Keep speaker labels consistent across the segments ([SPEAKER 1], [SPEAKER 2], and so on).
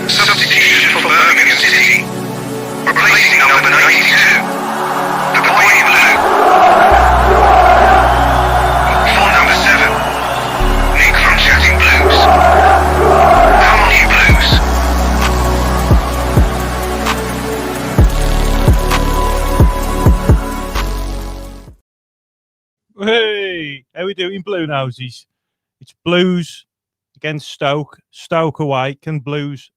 [SPEAKER 1] Substitution for Birmingham City. Replacing number 92. The boy in blue. For number 7. Nick from Chatting Blues. Come on, you Blues.
[SPEAKER 2] Hey, how we doing, Blue Noses? It's Blues against Stoke. Stoke away. Can Blues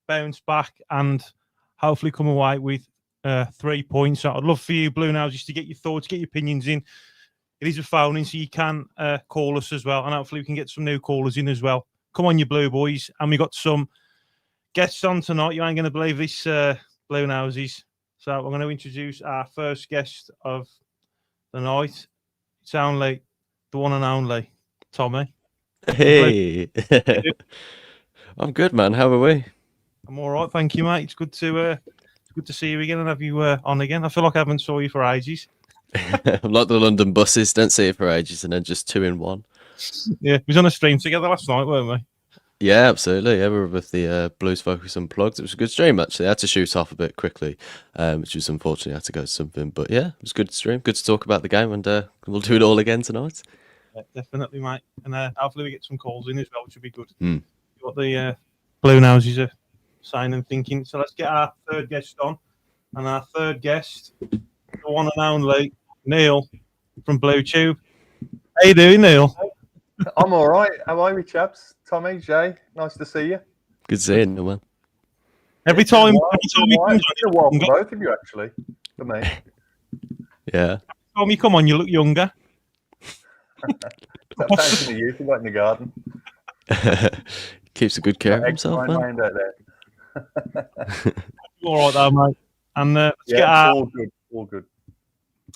[SPEAKER 2] bounce back and hopefully come away with 3 points? So I'd love for you, Blue Noses, to get your thoughts, get your opinions in. It is a phone in, so you can call us as well, and hopefully we can get some new callers in as well. Come on, you Blue boys. And we got some guests on tonight. You ain't going to believe this, Blue Noses. So I'm going to introduce our first guest of the night. It's only the one and only Tommy.
[SPEAKER 3] Hey, I'm good, man. How are we?
[SPEAKER 2] I'm all right, thank you, mate. It's good to see you again and have you on again. I feel like I haven't saw you for ages.
[SPEAKER 3] I'm like the London buses, don't see it for ages, and then just 2 in 1.
[SPEAKER 2] Yeah, we was on a stream together last night, weren't we?
[SPEAKER 3] Yeah, absolutely. Yeah, we were with the Blues Focus Unplugged. It was a good stream, actually. I had to shoot off a bit quickly, which was unfortunate. I had to go to something. But yeah, it was a good stream. Good to talk about the game, and we'll do it all again tonight.
[SPEAKER 2] Yeah, definitely, mate. And hopefully we get some calls in as well, which would be good.
[SPEAKER 3] Mm.
[SPEAKER 2] What the Blue Noses are saying and thinking. So let's get our third guest on. And our third guest, the one and only Neil from Blue Tube. How you doing, Neil?
[SPEAKER 4] I'm all right. How are we, chaps? Tommy, Jay, nice to see you.
[SPEAKER 3] Good seeing you, man.
[SPEAKER 2] Every time
[SPEAKER 4] It's been a while for both of you, actually, for me.
[SPEAKER 3] Yeah.
[SPEAKER 2] Time you come on, you look younger.
[SPEAKER 4] That sounds in the youth, like in the garden.
[SPEAKER 3] Keeps a good care of himself, man.
[SPEAKER 4] Mind out there.
[SPEAKER 2] All right, though, mate. And
[SPEAKER 4] all good, all good.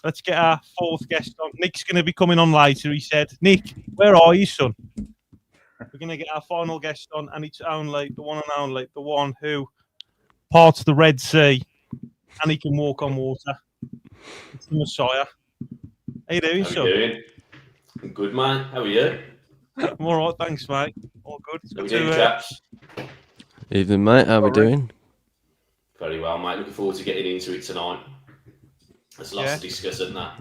[SPEAKER 2] let's get our fourth guest on. Nick's going to be coming on later. He said, "Nick, where are you, son?" We're going to get our final guest on, and it's only the one and only, the one who parts the Red Sea, and he can walk on water. It's the Messiah. How you doing, son?
[SPEAKER 5] How you doing? I'm good, man. How are you?
[SPEAKER 2] I'm all right, thanks, mate. All good.
[SPEAKER 5] How we doing, chaps?
[SPEAKER 3] Evening, mate. How we doing?
[SPEAKER 5] Very well, mate. Looking forward to getting into it tonight. There's lots to discuss, isn't there?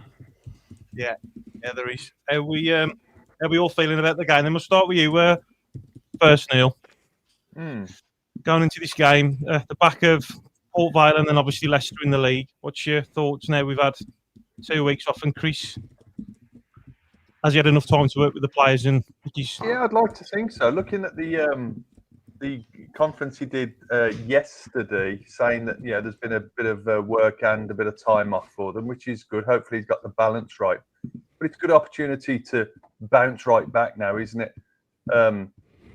[SPEAKER 2] Yeah, there is. How we all feeling about the game? Then we'll start with you first, Neil. Going into this game, the back of Port Vale and then obviously Leicester in the league. What's your thoughts now? We've had 2 weeks off, and Chris, has he had enough time to work with the players? And
[SPEAKER 4] yeah, I'd like to think so. Looking at the conference he did yesterday, saying that there's been a bit of work and a bit of time off for them, which is good. Hopefully, he's got the balance right. But it's a good opportunity to bounce right back now, isn't it?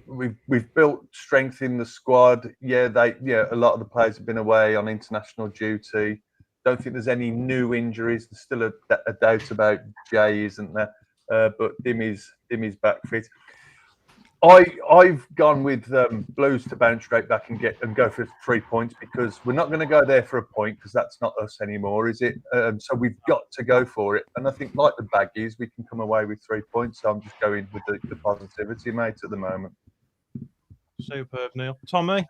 [SPEAKER 4] We've built strength in the squad. A lot of the players have been away on international duty. Don't think there's any new injuries. There's still a doubt about Jay, isn't there? But Dimmy's back fit. I've gone with Blues to bounce straight back and go for 3 points, because we're not going to go there for a point, because that's not us anymore, is it? So we've got to go for it. And I think, like the Baggies, we can come away with 3 points. So I'm just going with the positivity, mate, at the moment.
[SPEAKER 2] Superb, Neil. Tommy?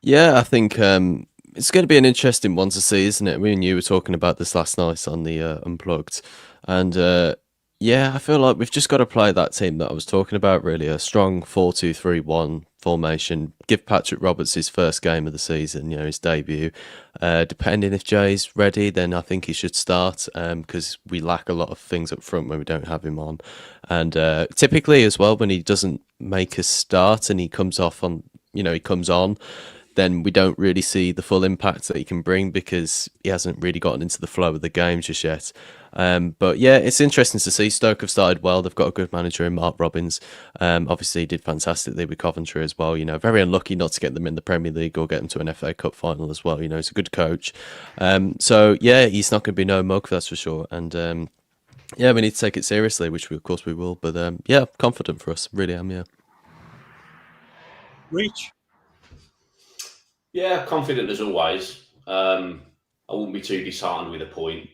[SPEAKER 3] Yeah, I think it's going to be an interesting one to see, isn't it? Me and you were talking about this last night on the Unplugged. And I feel like we've just got to play that team that I was talking about, really. A strong 4-2-3-1 formation. Give Patrick Roberts his first game of the season, his debut. Depending if Jay's ready, then I think he should start, because we lack a lot of things up front when we don't have him on. And typically as well, when he doesn't make a start and he comes off on, he comes on, then we don't really see the full impact that he can bring because he hasn't really gotten into the flow of the game just yet. But yeah, it's interesting to see. Stoke have started well. They've got a good manager in Mark Robins. Obviously, he did fantastically with Coventry as well. You know, very unlucky not to get them in the Premier League or get them to an FA Cup final as well. You know, he's a good coach. So yeah, he's not going to be no mug, that's for sure. And yeah, we need to take it seriously, which of course we will. But yeah, confident for us. Really am, yeah.
[SPEAKER 2] Reach.
[SPEAKER 5] Yeah, confident as always. I wouldn't be too disheartened with a point,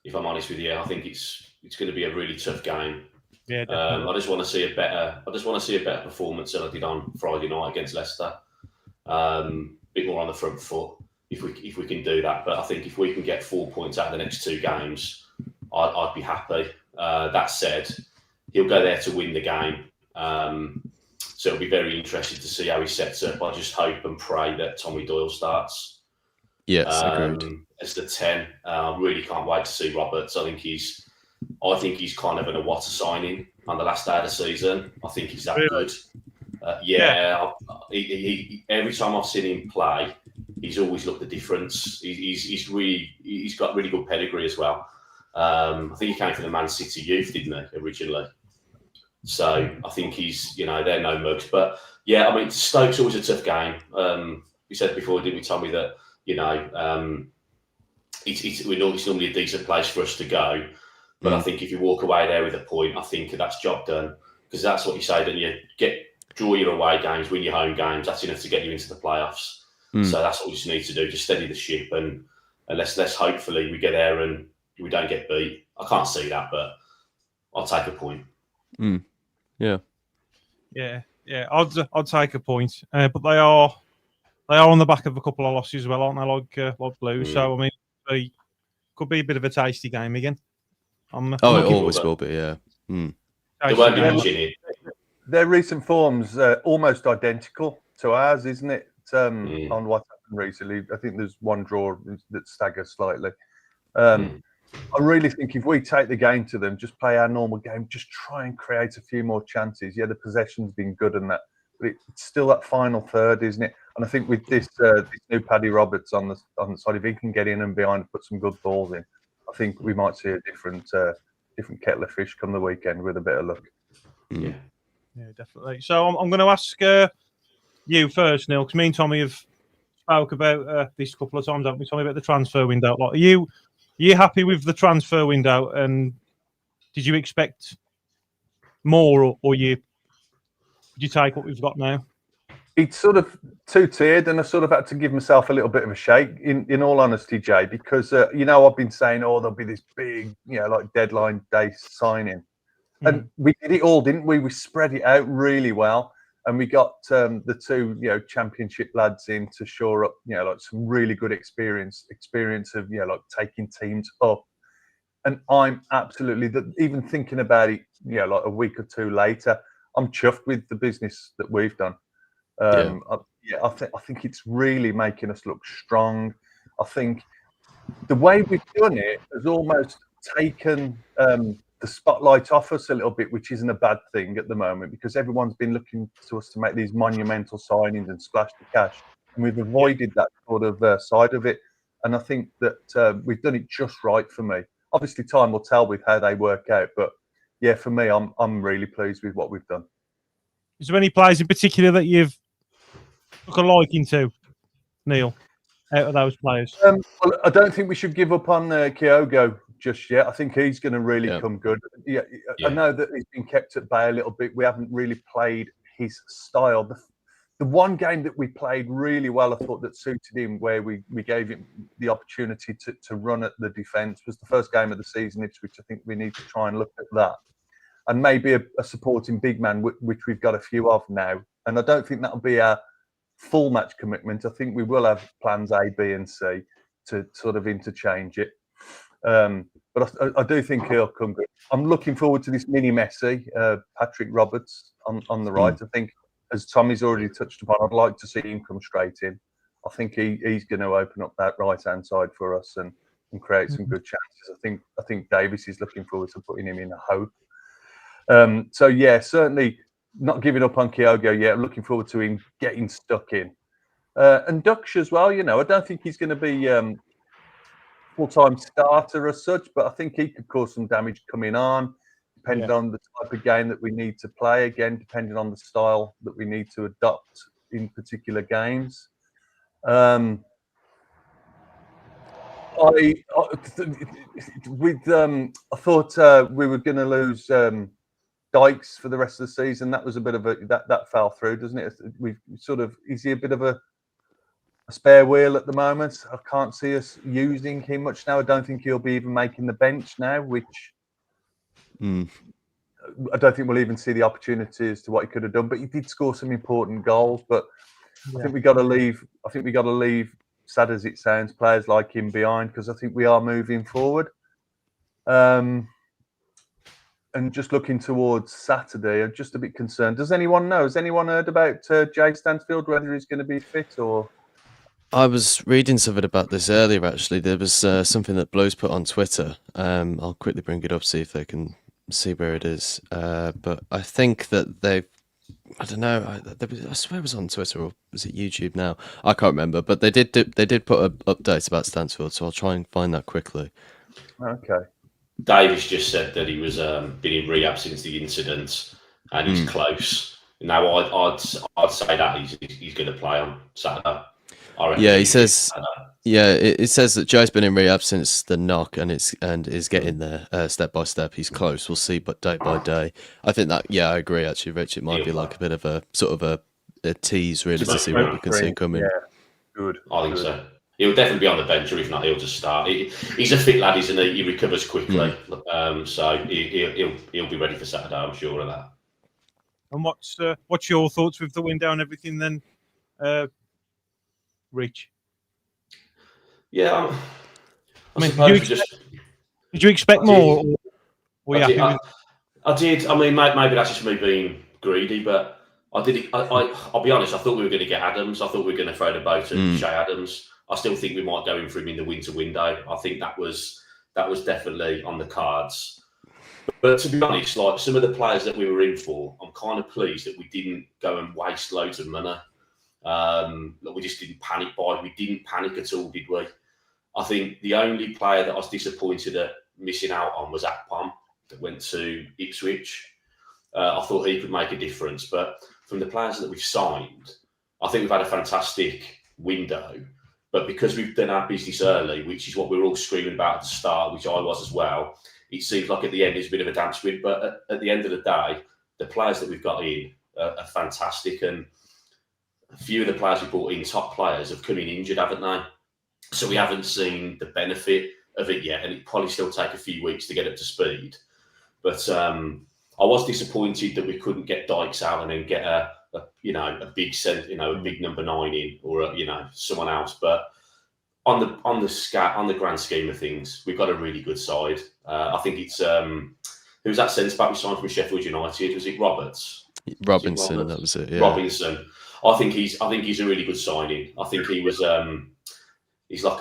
[SPEAKER 5] if I'm honest with you. I think it's going to be a really tough game.
[SPEAKER 2] Yeah, definitely.
[SPEAKER 5] I just want to see a better performance than I did on Friday night against Leicester. Bit more on the front foot if we can do that. But I think if we can get 4 points out of the next 2 games, I'd be happy. That said, he'll go there to win the game. So it'll be very interesting to see how he sets up. I just hope and pray that Tommy Doyle starts.
[SPEAKER 3] Yes, agreed.
[SPEAKER 5] As the 10. I really can't wait to see Roberts. I think he's kind of an Iwata signing on the last day of the season. I think he's that good. He, every time I've seen him play, he's always looked the difference. He's got really good pedigree as well. I think he came from the Man City youth, didn't he, originally? So I think he's, they're no mugs. But yeah, I mean, Stoke's always a tough game. We said before, didn't we, Tommy, that, it's normally a decent place for us to go. But I think if you walk away there with a point, I think that's job done. Because that's what you say, don't you? Draw your away games, win your home games. That's enough to get you into the playoffs. So that's what we just need to do. Just steady the ship. And let's hopefully we get there and we don't get beat. I can't see that, but I'll take a point.
[SPEAKER 2] Yeah. I'd take a point, but they are on the back of a couple of losses as well, aren't they? Like Blues. So I mean, it could be a bit of a tasty game again.
[SPEAKER 3] It always will be. Yeah.
[SPEAKER 5] They won't be watching it.
[SPEAKER 4] Their recent forms almost identical to ours, isn't it? On what happened recently, I think there's one draw that staggers slightly. I really think if we take the game to them, just play our normal game, just try and create a few more chances. Yeah, the possession's been good and that, but it's still that final third, isn't it? And I think with this new Paddy Roberts on the side, if he can get in and behind and put some good balls in, I think we might see a different kettle of fish come the weekend with a bit of luck.
[SPEAKER 5] Yeah,
[SPEAKER 2] definitely. So I'm going to ask you first, Neil, because me and Tommy have spoke about this a couple of times, haven't we, Tommy, about the transfer window. Like, are you happy with the transfer window, and did you expect more, or would you take what we've got now?
[SPEAKER 4] It's sort of two-tiered, and I sort of had to give myself a little bit of a shake, in all honesty, Jay, because I've been saying, there'll be this big, like deadline day signing, and we did it all, didn't we? We spread it out really well, and we got the 2 championship lads in to shore up, like some really good experience of like taking teams up. And I'm absolutely, even thinking about it, like a week or 2 later, I'm chuffed with the business that we've done. I think it's really making us look strong. I think the way we've done it has almost taken the spotlight off us a little bit, which isn't a bad thing at the moment, because everyone's been looking to us to make these monumental signings and splash the cash, and we've avoided that sort of side of it. And I think that we've done it just right for me. Obviously, time will tell with how they work out, but yeah, for me, I'm really pleased with what we've done.
[SPEAKER 2] Is there any players in particular that you've took a liking to, Neil, out of those players?
[SPEAKER 4] Well, I don't think we should give up on Kyogo just yet. I think he's going to really come good. Yeah, I know that he's been kept at bay a little bit. We haven't really played his style. The one game that we played really well, I thought, that suited him, where we gave him the opportunity to run at the defence, was the first game of the season, which I think we need to try and look at that. And maybe a supporting big man, which we've got a few of now. And I don't think that'll be our full match commitment. I think we will have plans A, B, and C to sort of interchange it. But I do think he'll come good. I'm looking forward to this mini Messi, Patrick Roberts on the right. I think, as Tommy's already touched upon, I'd like to see him come straight in. I think he's going to open up that right-hand side for us and create some good chances. I think Davies is looking forward to putting him in a hope. So yeah, certainly not giving up on Kyogo yet. I'm looking forward to him getting stuck in. And Dutch as well. You know, I don't think he's going to be full-time starter as such, but I think he could cause some damage coming on, depending on the type of game that we need to play. Again, depending on the style that we need to adopt in particular games. I thought we were going to lose Dykes for the rest of the season. That was a bit of a that fell through, doesn't it? We've sort of is he a bit of a spare wheel at the moment? I can't see us using him much now. I don't think he'll be even making the bench now, which I don't think we'll even see the opportunities to what he could have done. But he did score some important goals. But I think we got to leave. I think we got to leave. Sad as it sounds, players like him behind, because I think we are moving forward. And just looking towards Saturday, I'm just a bit concerned. Does anyone know? Has anyone heard about Jay Stansfield, whether he's going to be fit or?
[SPEAKER 3] I was reading something about this earlier, actually. There was something that Blues put on Twitter. I'll quickly bring it up, see if they can see where it is. But I think that they've, I don't know, I swear it was on Twitter, or was it YouTube now? I can't remember. But they did put an update about Stansfield, so I'll try and find that quickly.
[SPEAKER 4] Okay.
[SPEAKER 5] Davies just said that he was been in rehab since the incident, and he's close. Now, I'd say that he's going to play on Saturday.
[SPEAKER 3] Yeah, he says. Yeah, it says that Joe's been in rehab since the knock, and is getting there step by step. He's close. We'll see, but day by day. I think that. Yeah, I agree. Actually, Rich, it might be like a bit of a sort of a tease, really, to see what we can see coming.
[SPEAKER 4] Yeah, good.
[SPEAKER 5] I think so. He'll definitely be on the bench, or if not, he'll just start. He's a fit lad, isn't he? He recovers quickly, so he'll be ready for Saturday. I'm sure of that.
[SPEAKER 2] And what's your thoughts with the window and everything then, Rich?
[SPEAKER 5] Yeah,
[SPEAKER 2] I mean, did you expect more?
[SPEAKER 5] I did. I mean, maybe that's just me being greedy, but I did. I'll be honest. I thought we were going to get Adams. I thought we were going to throw the boat at Che Adams. I still think we might go in for him in the winter window. I think that was definitely on the cards. But to be honest, like some of the players that we were in for, I'm kind of pleased that we didn't go and waste loads of money. We just didn't panic buy. We didn't panic at all, did we? I think the only player that I was disappointed at missing out on was 𝒂𝒄𝒄𝒆𝒄 that went to Ipswich. I thought he could make a difference. But from the players that we've signed, I think we've had a fantastic window. But because we've done our business early, which is what we were all screaming about at the start, which I was as well, it seems like at the end it's a bit of a dance with. But at the end of the day, the players that we've got in are fantastic. And a few of the players we brought in, top players, have come in injured, haven't they? So we haven't seen the benefit of it yet. And it probably still take a few weeks to get up to speed. But I was disappointed that we couldn't get Dykes out and then get a big number 9 in, or someone else. But on the grand scheme of things, we've got a really good side. I think it's who's that centre back we signed from Sheffield United? Was it Robinson? That was it. Yeah. Robinson. I think he's a really good signing. I think he was he's like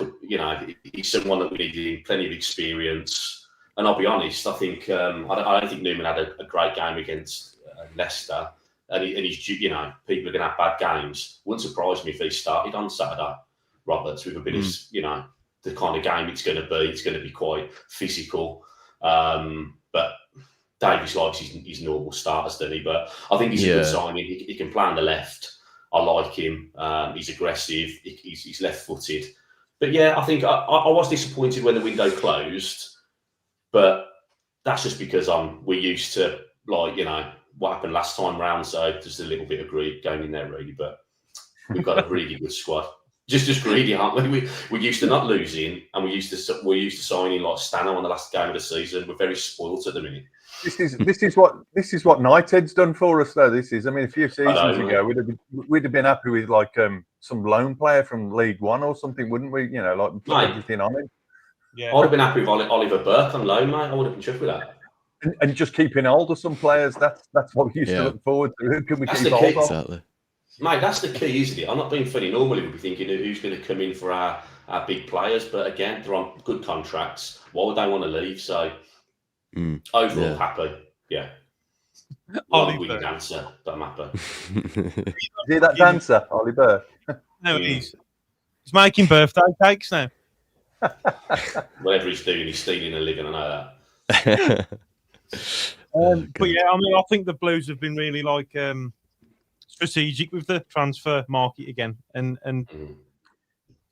[SPEAKER 5] he's someone that we needed, plenty of experience. And I'll be honest, I think I don't think Newman had a great game against Leicester. And he's, people are going to have bad games. Wouldn't surprise me if he started on Saturday, Roberts, with a bit of, the kind of game it's going to be. It's going to be quite physical. But Davies likes his normal starters, doesn't he? But I think he's a good signing. He can play on the left. I like him. He's aggressive. He's left-footed. But yeah, I think I was disappointed when the window closed. But that's just because we're used to, what happened last time round, so just a little bit of greed going in there, really. But we've got a really good squad. Just greedy, aren't we? We're used to not losing, and we're used to signing like Stano on the last game of the season. We're very spoilt at the minute. This
[SPEAKER 4] is what Knighthead's done for us, though. This is, I mean, a few seasons ago, we'd have been happy with like some loan player from League One or something, wouldn't we? Put everything on him.
[SPEAKER 5] Yeah, I'd have been happy with Oliver Burke on loan, mate. I would have been chuffed with that.
[SPEAKER 4] And just keeping hold of some players, that's what we used to look forward to. Who can we keep hold of?
[SPEAKER 3] Exactly.
[SPEAKER 5] Mate, that's the key, isn't it? I'm not being funny. Normally we'd be thinking who's going to come in for our big players, but again, they're on good contracts. Why would they want to leave? So overall, happy. Yeah. Ollie Burke dancer, but I'm happy.
[SPEAKER 4] See that dancer, Ollie Burke?
[SPEAKER 2] now. He's making birthday cakes now.
[SPEAKER 5] Whatever he's doing, he's stealing a living. I know that.
[SPEAKER 2] But yeah, I mean, I think the Blues have been really like strategic with the transfer market again, and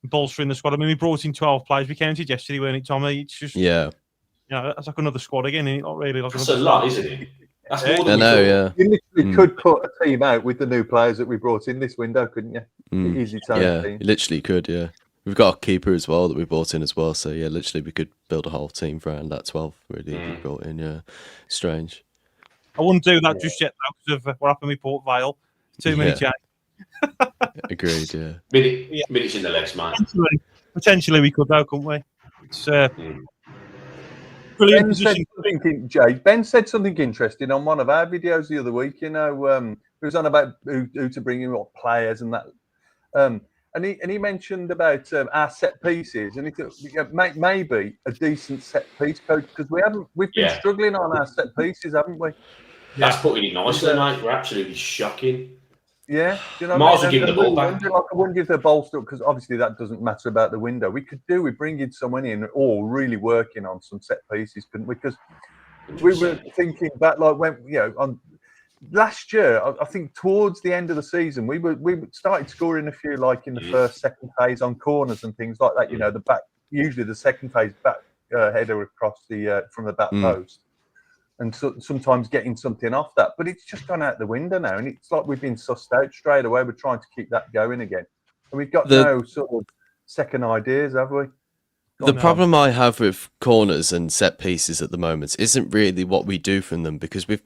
[SPEAKER 2] bolstering the squad. I mean, we brought in 12 players. We counted yesterday, weren't it, Tommy? It's just that's like another squad again, and not really like
[SPEAKER 5] that's a lot, isn't it? That's more than
[SPEAKER 3] I know.
[SPEAKER 4] You literally could put a team out with the new players that we brought in this window, couldn't you? Easy to
[SPEAKER 3] You literally could. Yeah, we've got a keeper as well that we brought in as well. So yeah, literally we could build a whole team around that 12. Really, we brought in. Yeah, strange.
[SPEAKER 2] I wouldn't do that just yet though, because of what happened with Port Vale. Too many changes.
[SPEAKER 3] Agreed. Yeah.
[SPEAKER 5] Minutes in the legs, man.
[SPEAKER 2] Potentially we could though, couldn't we? It's brilliant position.
[SPEAKER 4] Ben said something interesting on one of our videos the other week. You know, it was on about who to bring in, what players and that. And he mentioned about our set pieces, and he thought maybe a decent set piece coach, because we've been struggling on our set pieces, haven't we?
[SPEAKER 5] That's putting it nicely, mate. We're absolutely shocking.
[SPEAKER 4] Yeah, do you know
[SPEAKER 5] Might as well give the ball back.
[SPEAKER 4] I wouldn't give the bolster, because obviously that doesn't matter about the window. We bringing someone in all really working on some set pieces, couldn't we? Because we were thinking back, like when on last year, I think towards the end of the season, we started scoring a few, like in the second phase on corners and things like that. You know, the back, usually the second phase back header across the from the back post. And so, sometimes getting something off that, but it's just gone out the window now, and it's like we've been sussed out straight away. We're trying to keep that going again, and we've got no sort of second ideas, have we?
[SPEAKER 3] The problem I have with corners and set pieces at the moment isn't really what we do from them, because we've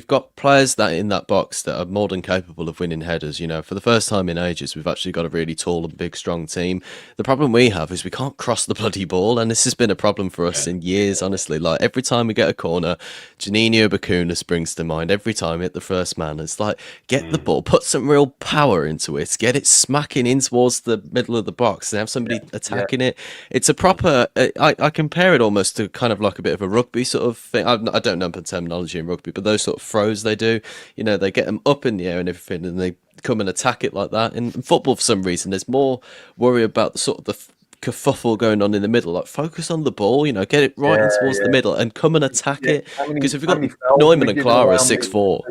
[SPEAKER 3] got players that in that box that are more than capable of winning headers. You know, for the first time in ages, we've actually got a really tall and big, strong team. The problem we have is we can't cross the bloody ball, and this has been a problem for us in years. Honestly, like every time we get a corner, Juninho Bakuna springs to mind. Every time we hit the first man, it's like get the ball, put some real power into it, get it smacking in towards the middle of the box, and have somebody attacking it. It's a proper, I compare it almost to kind of like a bit of a rugby sort of thing. I don't know the terminology in rugby, but those sort of throws they do, you know, they get them up in the air and everything, and they come and attack it like that. In football, for some reason, there's more worry about the sort of the kerfuffle going on in the middle. Like, focus on the ball, you know, get it right in towards the middle and come and attack it. Because if you've got Neumann and Clara 6'4",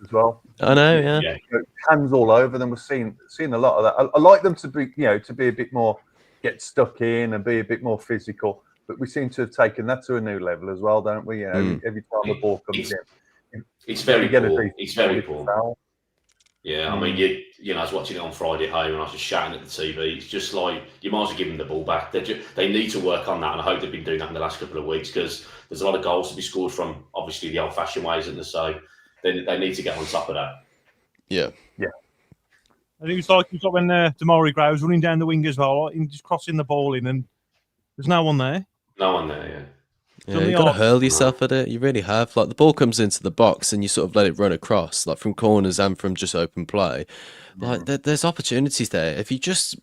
[SPEAKER 4] as well.
[SPEAKER 3] I know,
[SPEAKER 4] hands all over them. We're seeing a lot of that. I like them to be, to be a bit more, get stuck in and be a bit more physical, but we seem to have taken that to a new level as well, don't we? Every time the ball comes in,
[SPEAKER 5] it's very poor. It's very poor. Foul. Yeah, I mean, I was watching it on Friday at home, and I was just shouting at the TV. It's just like you might as well give them the ball back. They need to work on that, and I hope they've been doing that in the last couple of weeks, because there's a lot of goals to be scored from obviously the old-fashioned ways, and so they need to get on top of that.
[SPEAKER 3] Yeah.
[SPEAKER 2] And it was like when Demarai Gray was running down the wing as well, like, just crossing the ball in, and there's no one there.
[SPEAKER 5] No one there,
[SPEAKER 3] Yeah, you've got to hurl yourself at it. You really have. Like, the ball comes into the box and you sort of let it run across, like from corners and from just open play. Like, there's opportunities there. If you just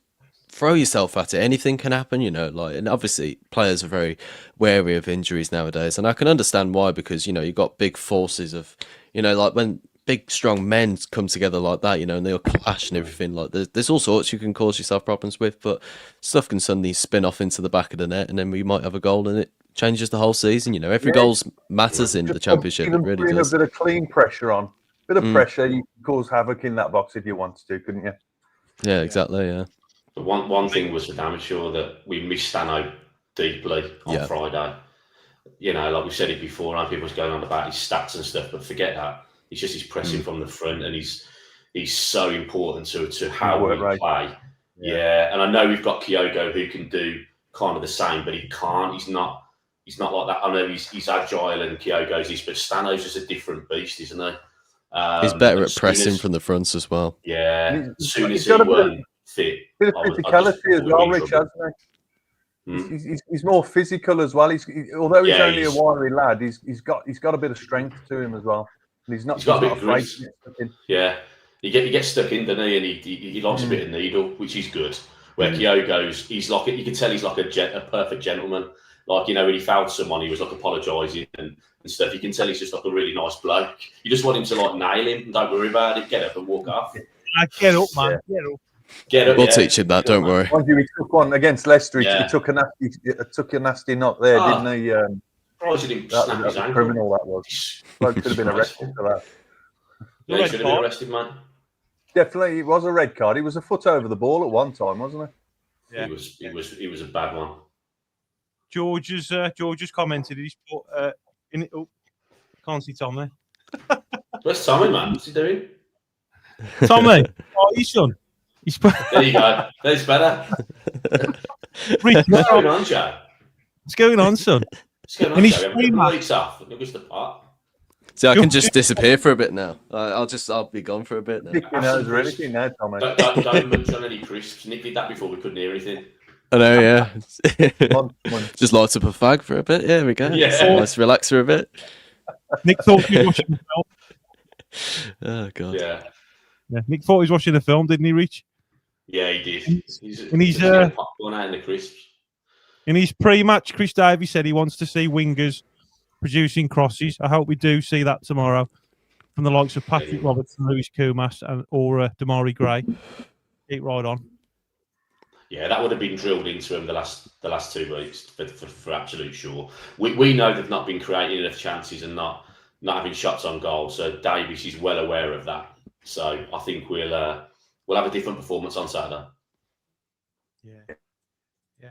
[SPEAKER 3] throw yourself at it, anything can happen, like, and obviously players are very wary of injuries nowadays. And I can understand why, because, you've got big forces of, like when big strong men come together like that, and they'll clash and everything. Like there's all sorts you can cause yourself problems with, but stuff can suddenly spin off into the back of the net, and then we might have a goal, and it changes the whole season. Every goal matters in the championship. It really does.
[SPEAKER 4] A bit of clean pressure on, bit of pressure, you can cause havoc in that box if you want to, couldn't you?
[SPEAKER 3] Yeah, exactly. Yeah.
[SPEAKER 5] But one thing was for damage sure that we missed Stano deeply on Friday. Like we said it before, and people was going on about his stats and stuff, but forget that. It's just his pressing from the front, and he's so important to how we play. Yeah, and I know we've got Kyogo who can do kind of the same, but he can't. He's not like that. I know he's agile and Kyogo's this, but Stano's just a different beast, isn't he?
[SPEAKER 3] He's better at pressing from the fronts as well.
[SPEAKER 5] Yeah, as soon as he weren't fit.
[SPEAKER 4] Bit of physicality as well, Rich, hasn't he? He's more physical as well. Although he's only a wiry lad, he's got a bit of strength to him as well. And he's not
[SPEAKER 5] got a bit of
[SPEAKER 4] afraid
[SPEAKER 5] grit. To get stuck in. Yeah, he gets stuck in, doesn't he? And he likes a bit of needle, which is good. Where Kyogo's, you can tell he's like a perfect gentleman. Like, when he fouled someone, he was like apologising and stuff. You can tell he's just like a really nice bloke. You just want him to like nail him and don't worry about it. Get up and walk off.
[SPEAKER 2] Get up, man. Get up.
[SPEAKER 5] Get up,
[SPEAKER 3] We'll
[SPEAKER 5] yeah.
[SPEAKER 3] teach him that. Don't worry.
[SPEAKER 4] Mind you, he took one against Leicester.
[SPEAKER 5] Yeah.
[SPEAKER 4] He took a nasty knock there, didn't he?
[SPEAKER 5] Surprised he didn't
[SPEAKER 4] That
[SPEAKER 5] snap his
[SPEAKER 4] was
[SPEAKER 5] ankle.
[SPEAKER 4] criminal. That was. Bloke could have been arrested for that.
[SPEAKER 5] Yeah, he should have been arrested, man.
[SPEAKER 4] Definitely, it was a red card. He was a foot over the ball at one time, wasn't he?
[SPEAKER 2] Yeah.
[SPEAKER 5] He was a bad one.
[SPEAKER 2] George has commented. He's put in it. Oh, can't see Tommy.
[SPEAKER 5] Where's Tommy, man? What's he doing?
[SPEAKER 2] Tommy, oh, his son. He's put.
[SPEAKER 5] There you go. That's better.
[SPEAKER 2] Rich,
[SPEAKER 5] What's going on, Joe?
[SPEAKER 2] what's going on, son?
[SPEAKER 5] What's going on,
[SPEAKER 2] And he's
[SPEAKER 5] Joe? We have a
[SPEAKER 2] free,
[SPEAKER 5] couple of
[SPEAKER 2] man.
[SPEAKER 5] weeks off. Look at the pot.
[SPEAKER 3] So I can just disappear for a bit now. I'll be gone for a bit now.
[SPEAKER 4] Pick your nose or anything now, Tommy.
[SPEAKER 5] Don't munch on any crisps. Nick did that before we couldn't hear anything.
[SPEAKER 3] I know, yeah.
[SPEAKER 4] Come on.
[SPEAKER 3] Just light up a fag for a bit. Yeah, there we go.
[SPEAKER 5] Yeah.
[SPEAKER 3] Nice relaxer a bit.
[SPEAKER 2] Nick thought he was watching the film.
[SPEAKER 3] Oh god.
[SPEAKER 5] Yeah.
[SPEAKER 2] Yeah, Nick thought he was watching the film, didn't he, Rich?
[SPEAKER 5] Yeah, he did.
[SPEAKER 2] he's
[SPEAKER 5] popcorn out in the crisps.
[SPEAKER 2] In his pre-match, Chris Davies said he wants to see wingers producing crosses. I hope we do see that tomorrow from the likes of Patrick Robertson, Lewis Koumas, or Damari Gray. Keep right on.
[SPEAKER 5] Yeah, that would have been drilled into him the last 2 weeks for absolute sure. We know they've not been creating enough chances and not having shots on goal. So Davies is well aware of that. So I think we'll have a different performance on Saturday.
[SPEAKER 2] Yeah.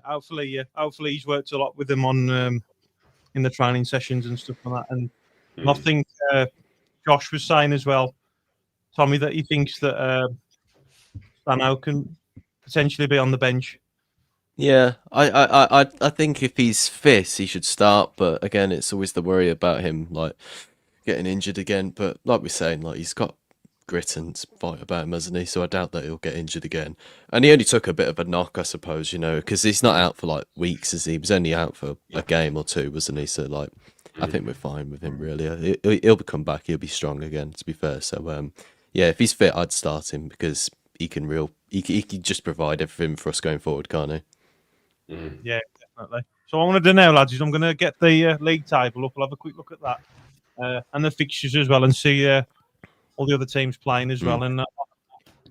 [SPEAKER 2] Hopefully he's worked a lot with them on in the training sessions and stuff like that. And I think Josh was saying as well, Tommy, that he thinks that Stano can potentially be on the bench.
[SPEAKER 3] Yeah, I think if he's fit, he should start. But again, it's always the worry about him like getting injured again. But like we're saying, like he's got grit and fight about him, hasn't he? So I doubt that he'll get injured again. And he only took a bit of a knock, I suppose, because he's not out for like weeks, as he was only out for a game or two, wasn't he? So like, I think we're fine with him. Really, he'll come back. He'll be strong again. To be fair, so yeah, if he's fit, I'd start him because he can just provide everything for us going forward, can't he?
[SPEAKER 2] Yeah, definitely. So what I'm going to do now, lads, is I'm going to get the league table up. We'll have a quick look at that and the fixtures as well, and see all the other teams playing as well. And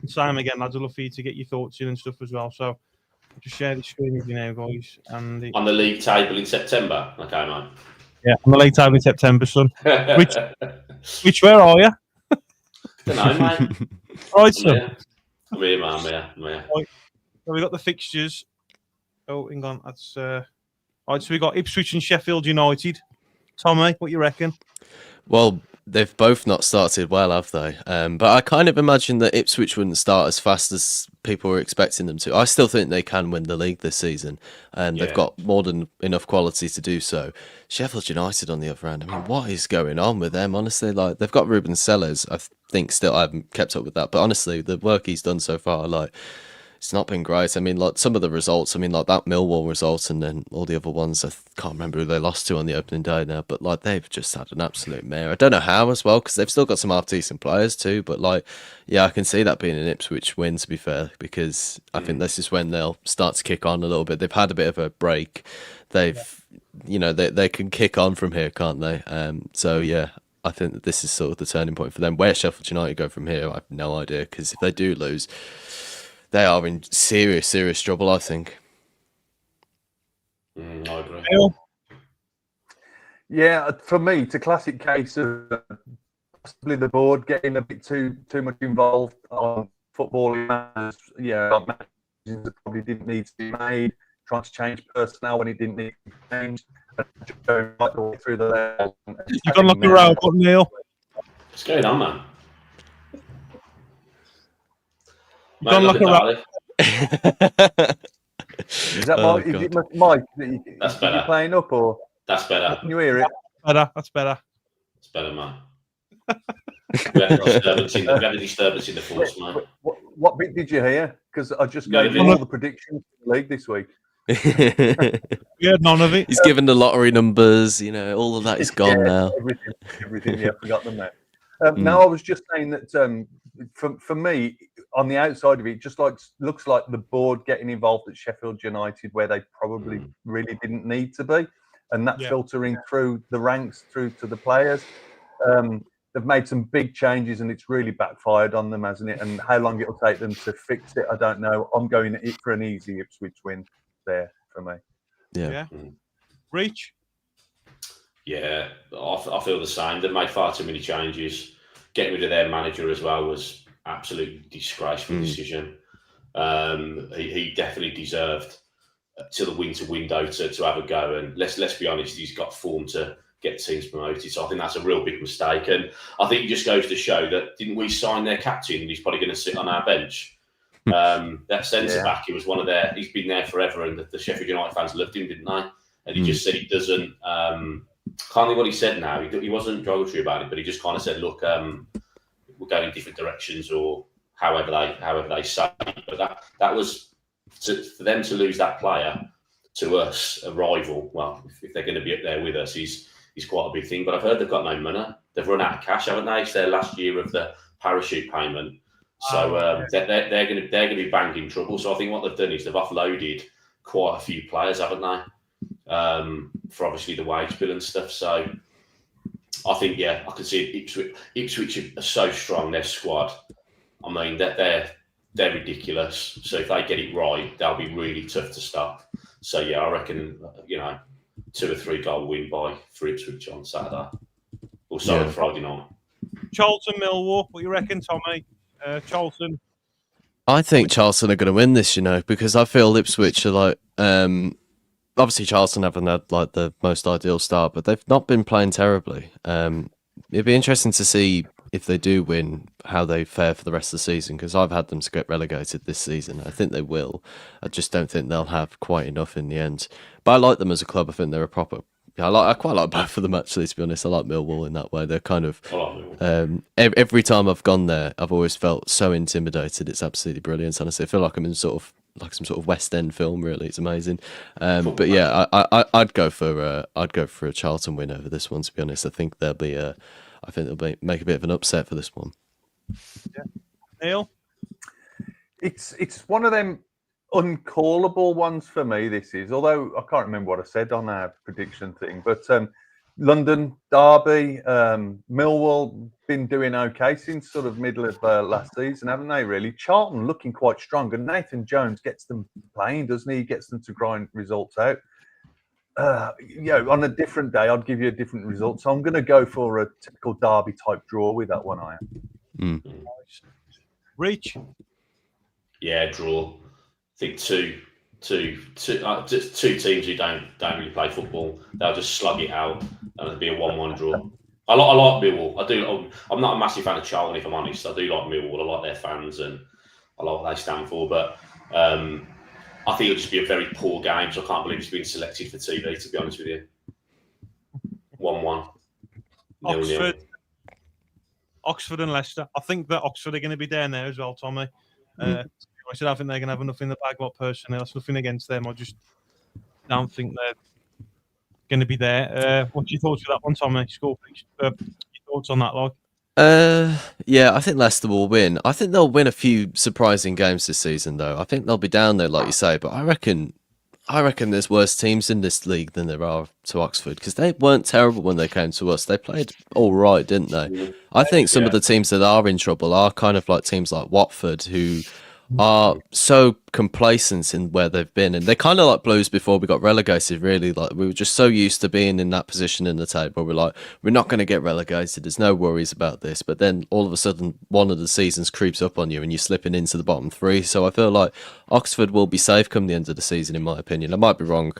[SPEAKER 2] same again, lads. I'd love for you to get your thoughts in and stuff as well. So I'll just share the screen with you now, guys. And
[SPEAKER 5] on the league table in September, okay, mate.
[SPEAKER 2] Yeah, on the league table in September, son. Which where are you?
[SPEAKER 5] Don't know, mate.
[SPEAKER 2] Right, son.
[SPEAKER 5] Yeah. I'm here, man. I'm here.
[SPEAKER 2] Right. So we got the fixtures. Oh, hang on. That's right. So we got Ipswich and Sheffield United. Tommy, what you reckon?
[SPEAKER 3] Well, they've both not started well, have they? But I kind of imagine that Ipswich wouldn't start as fast as people were expecting them to. I still think they can win the league this season, and they've got more than enough quality to do so. Sheffield United, on the other hand, I mean, what is going on with them? Honestly, like they've got Ruben Sellers. I think still I haven't kept up with that, but honestly, the work he's done so far, like. It's not been great. I mean, like some of the results, I mean, like that Millwall result and then all the other ones, I can't remember who they lost to on the opening day now, but like they've just had an absolute mare. I don't know how as well, because they've still got some half-decent players too, but like, yeah, I can see that being an Ipswich win, to be fair, because I think this is when they'll start to kick on a little bit. They've had a bit of a break. They've, they can kick on from here, can't they? So yeah, I think that this is sort of the turning point for them. Where Sheffield United go from here, I have no idea, because if they do lose, they are in serious, serious trouble, I think.
[SPEAKER 5] I agree.
[SPEAKER 4] Yeah, for me, it's a classic case of possibly the board getting a bit too much involved on footballing matters. Yeah, matches that probably didn't need to be made, trying to change personnel when it didn't need to be changed, and just going right the way through the level.
[SPEAKER 2] You've got to look around, Neil.
[SPEAKER 5] What's going on, man?
[SPEAKER 2] Don't look around.
[SPEAKER 4] Is that Mike? Is it Mike
[SPEAKER 5] That's
[SPEAKER 4] that
[SPEAKER 5] better.
[SPEAKER 4] you're playing up, or
[SPEAKER 5] That's better.
[SPEAKER 4] can you hear it?
[SPEAKER 2] That's better.
[SPEAKER 5] It's better, man. We had a disturbance in the force, man.
[SPEAKER 4] What bit did you hear? Because I just gave you all the predictions for the league this week.
[SPEAKER 2] We had none of it.
[SPEAKER 3] He's given the lottery numbers, all of that is gone now.
[SPEAKER 4] Everything, yeah, I forgot them now. Now, I was just saying that for me, on the outside of it, just looks like the board getting involved at Sheffield United, where they probably really didn't need to be, and that filtering through the ranks through to the players. they've made some big changes and it's really backfired on them, hasn't it? And how long it'll take them to fix it, I don't know. I'm going for an easy Ipswich win there for me.
[SPEAKER 2] Yeah. Reach?
[SPEAKER 5] Yeah, I feel the same. They've made far too many changes. Getting rid of their manager as well was absolutely disgraceful decision. He definitely deserved till the winter window to have a go. And let's be honest, he's got form to get teams promoted. So I think that's a real big mistake. And I think it just goes to show that didn't we sign their captain and he's probably going to sit on our bench. That centre back, he was one of their. He's been there forever, and the Sheffield United fans loved him, didn't they? And he just said he doesn't. Can't think what he said now. He wasn't derogatory about it, but he just kind of said, "Look, we're going in different directions," or however they say. But that was for them to lose that player to us, a rival. Well, if they're going to be up there with us, is quite a big thing. But I've heard they've got no money. They've run out of cash, haven't they? It's their last year of the parachute payment. So they're going to be banging trouble. So I think what they've done is they've offloaded quite a few players, haven't they? For obviously the wage bill and stuff. So I think, I can see Ipswich are so strong, their squad. I mean, they're ridiculous. So if they get it right, they'll be really tough to stop. So I reckon 2 or 3 goal win for Ipswich on Saturday. Or Friday night.
[SPEAKER 2] Charlton, Millwall, what you reckon, Tommy? Charlton.
[SPEAKER 3] I think Charlton are going to win this, because I feel Ipswich are like, obviously Charlton haven't had like the most ideal start, but they've not been playing terribly. It'd be interesting to see if they do win, how they fare for the rest of the season, because I've had them to get relegated this season. I think they will. I just don't think they'll have quite enough in the end. But I like them as a club. I think they're a proper. I quite like both of them, actually, to be honest. I like Millwall in that way. They're kind of... every time I've gone there, I've always felt so intimidated. It's absolutely brilliant, honestly. I feel like I'm in some sort of West End film, really. It's amazing. But yeah, I'd go for a Charlton win over this one, to be honest. I think they'll make a bit of an upset for this one.
[SPEAKER 2] Yeah. Neil?
[SPEAKER 4] It's one of them uncallable ones for me, this is, although I can't remember what I said on our prediction thing, but London Derby, Millwall been doing okay since sort of middle of last season, haven't they, really? Charlton looking quite strong, and Nathan Jones gets them playing, doesn't he? He gets them to grind results out. On a different day, I'd give you a different result, so I'm going to go for a typical Derby type draw with that one, I am.
[SPEAKER 2] Reach?
[SPEAKER 5] Yeah, draw. I think two teams who don't really play football. They'll just slug it out, and it'll be a 1-1 draw. I like Millwall. I do. I'm not a massive fan of Charlton, if I'm honest. I do like Millwall. I like their fans, and I like what they stand for. But I think it'll just be a very poor game. So I can't believe it's been selected for TV. To be honest with you, 1-1.
[SPEAKER 2] Oxford and Leicester. I think that Oxford are going to be down there as well, Tommy. I think they're going to have enough in the bag. What personally, that's nothing against them. I just don't think they're going to be there. What's your thoughts for that one, Tommy? Your thoughts on that, log?
[SPEAKER 3] I think Leicester will win. I think they'll win a few surprising games this season, though. I think they'll be down there, like you say, but I reckon there's worse teams in this league than there are to Oxford, because they weren't terrible when they came to us. They played all right, didn't they? I think some of the teams that are in trouble are kind of like teams like Watford, who are so complacent in where they've been, and they kind of like Blues before we got relegated, really. Like, we were just so used to being in that position in the table. We're like, we're not going to get relegated, there's no worries about this. But then all of a sudden one of the seasons creeps up on you and you're slipping into the bottom 3. So I feel like Oxford will be safe come the end of the season, in my opinion. I might be wrong.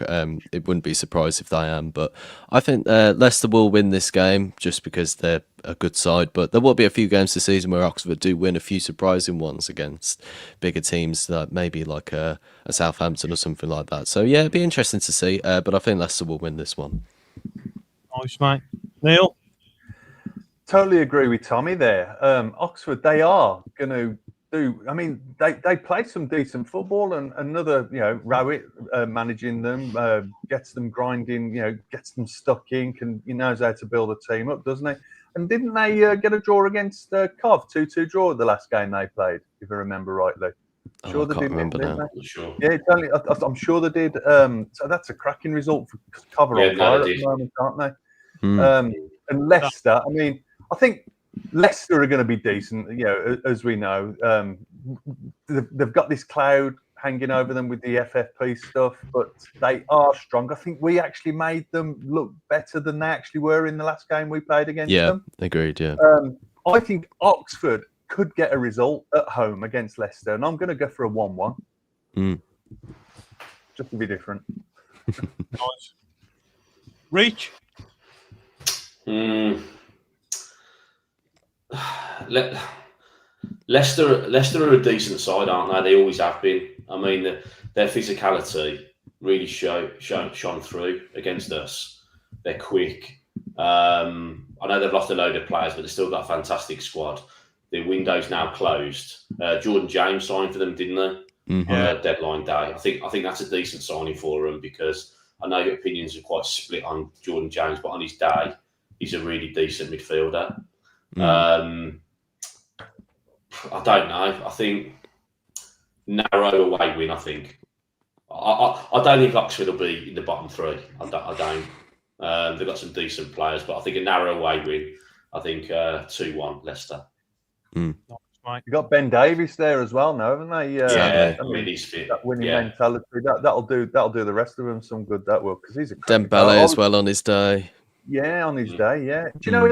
[SPEAKER 3] It wouldn't be surprised if I am, but I think Leicester will win this game just because they're a good side. But there will be a few games this season where Oxford do win a few surprising ones against bigger teams, that maybe like a Southampton or something like that. So yeah, it'd be interesting to see. But I think Leicester will win this one.
[SPEAKER 2] Nice, mate. Neil?
[SPEAKER 4] Totally agree with Tommy there. Oxford, they are going to do. I mean, they played some decent football, and another, Rowett managing them gets them grinding, gets them stuck in. He knows how to build a team up, doesn't he? And didn't they get a draw against Cov? 2-2 draw the last game they played, if I remember rightly. Sure, they did. Remember that.
[SPEAKER 5] Sure.
[SPEAKER 4] Yeah, I'm sure they did. So that's a cracking result for Cov on fire at the moment, aren't they? And Leicester, I mean, I think Leicester are going to be decent, as we know. They've got this cloud hanging over them with the FFP stuff, but they are strong. I think we actually made them look better than they actually were in the last game we played against them.
[SPEAKER 3] Yeah, agreed, yeah.
[SPEAKER 4] I think Oxford could get a result at home against Leicester, and I'm going to go for a 1-1. Just to be different.
[SPEAKER 2] Nice. Reach.
[SPEAKER 5] Leicester are a decent side, aren't they? They always have been. I mean, their physicality really shone through against us. They're quick. I know they've lost a load of players, but they've still got a fantastic squad. Their window's now closed. Jordan James signed for them, didn't they? On deadline day. I think that's a decent signing for them, because I know opinions are quite split on Jordan James, but on his day, he's a really decent midfielder. I don't know. I think narrow away win. I think. I don't think Oxford will be in the bottom three. I don't. They've got some decent players, but I think a narrow away win. I think 2-1 Leicester.
[SPEAKER 4] You got Ben Davies there as well, now, haven't they?
[SPEAKER 5] Yeah, I mean, he's fit.
[SPEAKER 4] That winning mentality. That'll do the rest of them some good. That will, because he's a
[SPEAKER 3] Dembele as well on his day.
[SPEAKER 4] Yeah, on his day. Yeah. Do you know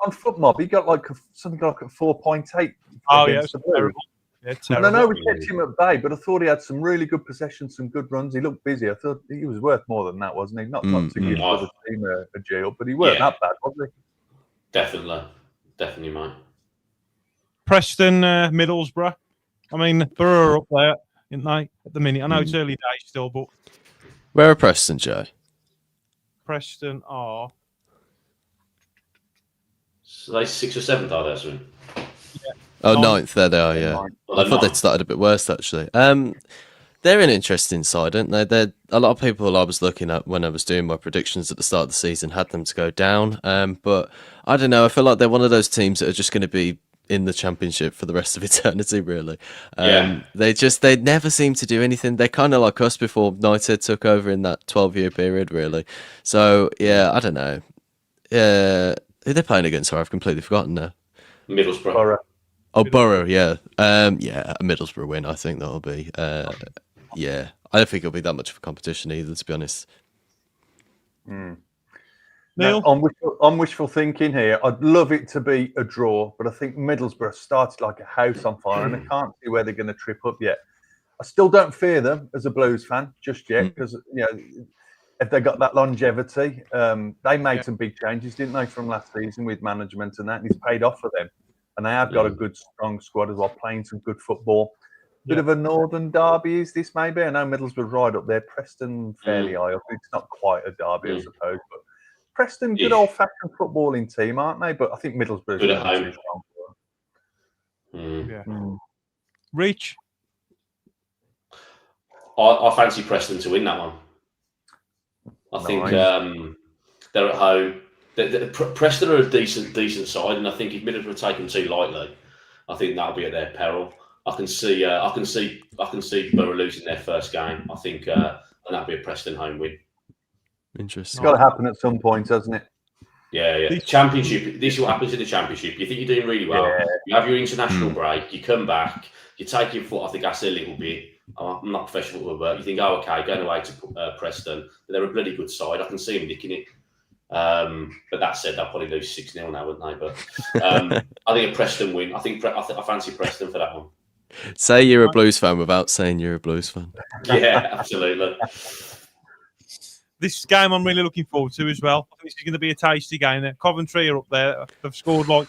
[SPEAKER 4] on FootMob he got something like a 4.8?
[SPEAKER 2] Oh yeah, it's terrible. Yeah, terrible.
[SPEAKER 4] And I know we kept him at bay, but I thought he had some really good possessions, some good runs. He looked busy. I thought he was worth more than that, wasn't he? Not to give the other team a jail, but he weren't that bad, was he?
[SPEAKER 5] Definitely, mate.
[SPEAKER 2] Preston, Middlesbrough. I mean, Borough are up there, aren't they, at the minute? I know it's early days still, but
[SPEAKER 3] Where are Preston, Joe?
[SPEAKER 2] Preston are.
[SPEAKER 5] So they 6th or 7th, are they? Sorry?
[SPEAKER 3] Oh, 9th. There they are. Yeah, I thought they'd started a bit worse actually. They're an interesting side, aren't they? They're a lot of people I was looking at when I was doing my predictions at the start of the season had them to go down. But I don't know. I feel like they're one of those teams that are just going to be in the Championship for the rest of eternity, really. They never seem to do anything. They're kind of like us before United took over in that 12-year period, really. So yeah, I don't know. Who they're playing against? Sorry, I've completely forgotten now.
[SPEAKER 5] Middlesbrough.
[SPEAKER 4] Borough.
[SPEAKER 3] Oh, Borough, yeah. A Middlesbrough win, I think that'll be. I don't think it'll be that much of a competition either, to be honest.
[SPEAKER 2] Neil?
[SPEAKER 4] I'm wishful thinking here. I'd love it to be a draw, but I think Middlesbrough started like a house on fire, and I can't see where they're going to trip up yet. I still don't fear them as a Blues fan just yet, because if they got that longevity, they made some big changes, didn't they, from last season with management and that, and it's paid off for them. And they have got a good, strong squad as well, playing some good football. Bit of a northern derby, is this maybe? I know Middlesbrough right up there. Preston fairly high up. It's not quite a derby, I suppose. But Preston, good old-fashioned footballing team, aren't they? But I think Middlesbrough's
[SPEAKER 5] good at home.
[SPEAKER 2] Yeah. Reach?
[SPEAKER 5] I fancy Preston to win that one. I think they're at home. Preston are a decent side, and I think if Middlesbrough take them too lightly, I think that'll be at their peril. I can see Borough losing their first game. I think and that'll be a Preston home win.
[SPEAKER 3] Interesting.
[SPEAKER 4] It's got to happen at some point, hasn't it?
[SPEAKER 5] Yeah. The Championship. This is what happens in the Championship. You think you're doing really well. Yeah. You have your international break. You come back. You take your foot off the gas a little bit. I'm not professional, but you think, okay, going away to Preston, but they're a bloody good side. I can see them nicking it. But that said, they'll probably lose 6-0 now, wouldn't they? But I think a Preston win. I fancy Preston for that one.
[SPEAKER 3] Say you're a Blues fan without saying you're a Blues fan.
[SPEAKER 5] Yeah, absolutely.
[SPEAKER 2] This game I'm really looking forward to as well. I think this is going to be a tasty game. Coventry are up there. They've scored like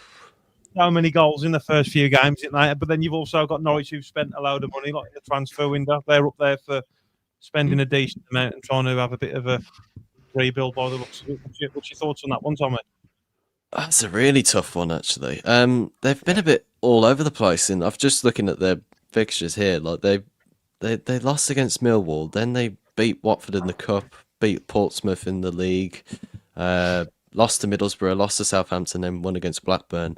[SPEAKER 2] so many goals in the first few games, isn't they? But then you've also got Norwich, who've spent a load of money, like the transfer window. They're up there for spending a decent amount and trying to have a bit of a rebuild by the looks of it. What's your thoughts on that one, Tommy?
[SPEAKER 3] That's a really tough one, actually. They've been a bit all over the place, and I've just looking at their fixtures here. Like they lost against Millwall, then they beat Watford in the cup, beat Portsmouth in the league, lost to Middlesbrough, lost to Southampton, then won against Blackburn.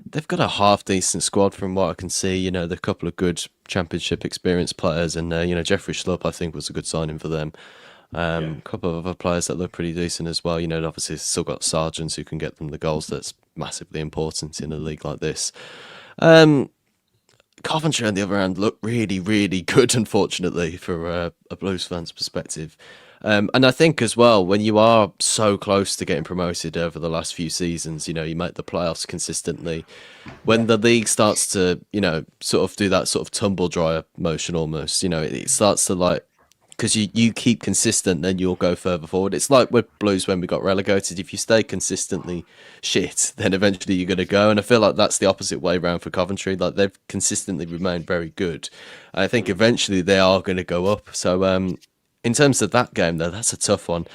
[SPEAKER 3] They've got a half decent squad from what I can see. They're a couple of good Championship experienced players, and Jeffrey Schlupp I think was a good signing for them. A couple of other players that look pretty decent as well. You know, obviously still got Sargents who can get them the goals. That's massively important in a league like this. Coventry, on the other hand, look really, really good, unfortunately, for a Blues fan's perspective. And I think as well, when you are so close to getting promoted over the last few seasons, you know, you make the playoffs consistently. When the league starts to, you know, sort of do that sort of tumble dryer motion almost, you know, it starts to like, because you keep consistent, then you'll go further forward. It's like with Blues when we got relegated. If you stay consistently shit, then eventually you're going to go. And I feel like that's the opposite way around for Coventry. Like they've consistently remained very good. I think eventually they are going to go up. So in terms of that game, though, that's a tough one.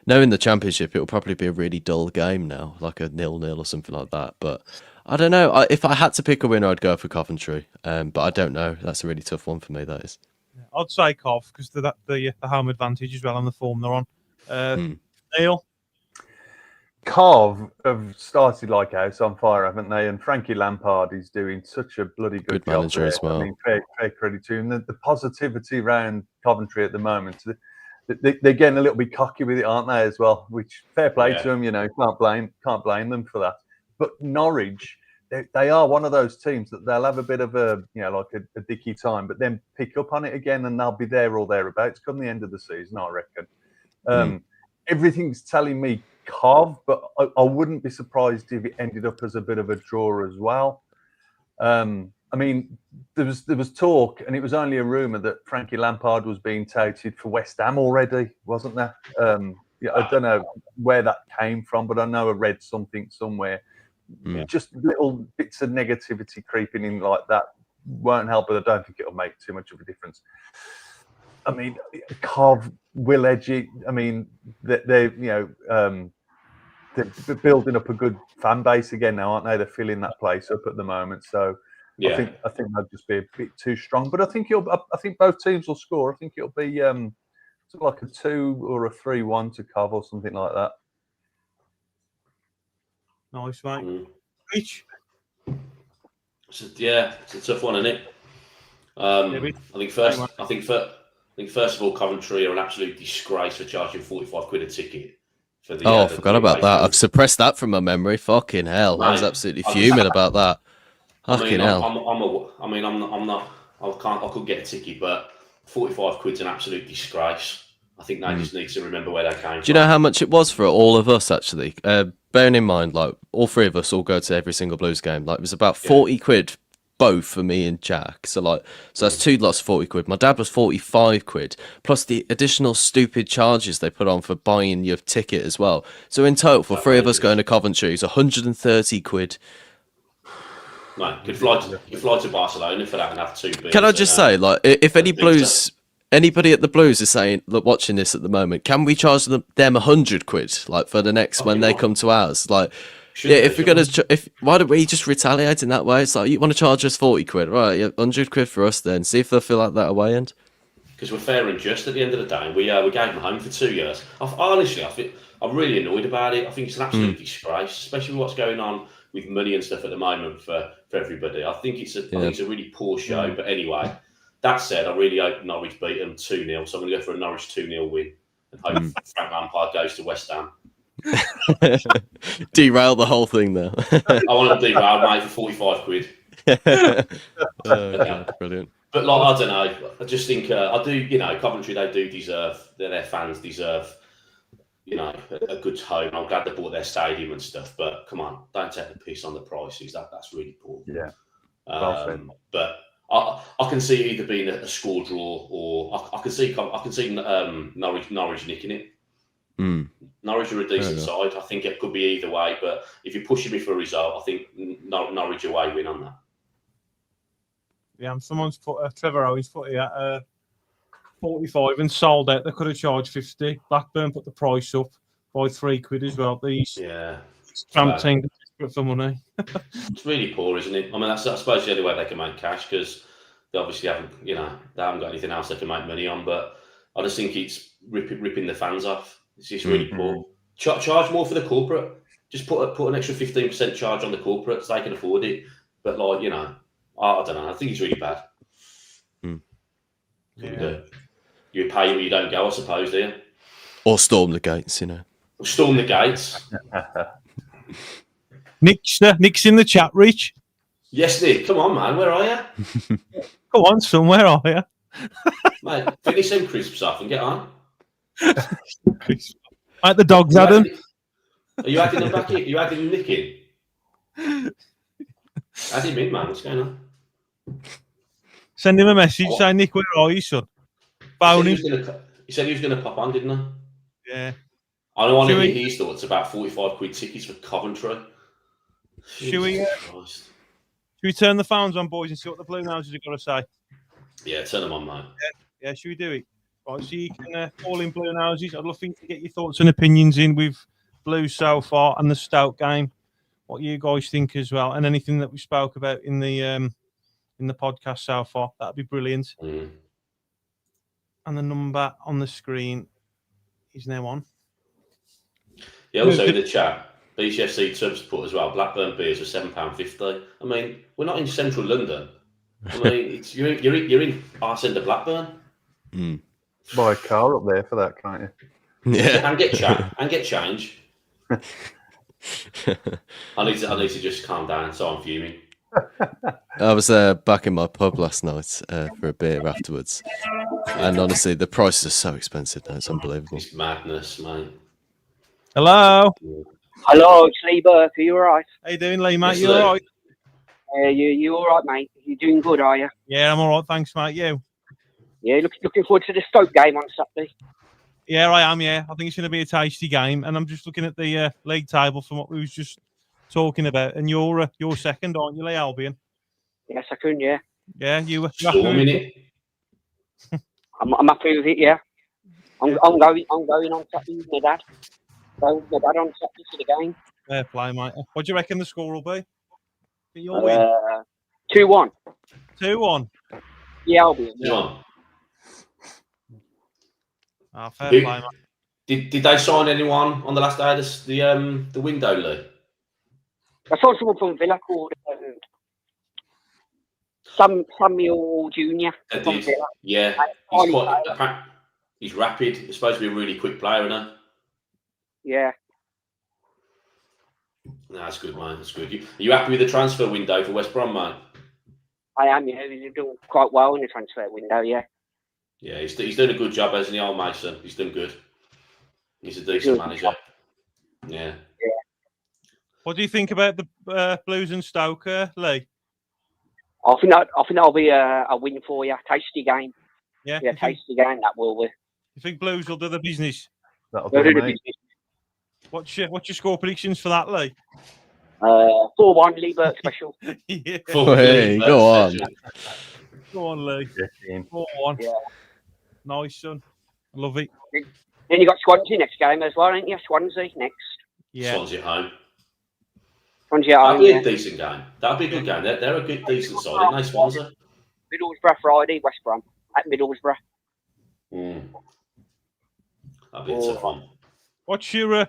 [SPEAKER 3] Knowing the Championship, it'll probably be a really dull game now, like a 0-0 or something like that. But I don't know. If I had to pick a winner, I'd go for Coventry. But I don't know. That's a really tough one for me, that is.
[SPEAKER 2] I'd say Cov because the home advantage as well on the form they're on. Neil?
[SPEAKER 4] Cov have started like house on fire, haven't they? And Frankie Lampard is doing such a bloody good job
[SPEAKER 3] manager
[SPEAKER 4] there.
[SPEAKER 3] as well.
[SPEAKER 4] I mean, fair credit to him. The positivity around Coventry at the moment, they're getting a little bit cocky with it, aren't they, as well? Which fair play to them, you know, can't blame them for that. But Norwich, they are one of those teams that they'll have a bit of a, you know, like a dicky time, but then pick up on it again and they'll be there or thereabouts come the end of the season, I reckon. Everything's telling me Cov, but I wouldn't be surprised if it ended up as a bit of a draw as well. I mean, there was talk, and it was only a rumour that Frankie Lampard was being touted for West Ham already, wasn't there? Yeah, I don't know where that came from, but I know I read something somewhere. Just little bits of negativity creeping in like that won't help, but I don't think it'll make too much of a difference. I mean, Cov, 𝒂𝒄𝒄𝒆𝒔, I mean, they're building up a good fan base again now, aren't they? They're filling that place up at the moment. So I think they'll just be a bit too strong. But I think both teams will score. I think it'll be sort of like a 2 or a 3-1 to Cov or something like that.
[SPEAKER 2] Nice, mate. Rich?
[SPEAKER 5] It's a tough one, isn't it? I think first of all, Coventry are an absolute disgrace for charging £45 a ticket for the.
[SPEAKER 3] I forgot about that. I've suppressed that from my memory. Fucking hell, I was absolutely fuming about that. Fucking hell.
[SPEAKER 5] I could get a ticket, but £45's an absolute disgrace. I think they just need to remember where they came from.
[SPEAKER 3] Do you know how much it was for all of us, actually? Bearing in mind, like, all three of us all go to every single Blues game. Like, it was about £40 both for me and Jack. So that's two lots of £40. My dad was £45, plus the additional stupid charges they put on for buying your ticket as well. So in total, for three of us going to Coventry, it's £130.
[SPEAKER 5] Mate, you could fly to Barcelona for that and have 2 beers.
[SPEAKER 3] Can I just say, like, if anybody at the Blues is saying, look, watching this at the moment, can we charge them £100, like, for the next when they come to ours? Like, if we're gonna, why don't we just retaliate in that way? It's like, you want to charge us £40, right? Yeah, £100 for us then. See if they'll feel like that away end.
[SPEAKER 5] Because we're fair and just at the end of the day. We gave them home for 2 years. Honestly, I'm really annoyed about it. I think it's an absolute disgrace, especially with what's going on with money and stuff at the moment for everybody. I think it's a really poor show. But anyway, that said, I really hope Norwich beat them 2-0. So I'm going to go for a Norwich 2-0 win and hope Frank Lampard goes to West Ham.
[SPEAKER 3] Derail the whole thing there.
[SPEAKER 5] I want to derail, mate, for £45.
[SPEAKER 3] Oh, God, brilliant.
[SPEAKER 5] But like, I don't know. I just think Coventry, they do deserve. Their fans deserve, a good home. I'm glad they bought their stadium and stuff. But come on, don't take the piss on the prices. That's really poor.
[SPEAKER 4] Yeah.
[SPEAKER 5] But I can see either being a score draw or I can see Norwich nicking it. Norwich are a decent side. I think it could be either way. But if you're pushing me for a result, I think Norwich away win on that.
[SPEAKER 2] Yeah, someone's put Trevor Owens put it at 45 and sold out. They could have charged 50. Blackburn put the price up by £3 as well. These team desperate for money.
[SPEAKER 5] It's really poor, isn't it? I mean, that's I suppose the only way they can make cash because they obviously haven't, they haven't got anything else they can make money on. But I just think it's ripping the fans off. It's just really poor. Charge more for the corporate. Just put an extra 15% charge on the corporates. They can afford it. But I don't know. I think it's really bad.
[SPEAKER 2] Yeah.
[SPEAKER 5] You pay when you don't go, I suppose, do you?
[SPEAKER 3] Or storm the gates, you know.
[SPEAKER 5] We'll storm the gates.
[SPEAKER 2] Nick's in the chat, Rich.
[SPEAKER 5] Yes, Nick. Come on, man. Where are you?
[SPEAKER 2] Go on, son. Where are you?
[SPEAKER 5] Mate, finish them crisps off and get on.
[SPEAKER 2] Like the dogs, Adam.
[SPEAKER 5] Are you adding them back in? Are you adding Nick in? Add him in, man. What's going on?
[SPEAKER 2] Send him a message. Say, Nick, where are you, son? Phone him.
[SPEAKER 5] He said he was going to pop on, didn't he?
[SPEAKER 2] Yeah.
[SPEAKER 5] I don't want to hear his thoughts about 45 quid tickets for Coventry.
[SPEAKER 2] Should we turn the phones on, boys, and see what the Blue Noses have got to say?
[SPEAKER 5] Yeah, turn them on, mate.
[SPEAKER 2] Yeah, should we do it? Right, so you can call in Blue Noses. I'd love for you to get your thoughts and opinions in with Blues so far and the Stoke game. What you guys think as well, and anything that we spoke about in the podcast so far. That'd be brilliant.
[SPEAKER 5] Mm.
[SPEAKER 2] And the number on the screen is now on.
[SPEAKER 5] Yeah, also in the chat, BCFC Tubbs put as well, Blackburn beers are £7.50. I mean, we're not in central London. I mean, you're in arse end of Blackburn.
[SPEAKER 3] Mm.
[SPEAKER 4] Buy a car up there for that, can't you?
[SPEAKER 3] Yeah.
[SPEAKER 5] And get change. I need to just calm down, so I'm fuming.
[SPEAKER 3] I was back in my pub last night for a beer afterwards, and honestly, the prices are so expensive now; it's unbelievable.
[SPEAKER 5] It's madness, mate.
[SPEAKER 2] Hello.
[SPEAKER 6] Hello, it's Lee Burke. Are you all right?
[SPEAKER 2] How you doing, Lee, mate?
[SPEAKER 5] Yes,
[SPEAKER 2] You
[SPEAKER 5] Lee.
[SPEAKER 2] all right?
[SPEAKER 6] You all right, mate? You doing good, are you?
[SPEAKER 2] Yeah, I'm all right. Thanks, mate. You?
[SPEAKER 6] Yeah, looking forward to the Stoke game on Saturday.
[SPEAKER 2] Yeah, I am. Yeah, I think it's going to be a tasty game, and I'm just looking at the league table from what we was just talking about. And you're second, aren't you, Lee Albion?
[SPEAKER 6] Yes, I can. Yeah,
[SPEAKER 2] Yeah, you.
[SPEAKER 5] Storming it.
[SPEAKER 6] I'm happy with it. Yeah, I'm going on Saturday with my dad. Going with my dad on Saturday to the game.
[SPEAKER 2] Fair play, mate. What do you reckon the score will be? You'll win.
[SPEAKER 6] 2-1.
[SPEAKER 2] 2-1.
[SPEAKER 6] Yeah, Albion.
[SPEAKER 5] Come on.
[SPEAKER 2] Oh, fair play, mate.
[SPEAKER 5] Did they sign anyone on the last day of the window, Lee?
[SPEAKER 6] I saw someone from Villa called Samuel Jr. from Villa.
[SPEAKER 5] Yeah. He's rapid. He's supposed to be a really quick player, isn't he?
[SPEAKER 6] Yeah.
[SPEAKER 5] No, that's good, mate. That's good. Are you happy with the transfer window for West Brom, mate?
[SPEAKER 6] I am. Yeah, he's doing quite well in the transfer window. Yeah.
[SPEAKER 5] Yeah, he's doing a good job, hasn't he, old Mason? He's done good. He's a decent manager. Yeah.
[SPEAKER 2] What do you think about the Blues and Stoke, Lee?
[SPEAKER 6] I think that'll be a win for you. Tasty game.
[SPEAKER 2] Yeah.
[SPEAKER 6] Yeah, tasty game. That will be.
[SPEAKER 2] You think Blues will do the business?
[SPEAKER 4] That'll
[SPEAKER 6] They'll
[SPEAKER 4] do,
[SPEAKER 6] do the
[SPEAKER 4] mate.
[SPEAKER 6] business.
[SPEAKER 2] What's your score predictions for that, Lee?
[SPEAKER 6] 4-1 Lee Burke special.
[SPEAKER 2] Yeah.
[SPEAKER 3] Hey, go on.
[SPEAKER 2] Go on, Lee. 4-1.
[SPEAKER 6] Yeah.
[SPEAKER 2] Nice, son. I love it.
[SPEAKER 6] Then you got Swansea next game as well, ain't you? Swansea next.
[SPEAKER 2] Yeah.
[SPEAKER 5] Swansea at home.
[SPEAKER 6] Swansea at
[SPEAKER 5] That'll
[SPEAKER 6] home.
[SPEAKER 5] be
[SPEAKER 6] Yeah.
[SPEAKER 5] a decent game. That'll be a good game. They're a good, decent side, aren't they, Swansea?
[SPEAKER 6] Middlesbrough Friday, West Brom at Middlesbrough.
[SPEAKER 5] That'll be a tough one.
[SPEAKER 2] What's your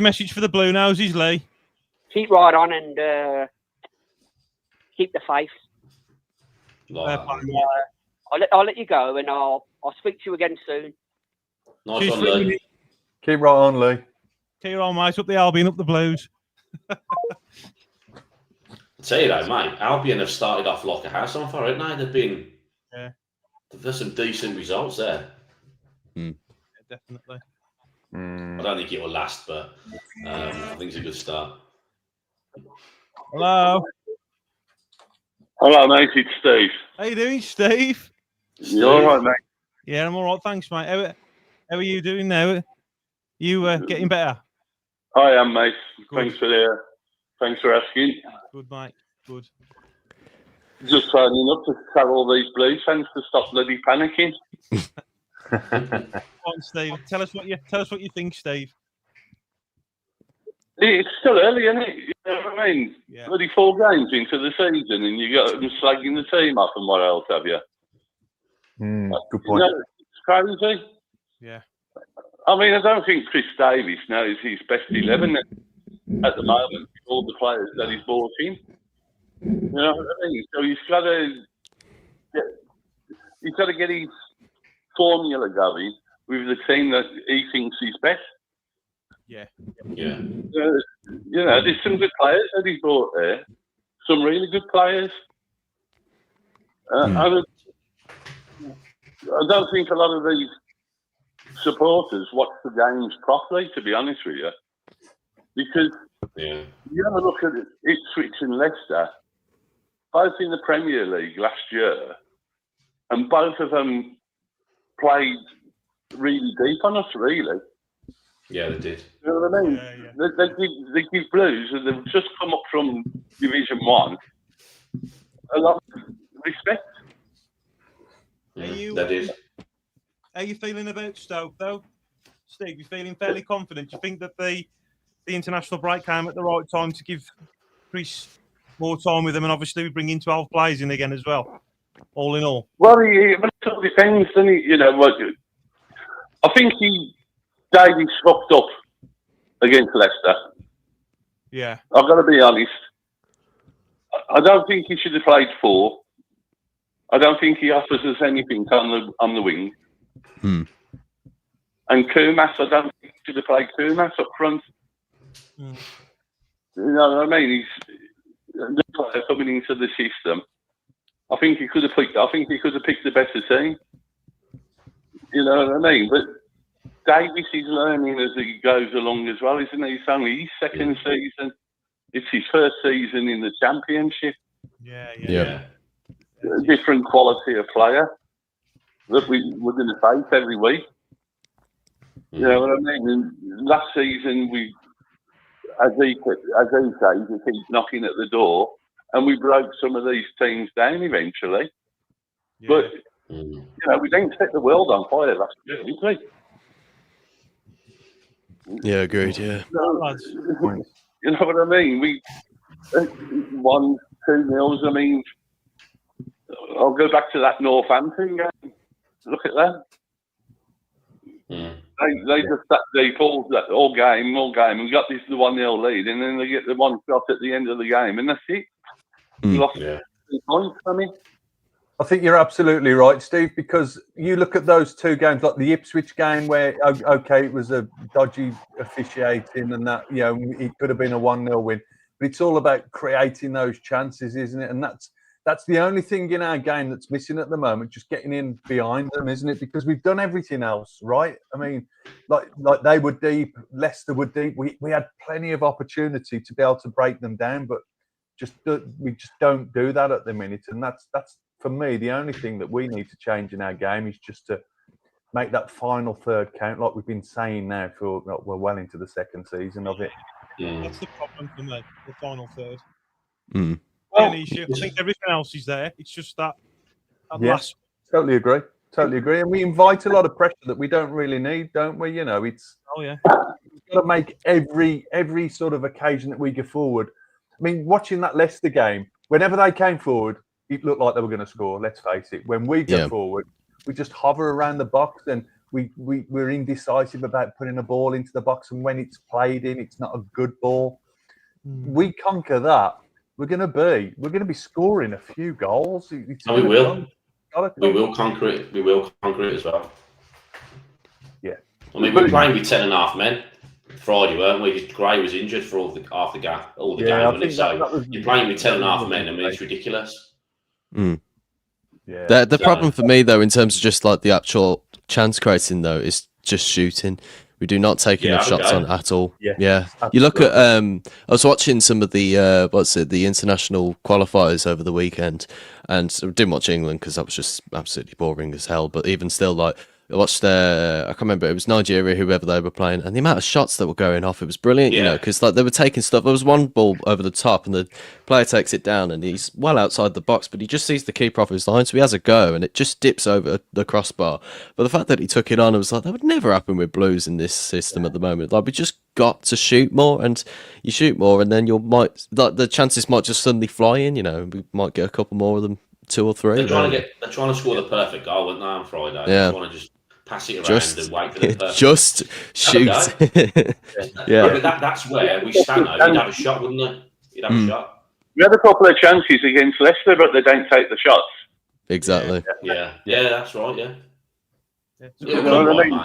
[SPEAKER 2] message for the Blue Noses, Lee?
[SPEAKER 6] Keep right on and keep the faith.
[SPEAKER 5] Like
[SPEAKER 2] Fair
[SPEAKER 5] that.
[SPEAKER 2] play.
[SPEAKER 6] I'll let you go and I'll speak to you again soon.
[SPEAKER 5] Nice
[SPEAKER 2] Cheers
[SPEAKER 5] one,
[SPEAKER 2] for
[SPEAKER 5] Lee.
[SPEAKER 2] ringing in.
[SPEAKER 4] Keep right on, Lee.
[SPEAKER 2] Keep your old mate up the Albion, up the Blues.
[SPEAKER 5] I tell you though, mate, Albion have started off like a house on fire, haven't they? There's some decent results there.
[SPEAKER 2] Yeah, definitely.
[SPEAKER 5] I don't think it will last, but I think it's a good start.
[SPEAKER 2] Hello.
[SPEAKER 7] Hello, mate. It's Steve.
[SPEAKER 2] How you doing, Steve?
[SPEAKER 7] You all right, mate?
[SPEAKER 2] Yeah, I'm all right. Thanks, mate. How are you doing now? You getting better?
[SPEAKER 7] I am, mate.
[SPEAKER 2] Good.
[SPEAKER 7] Thanks for asking.
[SPEAKER 2] Good, mate. Good.
[SPEAKER 7] Just phoning up to tell all these Blues fans to stop bloody panicking.
[SPEAKER 2] Come on, Steve. Tell us what you think, Steve.
[SPEAKER 7] It's still early, isn't it? You know what I mean?
[SPEAKER 2] Yeah.
[SPEAKER 7] Bloody 4 games into the season, and you got them slagging the team off, and what else have you?
[SPEAKER 4] Good
[SPEAKER 7] You
[SPEAKER 4] point.
[SPEAKER 7] know, it's crazy.
[SPEAKER 2] Yeah.
[SPEAKER 7] I mean, I don't think Chris Davies knows his best 11 at the moment. All the players that he's brought in. You know what I mean? So he's got to get his formula going with the team that he thinks is best.
[SPEAKER 2] Yeah.
[SPEAKER 5] Yeah.
[SPEAKER 7] You know, there's some good players that he's brought there. Some really good players. I don't think a lot of these supporters watch the games properly, to be honest with you, because you have a look at Ipswich and Leicester, both in the Premier League last year, and both of them played really deep on us, really.
[SPEAKER 5] Yeah, they did.
[SPEAKER 7] You know what I mean? They give Blues, and they've just come up from Division 1, a lot of respect.
[SPEAKER 5] They did.
[SPEAKER 2] How are you feeling about Stoke, though? Steve, you feeling fairly confident? Do you think that the international break came at the right time to give Chris more time with them, and obviously we bring in 12 players in again as well, all in all?
[SPEAKER 7] Well, it all depends, doesn't it? You know, what I think Davies fucked up against Leicester.
[SPEAKER 2] Yeah.
[SPEAKER 7] I've got to be honest. I don't think he should have played 4. I don't think he offers us anything on the wing. And 𝒂𝒄𝒄𝒆𝒄, I don't think he should have played 𝒂𝒄𝒄𝒆𝒄 up front. You know what I mean? He's coming into the system. I think he could have picked the better team. You know what I mean? But Davies is learning as he goes along as well, isn't he? It's only his second season. It's his first season in the Championship.
[SPEAKER 2] Yeah.
[SPEAKER 7] A different quality of player that we're going to face every week. You know what I mean? And last season, as he says, he keeps knocking at the door, and we broke some of these teams down eventually.
[SPEAKER 2] Yeah.
[SPEAKER 7] But you know, we didn't set the world on fire last year, did we?
[SPEAKER 3] Yeah, agreed. Yeah.
[SPEAKER 7] You know what I mean? We 1-2 nils. I mean, I'll go back to that Northampton game. Look at that. They just they pulled that all game, and got this 1-0 lead, and then they get the one shot at the end of the game, and that's it. We lost 3 points, I mean.
[SPEAKER 4] I think you're absolutely right, Steve, because you look at those 2 games, like the Ipswich game, where okay, it was a dodgy officiating, and that, you know, it could have been a 1-0 win, but it's all about creating those chances, isn't it? And that's the only thing in our game that's missing at the moment, just getting in behind them, isn't it? Because we've done everything else, right? I mean, like they were deep, Leicester were deep. We had plenty of opportunity to be able to break them down, but we just don't do that at the minute. And that's for me, the only thing that we need to change in our game is just to make that final third count, like we've been saying now we're well into the second season of it.
[SPEAKER 2] That's the problem for me, the final third.
[SPEAKER 7] Well,
[SPEAKER 2] I think everything else is there. It's just that
[SPEAKER 4] last. Totally agree. And we invite a lot of pressure that we don't really need, don't we? You know, it's we've got to make every sort of occasion that we go forward. I mean, watching that Leicester game, whenever they came forward, it looked like they were going to score. Let's face it. When we go forward, we just hover around the box, and we're indecisive about putting a ball into the box. And when it's played in, it's not a good ball. We conquer that. We're going to be scoring a few goals.
[SPEAKER 5] And we will. We will conquer it. We will conquer it as well.
[SPEAKER 4] Yeah.
[SPEAKER 5] I mean, we were playing with 10.5 men Friday, weren't we? Gray was injured for all the game, so you're playing with 10.5 men. I mean, it's ridiculous.
[SPEAKER 3] Yeah. The problem for me, though, in terms of just like the actual chance creating, though, is just shooting. We do not take enough shots on at all. Yeah. You look at I was watching some of the the international qualifiers over the weekend, and I didn't watch England because that was just absolutely boring as hell. But even still, like, I watched I can't remember, it was Nigeria, whoever they were playing, and the amount of shots that were going off, it was brilliant, you know, because like they were taking stuff. There was one ball over the top, and the player takes it down, and he's well outside the box, but he just sees the keeper off his line, so he has a go, and it just dips over the crossbar. But the fact that he took it on, it was like, that would never happen with Blues in this system at the moment. Like, we just got to shoot more, and you shoot more, and then the chances might just suddenly fly in, you know, we might get a couple more of them, 2 or 3.
[SPEAKER 5] They're trying to score the perfect goal, weren't they, on Friday?
[SPEAKER 3] Yeah.
[SPEAKER 5] They want to just pass it around and wait for the perfect.
[SPEAKER 3] Just shoot.
[SPEAKER 5] But that's where we stand now. You'd have a shot, wouldn't you? You'd have a shot.
[SPEAKER 7] We had a couple of chances against Leicester, but they don't take the shots.
[SPEAKER 3] Exactly.
[SPEAKER 5] Yeah, that's right, yeah.
[SPEAKER 7] You know what I mean?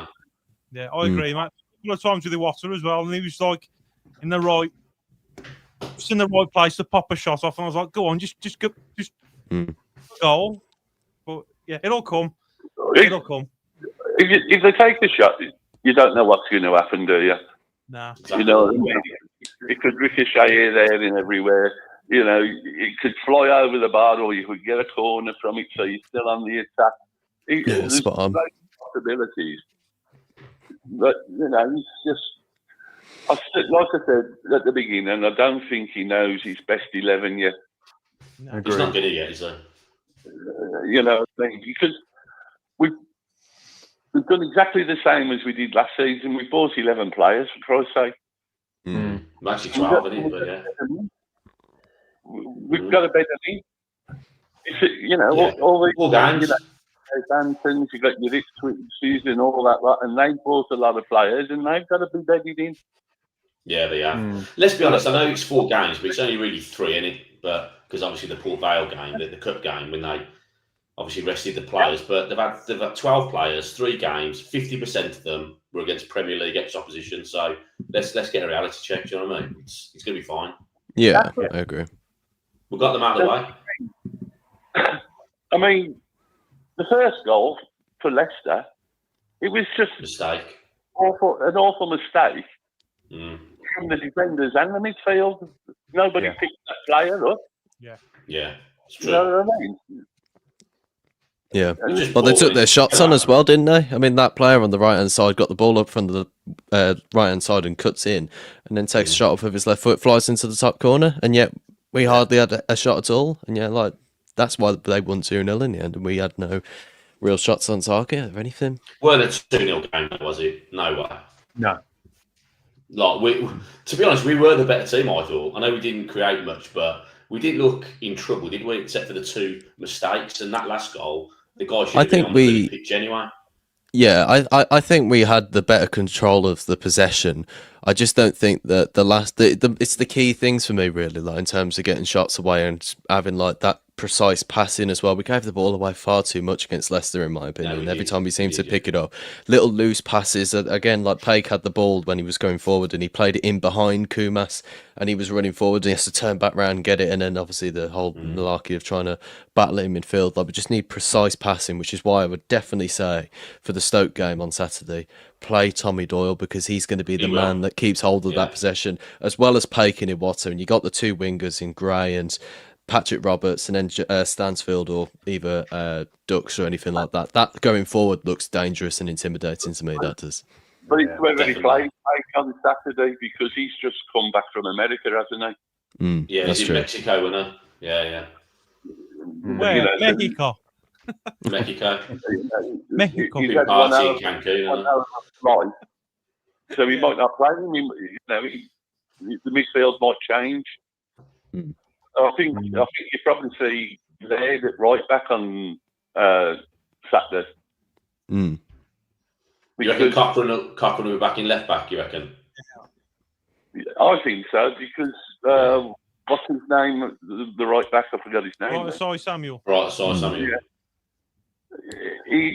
[SPEAKER 2] Yeah, I agree, mate. A couple of times with the water as well, and he was like in the right place to pop a shot off, and I was like, "Go on, just goal." But yeah, it'll come. It'll come.
[SPEAKER 7] If they take the shot, you don't know what's going to happen, do you?
[SPEAKER 2] Nah.
[SPEAKER 7] You know what I mean? It could ricochet here, there, and everywhere. You know, it could fly over the bar, or you could get a corner from it, so you're still on the attack. There's
[SPEAKER 3] spot on.
[SPEAKER 7] great possibilities. But, you know, it's just, like I said at the beginning, I don't think he knows his best 11 yet.
[SPEAKER 2] No.
[SPEAKER 5] He's not good yet, is he?
[SPEAKER 7] You know, because we've done exactly the same as we did last season. We bought 11 players, for Christ's sake.
[SPEAKER 5] Actually 12, isn't it? But yeah.
[SPEAKER 7] We've got a better league. You know, all these
[SPEAKER 5] games.
[SPEAKER 7] You know, Hamptons, you've got your Ipswich and all that lot, and they've bought a lot of players, and they've got to be bedded in.
[SPEAKER 5] Yeah, they have. Let's be honest, I know it's 4 games, but it's only really 3 in it. But because obviously the Port Vale game, the cup game, when they obviously rested the players, but they've had 12 players, 3 games, 50% of them were against Premier League ex-opposition. So let's get a reality check. Do you know what I mean? It's going to be fine.
[SPEAKER 3] Yeah, I agree.
[SPEAKER 5] We've got them out of the way.
[SPEAKER 7] I mean, the first goal for Leicester, it was just
[SPEAKER 5] Mistake.
[SPEAKER 7] an awful mistake from the defenders and the midfield. Nobody picked that player up.
[SPEAKER 5] Yeah, it's true.
[SPEAKER 7] You know what I mean?
[SPEAKER 3] Yeah. Well, they took their shots on as well, didn't they? I mean, that player on the right-hand side got the ball up from the right-hand side and cuts in, and then takes a shot off of his left foot, flies into the top corner, and yet we hardly had a shot at all. And yeah, like, that's why they won 2-0 in the end, and we had no real shots on target or anything.
[SPEAKER 5] Weren't a 2-0 game, was it? No way.
[SPEAKER 4] No.
[SPEAKER 5] Like, to be honest, we were the better team, I thought. I know we didn't create much, but we didn't look in trouble, did we? Except for the 2 mistakes and that last goal. The guy should have been on the pitch anyway.
[SPEAKER 3] Yeah, I think we had the better control of the possession. I just don't think that it's the key things for me, really, like in terms of getting shots away and having like that precise passing as well. We gave the ball away far too much against Leicester, in my opinion. Every time we seemed to pick it up, little loose passes. Again, like Paik had the ball when he was going forward, and he played it in behind Kumas, and he was running forward, and he has to turn back round and get it. And then obviously the whole malarkey of trying to battle it in midfield. Like, we just need precise passing, which is why I would definitely say for the Stoke game on Saturday, play Tommy Doyle, because he's going to be the man that keeps hold of that possession, as well as Paik and Iwata. And you got the 2 wingers in Gray and Patrick Roberts, and then Stansfield or either Dux or anything like that. That going forward looks dangerous and intimidating to me, that does.
[SPEAKER 7] But it's whether he plays on Saturday, because he's just come back from America, hasn't he?
[SPEAKER 5] Yeah, he's in Mexico, isn't he? Yeah.
[SPEAKER 2] Where? Mexico.
[SPEAKER 5] Mexico.
[SPEAKER 2] Mexico.
[SPEAKER 7] He's had
[SPEAKER 5] Party in Cancun.
[SPEAKER 7] Flight, so he might not play him. You know, the midfield might change. I think you probably see Laird at right back on Saturday.
[SPEAKER 5] You reckon Cochrane will be back in left back, you reckon?
[SPEAKER 7] I think so, because what's his name? The right back, I forgot his name.
[SPEAKER 2] Rai Samuel.
[SPEAKER 5] Right, Samuel.
[SPEAKER 7] Yeah.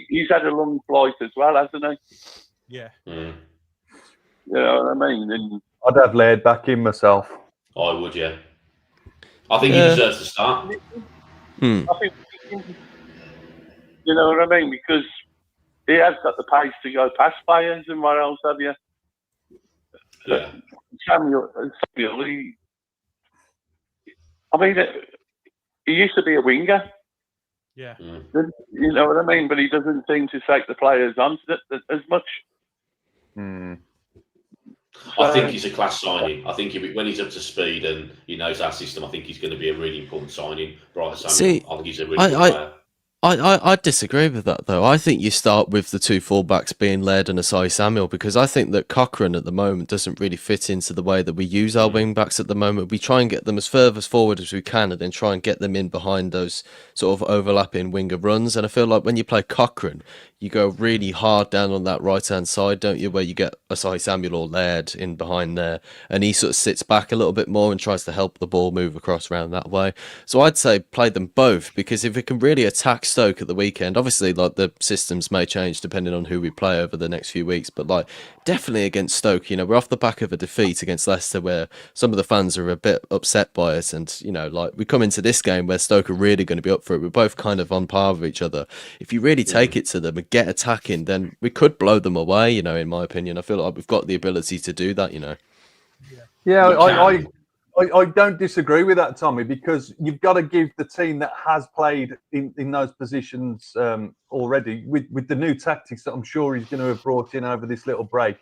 [SPEAKER 7] He's had a long flight as well, hasn't he?
[SPEAKER 2] Yeah.
[SPEAKER 7] You know what I mean? And
[SPEAKER 4] I'd have Laird back in myself.
[SPEAKER 5] I would, yeah. I think he deserves to start.
[SPEAKER 7] I think, you know what I mean? Because he has got the pace to go past players, and what else have you?
[SPEAKER 5] Yeah.
[SPEAKER 7] Samuel, he used to be a winger.
[SPEAKER 2] Yeah.
[SPEAKER 7] You know what I mean? But he doesn't seem to take the players on as much.
[SPEAKER 5] I think he's a class signing. I think when he's up to speed and he knows our system, I think he's going to be a really important signing. Right, Samuel. I think he's a really good player.
[SPEAKER 3] I disagree with that, though. I think you start with the 2 fullbacks being Laird and Asai Samuel, because I think that Cochrane at the moment doesn't really fit into the way that we use our wing-backs at the moment. We try and get them as furthest forward as we can, and then try and get them in behind those sort of overlapping winger runs. And I feel like when you play Cochrane, you go really hard down on that right-hand side, don't you, where you get Asai Samuel or Laird in behind there, and he sort of sits back a little bit more and tries to help the ball move across around that way. So I'd say play them both, because if we can really attack Stoke at the weekend. Obviously, like the systems may change depending on who we play over the next few weeks, but like definitely against Stoke, you know, we're off the back of a defeat against Leicester where some of the fans are a bit upset by it, and you know, like we come into this game where Stoke are really going to be up for it. We're both kind of on par with each other. If you really take it to them and get attacking, then we could blow them away. You know, in my opinion, I feel like we've got the ability to do that. You know.
[SPEAKER 4] Yeah, I don't disagree with that, Tommy, because you've got to give the team that has played in those positions already with the new tactics that I'm sure he's going to have brought in over this little break,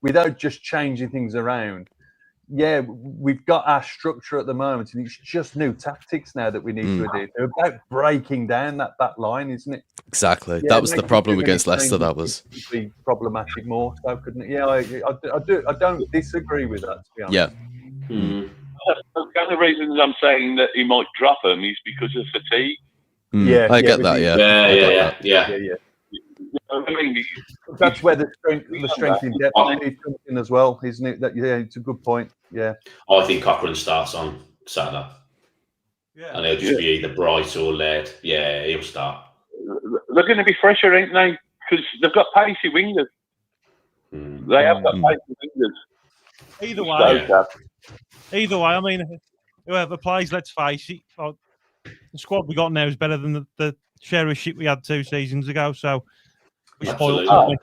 [SPEAKER 4] without just changing things around. Yeah, we've got our structure at the moment, and it's just new tactics now that we need to adhere to. About breaking down that line, isn't it?
[SPEAKER 3] Exactly.
[SPEAKER 4] Yeah,
[SPEAKER 3] that was the problem against Leicester. That was
[SPEAKER 4] be problematic more, so couldn't it? Yeah, I don't disagree with that, to be honest.
[SPEAKER 3] yeah.
[SPEAKER 7] The only reason I'm saying that he might drop him is because of fatigue.
[SPEAKER 4] Yeah,
[SPEAKER 3] I get that.
[SPEAKER 5] Yeah.
[SPEAKER 7] I mean,
[SPEAKER 4] That's where the strength in depth comes in as well, isn't it? It's a good point. Yeah,
[SPEAKER 5] I think Cochrane starts on Saturday.
[SPEAKER 2] Yeah.
[SPEAKER 5] And he'll just be either Bright or Laird. Yeah, he'll start.
[SPEAKER 7] They're going to be fresher, ain't they? Because they've got pacey wingers. They have got pacey wingers.
[SPEAKER 2] Either way, I mean, whoever plays, let's face it, the squad we got now is better than the share of shit we had 2 seasons ago. So we spoiled, aren't we?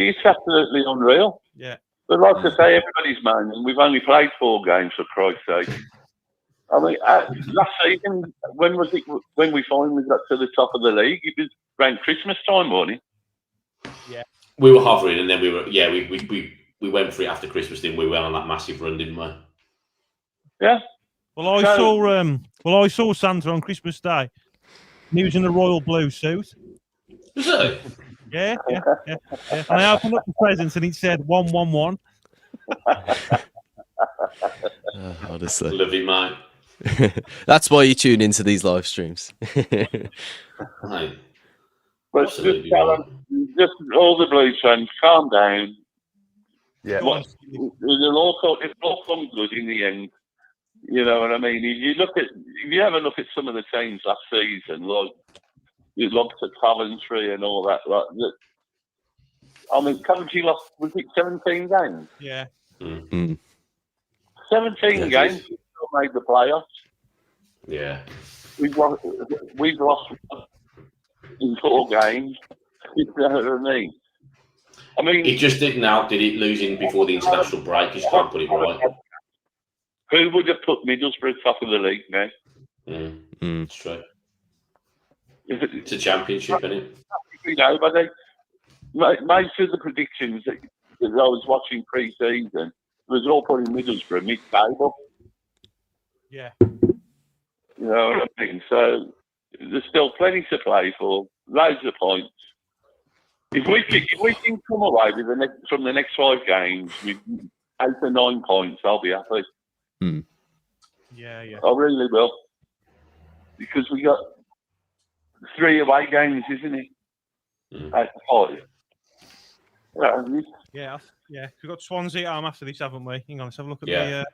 [SPEAKER 7] It's absolutely unreal.
[SPEAKER 2] Yeah.
[SPEAKER 7] But like I say, everybody's moaning. We've only played 4 games, for Christ's sake. I mean, last season, when was it? When we finally got to the top of the league, it was around Christmas time, wasn't it?
[SPEAKER 2] Yeah.
[SPEAKER 5] We were hovering, and then we were. Yeah, we went for it after Christmas. Didn't we? We went on that massive run, didn't we?
[SPEAKER 7] Yeah.
[SPEAKER 2] Well, I saw Santa on Christmas Day. He was in a royal blue suit.
[SPEAKER 5] Was it?
[SPEAKER 2] Yeah. And I opened up the presents, and it said 111.
[SPEAKER 3] Honestly,
[SPEAKER 5] Love it, mate.
[SPEAKER 3] that's why you tune into these live streams.
[SPEAKER 5] Mate.
[SPEAKER 7] But
[SPEAKER 5] Absolutely
[SPEAKER 7] just all the Blues fans, calm down.
[SPEAKER 4] yeah.
[SPEAKER 7] It'll all come good in the end. You know what I mean? If you have a look at some of the teams last season, like you looked at Coventry and all that, I mean, Coventry lost, was it 17 games?
[SPEAKER 2] Yeah.
[SPEAKER 7] 17 games, we still made the playoffs.
[SPEAKER 5] Yeah.
[SPEAKER 7] We've lost in 4 games. You know what I mean?
[SPEAKER 5] It just didn't help, did it? Losing before the international break, you just can't put it right.
[SPEAKER 7] Who would have put Middlesbrough top of the league now?
[SPEAKER 5] It's true. It's a championship, isn't it?
[SPEAKER 7] Nobody. Most of the predictions that I was watching pre-season was all putting Middlesbrough mid-table.
[SPEAKER 2] Yeah.
[SPEAKER 7] You know what I mean? So there's still plenty to play for. Loads of points. If we can come away with from the next 5 games with 8 or 9 points, I'll be happy.
[SPEAKER 2] Yeah.
[SPEAKER 7] I really will. Because we got 3 away games, isn't it? 8 to 5.
[SPEAKER 2] Yeah. We've got Swansea at home after this, haven't we? Hang on, let's have a look at the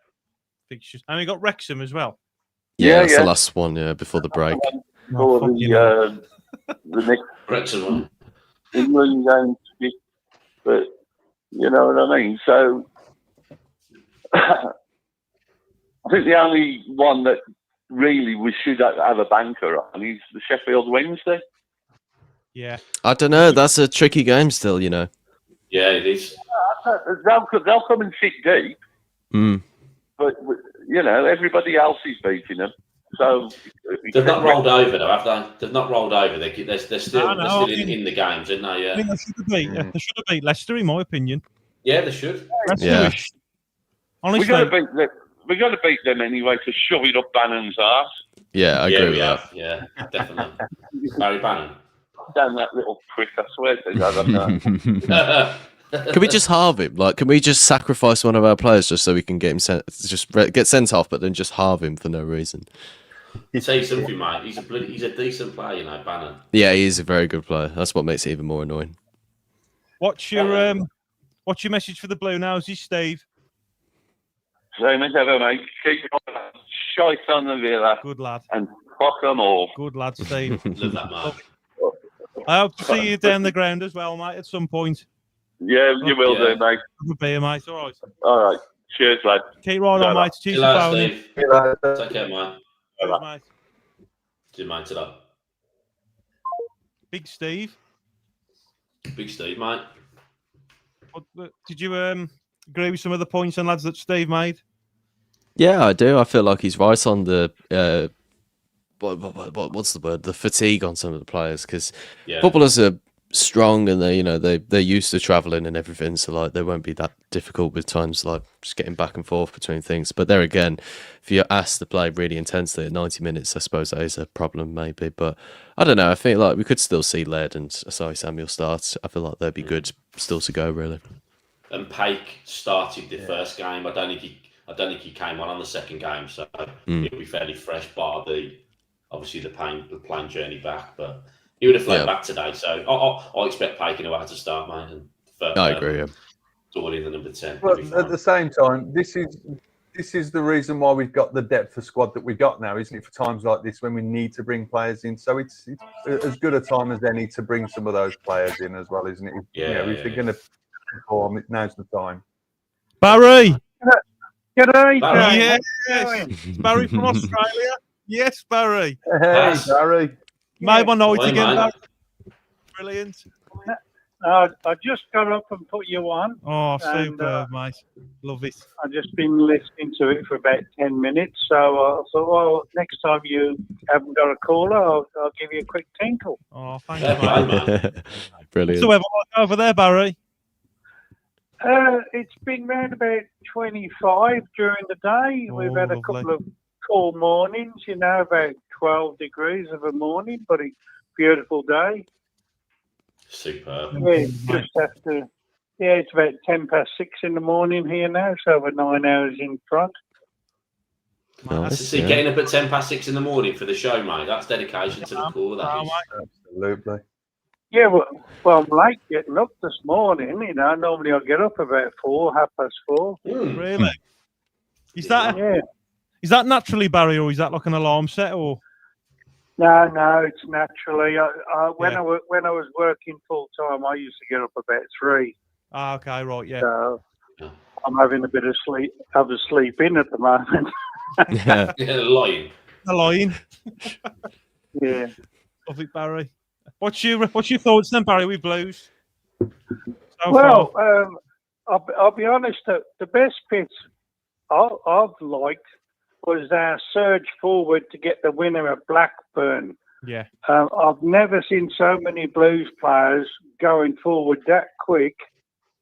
[SPEAKER 2] fixtures. And we got Wrexham as well.
[SPEAKER 3] Yeah, that's the last one. Yeah, before the break.
[SPEAKER 7] For the next
[SPEAKER 5] Wrexham one.
[SPEAKER 7] England game, but you know what I mean. So I think the only one that really we should have a banker on is the Sheffield Wednesday.
[SPEAKER 2] Yeah.
[SPEAKER 3] I don't know. That's a tricky game still, you know.
[SPEAKER 5] Yeah, it is.
[SPEAKER 7] They'll come and sit deep. But, you know, everybody else is beating them. So
[SPEAKER 5] they've not rolled over, though, have they? They've not rolled over. They're still in the games, aren't they? Yeah.
[SPEAKER 2] I mean, they should have beat Leicester, in my opinion.
[SPEAKER 5] Yeah, they should.
[SPEAKER 3] Yeah.
[SPEAKER 2] Honestly,
[SPEAKER 7] we got to beat them anyway to shove it up Bannon's arse.
[SPEAKER 3] Yeah, I agree with that.
[SPEAKER 5] Yeah, definitely. Barry Bannon.
[SPEAKER 7] Damn that little prick! I swear to God, I don't know.
[SPEAKER 3] Can we just halve him? Like, can we just sacrifice one of our players just so we can get him get sent off, but then just halve him for no reason?
[SPEAKER 5] Say something, mate. He's a decent player, you know, Bannon.
[SPEAKER 3] Yeah, he is a very good player. That's what makes it even more annoying.
[SPEAKER 2] What's your message for the Blue Noses, Steve?
[SPEAKER 7] Same as ever, mate. Keep on shite on the Villa
[SPEAKER 2] Good lad.
[SPEAKER 7] and fuck them all.
[SPEAKER 2] Good lad, Steve.
[SPEAKER 5] Love that, mate.
[SPEAKER 2] I hope to see you down the ground as well, mate, at some point.
[SPEAKER 7] Yeah, you will do, mate.
[SPEAKER 2] Have a beer, mate. All right.
[SPEAKER 7] All right. Cheers, lad.
[SPEAKER 2] Keep right on, mate.
[SPEAKER 5] See
[SPEAKER 2] Cheers
[SPEAKER 5] you
[SPEAKER 2] for
[SPEAKER 5] later,
[SPEAKER 2] phoning.
[SPEAKER 5] Steve.
[SPEAKER 4] See you later.
[SPEAKER 5] Take care, mate.
[SPEAKER 2] Cheers, mate.
[SPEAKER 5] See you, mate. Ta-ra.
[SPEAKER 2] Big Steve.
[SPEAKER 5] Big Steve, mate.
[SPEAKER 2] Did you agree with some of the points and lads that Steve made?
[SPEAKER 3] Yeah, I do. I feel like he's right on the what's the word? The fatigue on some of the players, because footballers are strong and they're used to traveling and everything, so like they won't be that difficult with times like just getting back and forth between things. But there again, if you're asked to play really intensely at 90 minutes, I suppose that is a problem maybe. But I don't know. I feel like we could still see Led and 𝒎𝒏𝒆𝒄𝒉 start. I feel like they'd be good still to go really.
[SPEAKER 5] And Paik started the first game. I don't think he came on the second game, so it'll be fairly fresh. Bar obviously the plane journey back, but he would have flown back today. So I expect Paik to have to start, mate. And
[SPEAKER 3] I agree. Yeah.
[SPEAKER 5] Sorting the number 10.
[SPEAKER 4] But at the same time, this is the reason why we've got the depth of squad that we got now, isn't it? For times like this when we need to bring players in, so it's as good a time as any to bring some of those players in as well, isn't it? If you're going to perform, now's the time.
[SPEAKER 2] Barry.
[SPEAKER 8] G'day.
[SPEAKER 2] Yes. Barry from Australia. Yes, Barry.
[SPEAKER 4] Hey, Barry.
[SPEAKER 2] Made my night
[SPEAKER 5] Hi,
[SPEAKER 2] again,
[SPEAKER 5] mate.
[SPEAKER 2] Barry. Brilliant.
[SPEAKER 8] I just got up and put you on.
[SPEAKER 2] Oh,
[SPEAKER 8] And,
[SPEAKER 2] superb, mate. Love it.
[SPEAKER 8] I've just been listening to it for about 10 minutes. So I thought, well, next time you haven't got a caller, I'll give you a quick tinkle.
[SPEAKER 2] Oh, thank
[SPEAKER 5] Fair
[SPEAKER 2] you,
[SPEAKER 5] play,
[SPEAKER 2] mate.
[SPEAKER 5] mate.
[SPEAKER 3] Brilliant.
[SPEAKER 2] What's the weather like over there, Barry?
[SPEAKER 8] It's been around about 25 during the day. We've had a
[SPEAKER 2] lovely.
[SPEAKER 8] couple of cool mornings, about 12 degrees of a morning, but it's a beautiful day.
[SPEAKER 5] Superb.
[SPEAKER 8] Yeah, just after. Yeah, it's about 6:10 in the morning here now, so we're 9 hours in front.
[SPEAKER 3] Nice,
[SPEAKER 5] See, getting up at 6:10 in the morning for the show, mate. That's dedication to the call. That is.
[SPEAKER 4] Absolutely.
[SPEAKER 8] Yeah, well, I'm late getting up this morning. Normally I get up about 4, 4:30.
[SPEAKER 2] Really? Is that
[SPEAKER 8] Yeah.
[SPEAKER 2] is that naturally, Barry, or is that like an alarm set? Or
[SPEAKER 8] No, it's naturally. When I was working full time, I used to get up about 3.
[SPEAKER 2] okay, right, yeah.
[SPEAKER 8] So I'm having a bit of sleep. Have a sleep in at the moment.
[SPEAKER 3] Yeah.
[SPEAKER 5] Lying.
[SPEAKER 2] The line.
[SPEAKER 8] Yeah.
[SPEAKER 2] Love it, Barry. What's your thoughts then, Barry, with Blues?
[SPEAKER 8] Well, I'll be honest. The best bit I've liked was our surge forward to get the winner at Blackburn.
[SPEAKER 2] Yeah.
[SPEAKER 8] I've never seen so many Blues players going forward that quick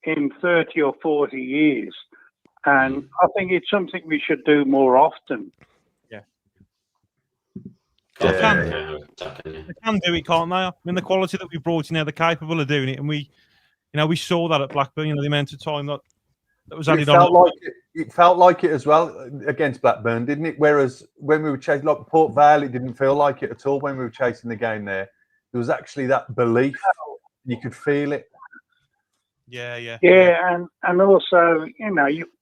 [SPEAKER 8] in 30 or 40 years. And I think it's something we should do more often.
[SPEAKER 2] Yeah.
[SPEAKER 5] They
[SPEAKER 2] They can do it, can't they? I mean, the quality that we brought in there, they're capable of doing it, and we saw that at Blackburn. The amount of time that was added on.
[SPEAKER 4] It felt like it as well against Blackburn, didn't it? Whereas when we were chasing, like Port Vale, it didn't feel like it at all. When we were chasing the game there was actually that belief. You could feel it.
[SPEAKER 2] Yeah.
[SPEAKER 8] Yeah, and also,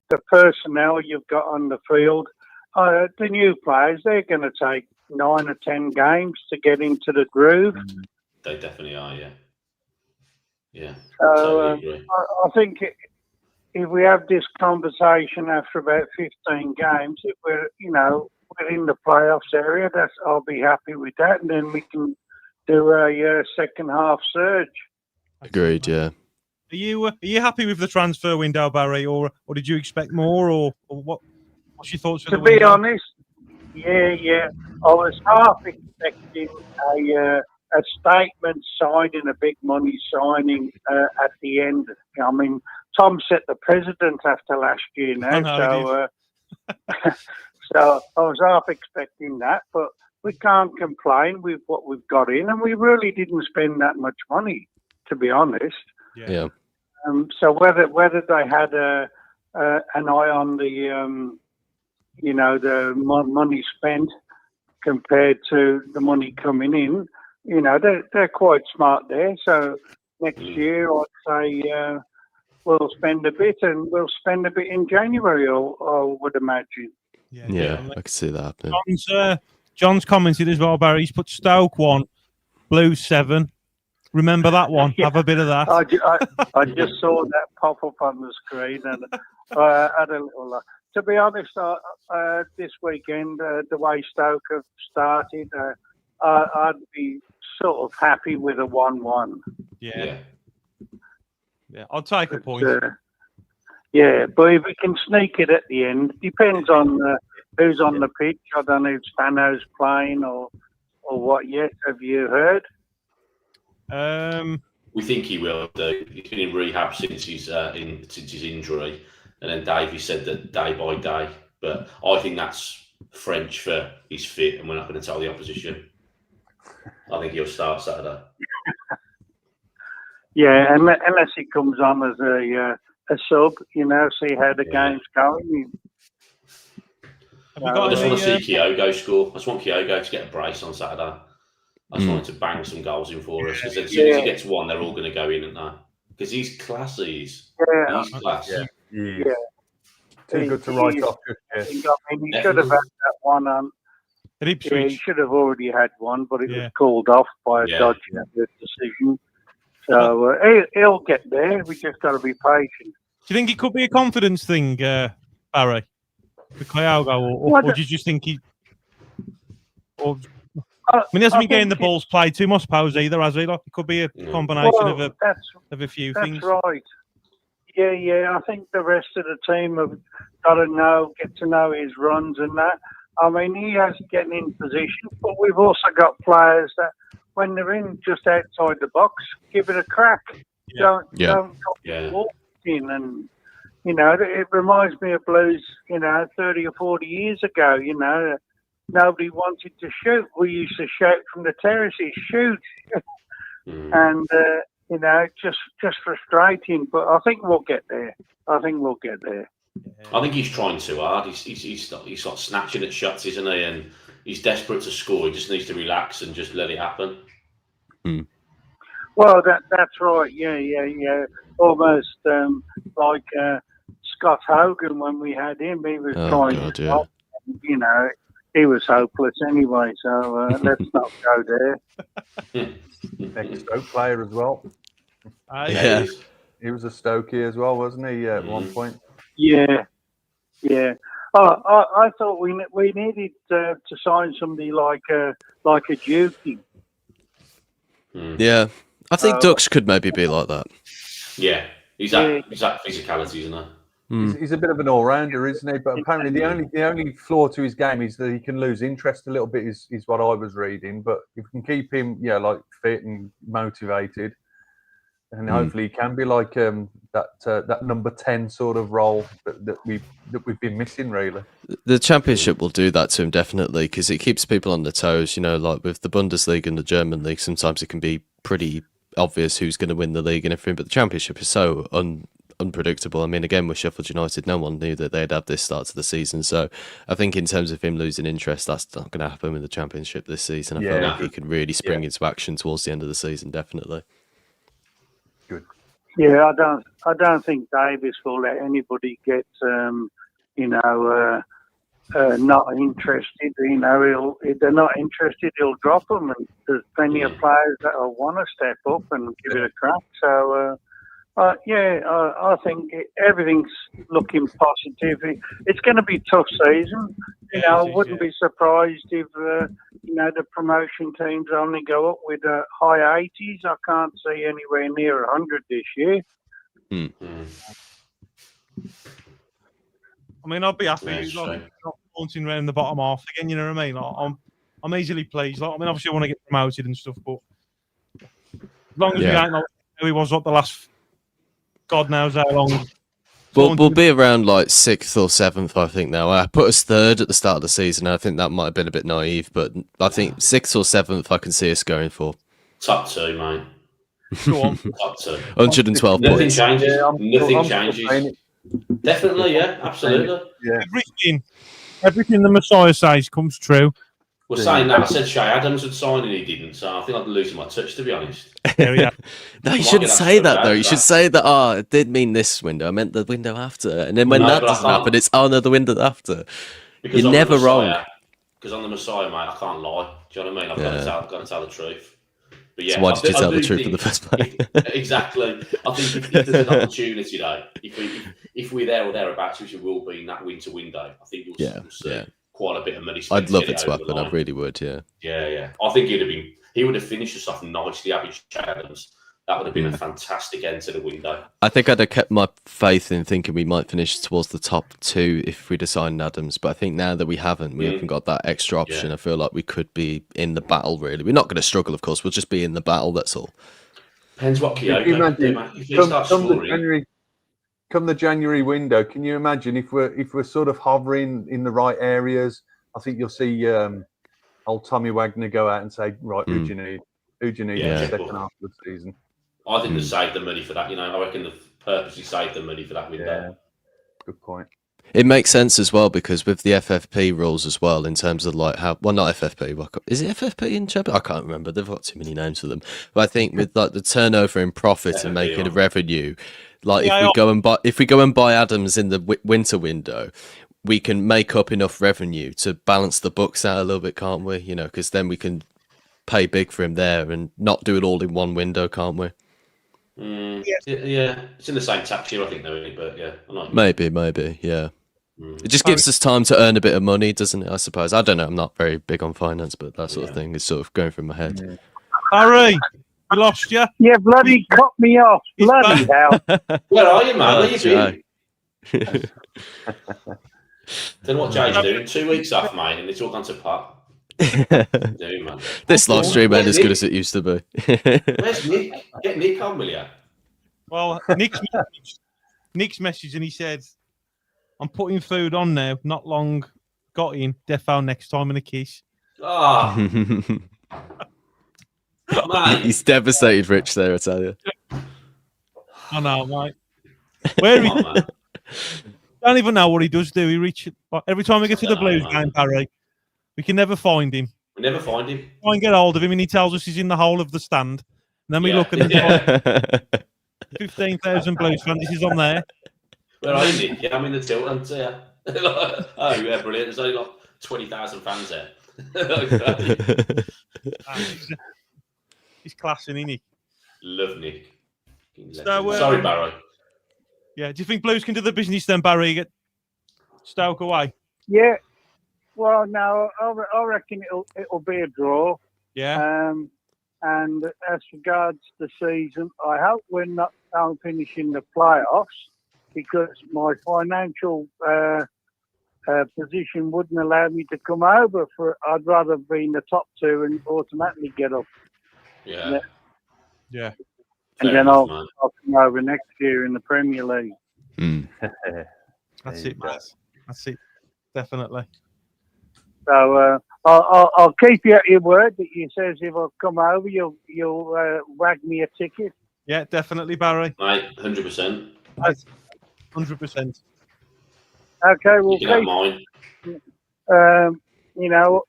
[SPEAKER 8] the personnel you've got on the field, the new players, they're going to take 9 or 10 games to get into the groove.
[SPEAKER 5] They definitely are, yeah. Yeah.
[SPEAKER 8] So
[SPEAKER 5] Totally agree.
[SPEAKER 8] I think if we have this conversation after about 15 games, if we're in the playoffs area, I'll be happy with that, and then we can do a second half surge.
[SPEAKER 3] Agreed. Yeah.
[SPEAKER 2] Are you happy with the transfer window, Barry, or did you expect more, or what? What's your thoughts?
[SPEAKER 8] To be honest, yeah, I was half expecting a statement signing, a big money signing at the end. I mean, Tom set the president after last year now, so I was half expecting that, but we can't complain with what we've got in, and we really didn't spend that much money, to be honest.
[SPEAKER 3] Yeah.
[SPEAKER 8] So whether they had an eye on the the money spent compared to the money coming in, they're quite smart there. So next year, I'd say we'll spend a bit, and we'll spend a bit in January, I would imagine.
[SPEAKER 2] Yeah,
[SPEAKER 3] Yeah,
[SPEAKER 2] definitely.
[SPEAKER 3] I can see that happening.
[SPEAKER 2] John's commented as well, Barry. He's put Stoke 1, Blues 7. Remember that one?
[SPEAKER 8] Yeah.
[SPEAKER 2] Have a bit of that.
[SPEAKER 8] I just saw that pop up on the screen and I had a little laugh. To be honest, this weekend, the way Stoke have started, I'd be sort of happy with a 1-1.
[SPEAKER 2] Yeah. I'll take a point.
[SPEAKER 8] Yeah, but if we can sneak it at the end, depends on who's on the pitch. I don't know if Stano's playing or what yet. Have you heard?
[SPEAKER 5] We think he will do. He's been in rehab since his injury, and then Davies said that day by day. But I think that's French for he's fit, and we're not going to tell the opposition. I think he'll start Saturday.
[SPEAKER 8] Yeah, unless he comes on as a sub, see how the game's going.
[SPEAKER 5] I just want to see 𝒂𝒄𝒄𝒆𝒄 score. I just want 𝒂𝒄𝒄𝒄𝒄 to get a brace on Saturday. I just want him to bang some goals in for us, because as soon as he gets one, they're all going to go in, aren't they? Because he's classy. He's class.
[SPEAKER 4] Yeah. Too good to write off.
[SPEAKER 8] He should have had that one on.
[SPEAKER 2] He
[SPEAKER 8] should have already had one, but it was called off by a dodgy decision. So he'll get there. We just got to be patient.
[SPEAKER 2] Do you think it could be a confidence thing, Barry, with 𝒂𝒄𝒄, or do you just think he? He hasn't been getting the balls played too much, suppose, either, has he? Like, it could be a combination of a few things.
[SPEAKER 8] That's right. Yeah. I think the rest of the team have got to get to know his runs and that. I mean, he has getting in position, but we've also got players that, when they're in just outside the box, give it a crack. Don't walk in, and it reminds me of Blues. 30 or 40 years ago. Nobody wanted to shoot. We used to shout from the terraces, shoot, and just frustrating. But I think we'll get there. I think he's trying too hard.
[SPEAKER 5] He's like snatching at shots, isn't he? And he's desperate to score. He just needs to relax and just let it happen.
[SPEAKER 8] Well, that's right. Yeah. Almost like Scott Hogan when we had him. He was trying to stop. He was hopeless anyway. So let's not go there.
[SPEAKER 4] Ex-Stoke player as well. He was a Stokey as well, wasn't he? At one point.
[SPEAKER 8] Yeah. I thought we needed to sign somebody like a Dukey.
[SPEAKER 3] Yeah, I think Dux could maybe be like that.
[SPEAKER 5] Yeah, he's that physicality, isn't he?
[SPEAKER 4] He's a bit of an all-rounder, isn't he? But apparently the only flaw to his game is that he can lose interest a little bit. Is what I was reading. But if we can keep him, like fit and motivated, and hopefully he can be like that number 10 sort of role that we've been missing, really.
[SPEAKER 3] The Championship will do that to him, definitely, because it keeps people on their toes. Like with the Bundesliga and the German league, sometimes it can be pretty obvious who's going to win the league and everything, but the Championship is so unpredictable. I mean, again, with Sheffield United, no one knew that they'd have this start to the season, so I think in terms of him losing interest, that's not going to happen with the Championship this season. I feel like he can really spring into action towards the end of the season, definitely.
[SPEAKER 4] Good.
[SPEAKER 8] Yeah, I don't think Davies will let anybody get not interested. If they're not interested, he'll drop them. And there's plenty of players that will want to step up and give it a crack. So I think everything's looking positive. It's going to be a tough season. I wouldn't be surprised if the promotion teams only go up with high 80s. I can't see anywhere near 100 this year.
[SPEAKER 2] I mean, I'd be happy not bouncing around the bottom half again. You know what I mean? Like, I'm easily pleased. Like, I mean, obviously, I want to get promoted and stuff, but as long as we ain't like who he was up the last God knows how long.
[SPEAKER 3] We'll be around like 6th or 7th, I think. Now I put us 3rd at the start of the season. I think that might have been a bit naive, but I think 6th or 7th I can see us going for.
[SPEAKER 5] Top 2, mate.
[SPEAKER 2] Go on.
[SPEAKER 5] Top 2.
[SPEAKER 3] 112
[SPEAKER 5] Nothing
[SPEAKER 3] points.
[SPEAKER 5] changes. Nothing
[SPEAKER 4] I'm
[SPEAKER 5] changes. Definitely, yeah, absolutely.
[SPEAKER 4] Yeah.
[SPEAKER 2] Everything the Messiah says comes true.
[SPEAKER 5] Well, saying that, I said Shay Adams would sign and he didn't, so I think I'd losing my touch, to be honest.
[SPEAKER 2] No,
[SPEAKER 3] you shouldn't say that, though. You should say that, it did mean this window. I meant the window after. And then when that doesn't happen, it's, no, the window after.
[SPEAKER 5] Because
[SPEAKER 3] You're
[SPEAKER 5] I'm the
[SPEAKER 3] never wrong.
[SPEAKER 5] Messiah, because I'm the Messiah, mate. I can't lie. Do you know what I mean? I've got to tell the truth. But yeah,
[SPEAKER 3] So why did you tell the truth in
[SPEAKER 5] think
[SPEAKER 3] the first place?
[SPEAKER 5] exactly. I think if there's an opportunity, though, if we're there or thereabouts, which we will be in that winter window, I think you'll see quite a bit of money spent.
[SPEAKER 3] I'd love
[SPEAKER 5] to
[SPEAKER 3] it
[SPEAKER 5] get
[SPEAKER 3] to
[SPEAKER 5] over the
[SPEAKER 3] happen. I
[SPEAKER 5] line.
[SPEAKER 3] really would. Yeah.
[SPEAKER 5] Yeah. I think he would have finished us off nicely, average Adams. That would have been a fantastic end to the window.
[SPEAKER 3] I think I'd have kept my faith in thinking we might finish towards the top 2 if we'd have signed Adams. But I think now that we haven't got that extra option. I feel like we could be in the battle, really. We're not going to struggle, of course. We'll just be in the battle, that's all.
[SPEAKER 5] Depends what ǨIoģe can do, mate. If he starts scoring...
[SPEAKER 4] Come the January window, can you imagine if we're sort of hovering in the right areas? I think you'll see old Tommy Wagner go out and say, right, who do you need? Who do you need in the second half of the season?
[SPEAKER 5] I think they've saved the money for that. I reckon they've purposely saved the money for that window.
[SPEAKER 4] Yeah, good point.
[SPEAKER 3] It makes sense as well because with the FFP rules as well, in terms of like how not FFP, is it FFP in Chubby? I can't remember. They've got too many names for them. But I think with like the turnover in profit and making a revenue, like if we go and buy Adams in the winter window, we can make up enough revenue to balance the books out a little bit, can't we? Because then we can pay big for him there and not do it all in one window, can't we?
[SPEAKER 5] Yeah, it's in the same tax year, I think, though. But yeah,
[SPEAKER 3] maybe, yeah. It just gives us time to earn a bit of money, doesn't it? I suppose. I don't know. I'm not very big on finance, but that sort of thing is sort of going through my head.
[SPEAKER 2] Yeah. Harry, we lost you.
[SPEAKER 8] Yeah, bloody cut me off. Bloody hell.
[SPEAKER 5] Where are you, man? Where you been? Don't know what Jay's doing. 2 weeks off, mate, and it's all gone to pot. Man.
[SPEAKER 3] This live stream ain't as good as it used to be.
[SPEAKER 5] Where's Nick? Get Nick on, will you?
[SPEAKER 2] Well, Nick's message, and he said, I'm putting food on now. Not long. Got in. Defo next time and a kiss.
[SPEAKER 5] Ah.
[SPEAKER 3] He's devastated, Rich, there, I tell you.
[SPEAKER 2] I know, mate. Where he don't even know what he does do. He reaches every time we get to the Blues game, Barry. We can never find him.
[SPEAKER 5] We never find him.
[SPEAKER 2] Try and get hold of him, and he tells us he's in the whole of the stand. And then we look at him. 15,000 Blues fans. He's on there.
[SPEAKER 5] Where are you, Nick? Yeah, I'm in the tilt, and oh yeah, brilliant. There's only like 20,000 fans there.
[SPEAKER 2] He's classing, isn't he?
[SPEAKER 5] Love Nick.
[SPEAKER 2] So,
[SPEAKER 5] sorry, Barry.
[SPEAKER 2] Yeah, do you think Blues can do the business then, Barry? Get Stoke away?
[SPEAKER 8] Yeah. Well, no, I reckon it'll be a draw.
[SPEAKER 2] Yeah.
[SPEAKER 8] And as regards the season, I hope we're not finishing the playoffs because my financial position wouldn't allow me to come over. I'd rather be in the top 2 and automatically get up.
[SPEAKER 5] Yeah.
[SPEAKER 8] And then I'll come over next year in the Premier League.
[SPEAKER 2] That's it, Matt. That's it. Definitely.
[SPEAKER 8] So I'll keep you at your word that you says if I come over, you'll wag me a ticket.
[SPEAKER 2] Yeah, definitely, Barry.
[SPEAKER 5] Mate, 100%.
[SPEAKER 2] 100%.
[SPEAKER 8] Okay, well,
[SPEAKER 5] you can have mine.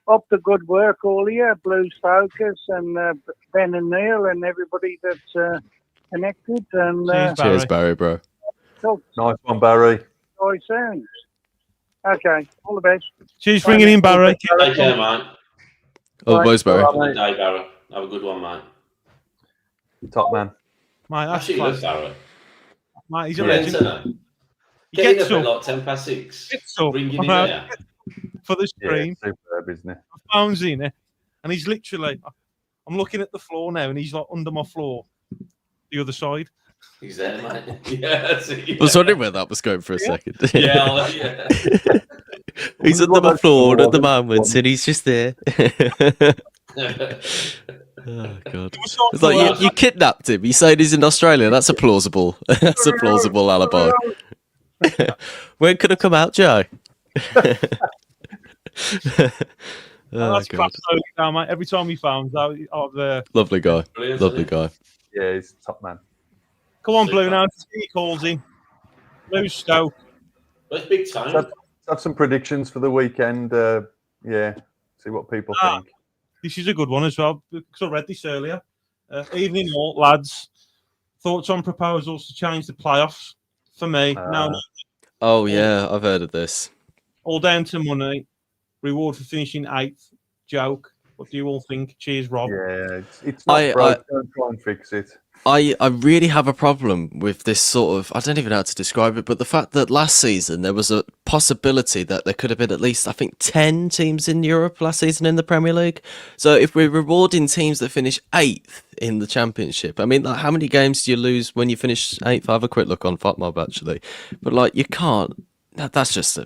[SPEAKER 8] Up the good work, all of you, Blues Focus and Ben and Neil and everybody that's connected. And
[SPEAKER 3] cheers, Barry, bro.
[SPEAKER 4] Nice one, Barry.
[SPEAKER 8] Nice sounds. Okay, all the best.
[SPEAKER 2] Cheers for ringing in, Barry.
[SPEAKER 5] Take care, mate.
[SPEAKER 3] All the boys, Barry.
[SPEAKER 5] Have a good day, Barry. Have a good one, mate.
[SPEAKER 4] Top man.
[SPEAKER 2] Mate, that's
[SPEAKER 5] actually love Barry.
[SPEAKER 2] Mate, he's a legend.
[SPEAKER 5] He gets up at like 10 past 6. Ringing in there.
[SPEAKER 2] For the stream.
[SPEAKER 4] Yeah, superb, isn't it?
[SPEAKER 2] My phone's in it. And he's literally, I'm looking at the floor now, and he's like under my floor, the other side.
[SPEAKER 5] He's there, mate. Yeah,
[SPEAKER 3] I was wondering where that was going for a second.
[SPEAKER 5] Yeah.
[SPEAKER 3] He's under my floor at the moment, and he's just there. Oh God! It's like you kidnapped him. You saying he's in Australia? That's a plausible. That's a plausible alibi. When could it come out, Joe? Oh God!
[SPEAKER 2] Down, mate. Every time he phones out,
[SPEAKER 3] lovely guy. Lovely guy.
[SPEAKER 4] Yeah, he's top man.
[SPEAKER 2] Come on, Blue. Now he calls in. Blue Stoke.
[SPEAKER 5] That's big time.
[SPEAKER 4] Let's have some predictions for the weekend. Yeah, see what people think.
[SPEAKER 2] This is a good one as well, because I read this earlier. Evening all, lads. Thoughts on proposals to change the playoffs? For me, no.
[SPEAKER 3] Oh, yeah, I've heard of this.
[SPEAKER 2] All down to money. Reward for finishing 8th. Joke. What do you all think? Cheers, Rob.
[SPEAKER 4] Yeah, it's not broke. Don't try and fix it.
[SPEAKER 3] I really have a problem with this sort of, I don't even know how to describe it, but the fact that last season there was a possibility that there could have been at least, I think, 10 teams in Europe last season in the Premier League. So if we're rewarding teams that finish 8th in the Championship, I mean, like, how many games do you lose when you finish 8th? I have a quick look on FotMob actually, but like, you can't. That's just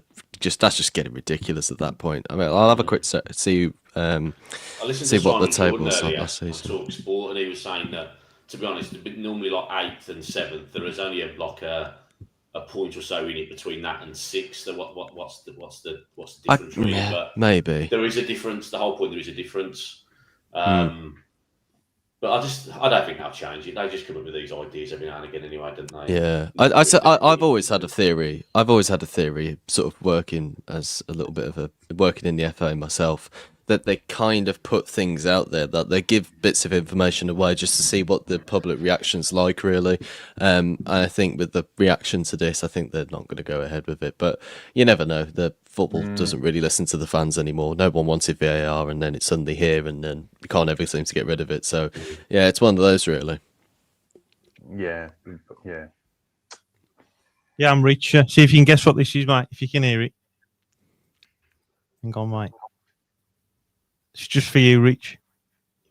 [SPEAKER 3] getting ridiculous at that point. I mean, I'll have a quick see see what the table was like last season.
[SPEAKER 5] Talk Sport, and he was saying that, to be honest, normally like 8th and 7th, there is only a point or so in it between that and 6th. So what's the difference? Really?
[SPEAKER 3] Yeah,
[SPEAKER 5] but
[SPEAKER 3] maybe
[SPEAKER 5] there is a difference. The whole point, there is a difference. But I don't think they'll change it. They just come up with these ideas every now and again, anyway, don't they?
[SPEAKER 3] Yeah, I've always had a theory. I've always had a theory, sort of working as a little bit of working in the FA myself, that they kind of put things out there, that they give bits of information away just to see what the public reaction's like, really. And I think with the reaction to this, I think they're not going to go ahead with it. But you never know. The football doesn't really listen to the fans anymore. No one wanted VAR, and then it's suddenly here, and then you can't ever seem to get rid of it. So, yeah, it's one of those, really.
[SPEAKER 4] Yeah.
[SPEAKER 2] Yeah, I'm Rich. See if you can guess what this is, mate. If you can hear it. Hang on, mate. It's just for you, Rich.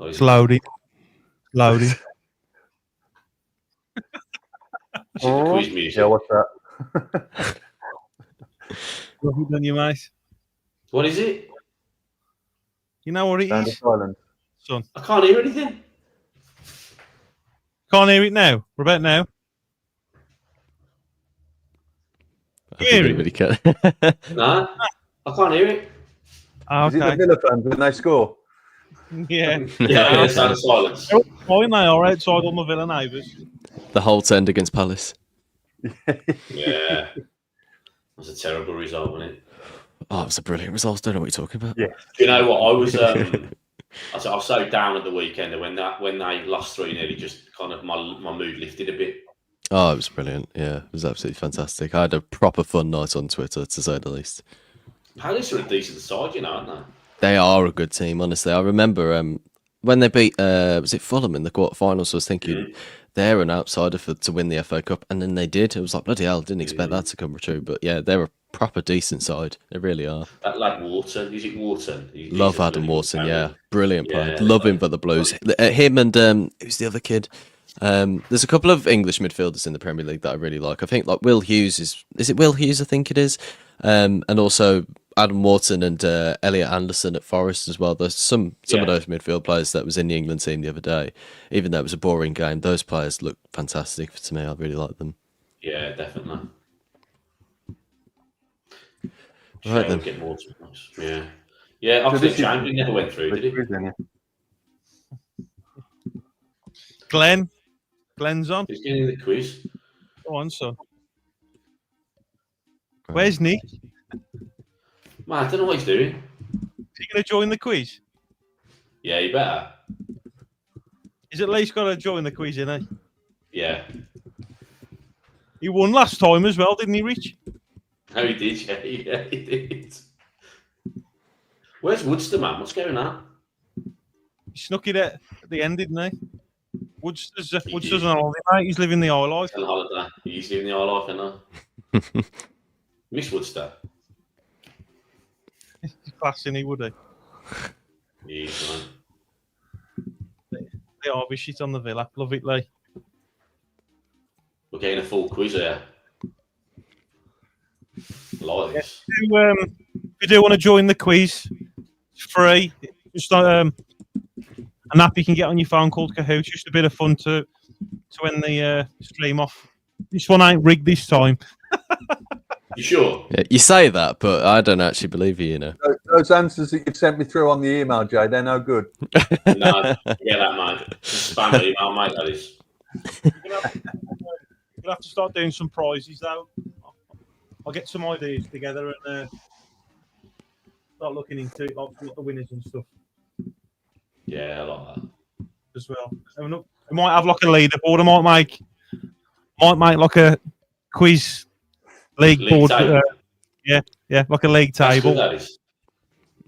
[SPEAKER 2] It's loading. Loading.
[SPEAKER 5] Quiz music.
[SPEAKER 4] Yeah, what's that?
[SPEAKER 2] What have you done, you mate?
[SPEAKER 5] What is it?
[SPEAKER 2] You know what it
[SPEAKER 4] Sound of
[SPEAKER 2] is?
[SPEAKER 4] silence.
[SPEAKER 2] Son.
[SPEAKER 5] I can't hear anything.
[SPEAKER 2] Can't hear it now. What about now?
[SPEAKER 3] I think everybody can.
[SPEAKER 5] No, I can't hear it.
[SPEAKER 2] Oh,
[SPEAKER 4] Is it the Villa fans when they score?
[SPEAKER 2] Yeah.
[SPEAKER 5] Yeah, sound of silence.
[SPEAKER 2] They're fine, they are outside all my Villa neighbours.
[SPEAKER 3] The Holt end against Palace.
[SPEAKER 5] Yeah. That's a terrible result, wasn't it?
[SPEAKER 3] Oh, it was a brilliant result. I don't know what you're talking about.
[SPEAKER 4] Yeah.
[SPEAKER 5] Do you know what? I was so down at the weekend, and when they lost 3-0, it just kind of my mood lifted a bit.
[SPEAKER 3] Oh, it was brilliant. Yeah, it was absolutely fantastic. I had a proper fun night on Twitter, to say the least.
[SPEAKER 5] Palace are a decent side, you know, aren't they?
[SPEAKER 3] They are a good team, honestly. I remember when they beat, was it Fulham in the quarterfinals? I was thinking they're an outsider to win the FA Cup, and then they did. It was like, bloody hell, didn't expect that to come true. But yeah, they're a proper decent side. They really are.
[SPEAKER 5] That lad Wharton, is it Wharton?
[SPEAKER 3] Love Adam Wharton, yeah. Brilliant player. Love him for the Blues. Him and, who's the other kid? There's a couple of English midfielders in the Premier League that I really like. I think like Will Hughes is it Will Hughes? I think it is. And also Adam Wharton and Elliot Anderson at Forest as well. There's some of those midfield players that was in the England team the other day. Even though it was a boring game, those players look fantastic to me. I really like them.
[SPEAKER 5] Yeah, definitely.
[SPEAKER 3] Right then.
[SPEAKER 5] Get more to us. Yeah. Yeah, Oxford Champion never went through, did it?
[SPEAKER 2] Glenn's on.
[SPEAKER 5] He's getting the quiz.
[SPEAKER 2] Go on, son. Where's Nick?
[SPEAKER 5] Man, I don't know what he's doing.
[SPEAKER 2] Is he going to join the quiz?
[SPEAKER 5] Yeah, you better.
[SPEAKER 2] He's at least got to join the quiz, isn't he?
[SPEAKER 5] Yeah.
[SPEAKER 2] He won last time as well, didn't he, Rich?
[SPEAKER 5] No, he did. Yeah, he did. Where's Woodster, man? What's going on?
[SPEAKER 2] He snuck it at the end, didn't he? Woodster's on holiday, mate. He's living the high life.
[SPEAKER 5] On holiday. He's living the high life, isn't he? Miss Woodster.
[SPEAKER 2] He's classing, he would he?
[SPEAKER 5] Yes, man.
[SPEAKER 2] They are be shit on the Villa. Love it, Lee.
[SPEAKER 5] We're getting a full quiz here. Like this.
[SPEAKER 2] If you do want to join the quiz, it's free. Just an app you can get on your phone called Kahoot. Just a bit of fun to end the stream off. This one ain't rigged this time.
[SPEAKER 5] You sure?
[SPEAKER 3] Yeah, you say that, but I don't actually believe you, you know.
[SPEAKER 4] Those answers that you've sent me through on the email, Jay, they're no good.
[SPEAKER 5] No, forget that, mate. Spam email, mate, that is.
[SPEAKER 2] You'll have to start doing some prizes, though. I'll get some ideas together and start looking into it, like the winners and stuff.
[SPEAKER 5] Yeah, I like that.
[SPEAKER 2] As well. I might have like a leaderboard. I might make like a quiz league board. Yeah, like a league
[SPEAKER 5] That's good,
[SPEAKER 2] table.
[SPEAKER 5] that is.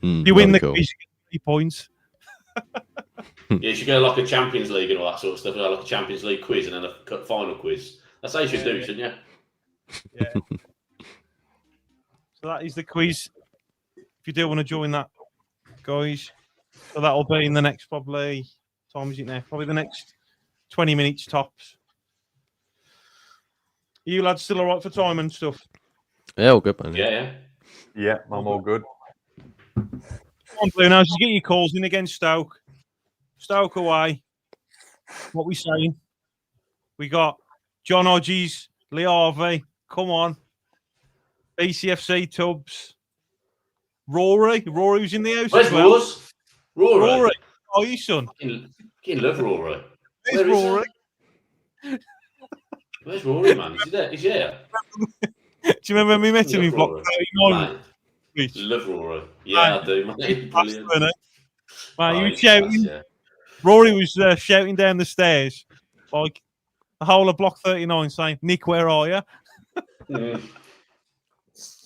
[SPEAKER 2] You win
[SPEAKER 3] Very
[SPEAKER 2] the
[SPEAKER 3] cool.
[SPEAKER 2] quiz, you get 3 points.
[SPEAKER 5] Yeah, you should go like a Champions League and all that sort of stuff, like a Champions League quiz and then a final quiz. That's how you should do, shouldn't you?
[SPEAKER 2] Yeah. So that is the quiz. If you do want to join that, guys, so that'll be in the next probably time is it now? Probably the next 20 minutes tops. Are you lads still alright for time and stuff?
[SPEAKER 3] Yeah, all good, man.
[SPEAKER 5] Yeah.
[SPEAKER 4] Yeah, I'm all good.
[SPEAKER 2] Come on, Blue Nose, get your calls in against Stoke. Stoke away. What we saying? We got John Hodges, Lee Harvey. Come on. BCFC Tubbs. Rory who's in the house.
[SPEAKER 5] Where's
[SPEAKER 2] as well.
[SPEAKER 5] Roars? Rory.
[SPEAKER 2] Oh, you son.
[SPEAKER 5] Fucking love Rory.
[SPEAKER 2] Where's Rory?
[SPEAKER 5] Where's Rory, man? Is he there? Is he here?
[SPEAKER 2] Do you remember when we met him in block 39?
[SPEAKER 5] Mate, love Rory. Yeah, I do, mate. Brilliant.
[SPEAKER 2] Mate, you were shouting. Rory was shouting down the stairs like the whole of block 39 saying, Nick, where are you?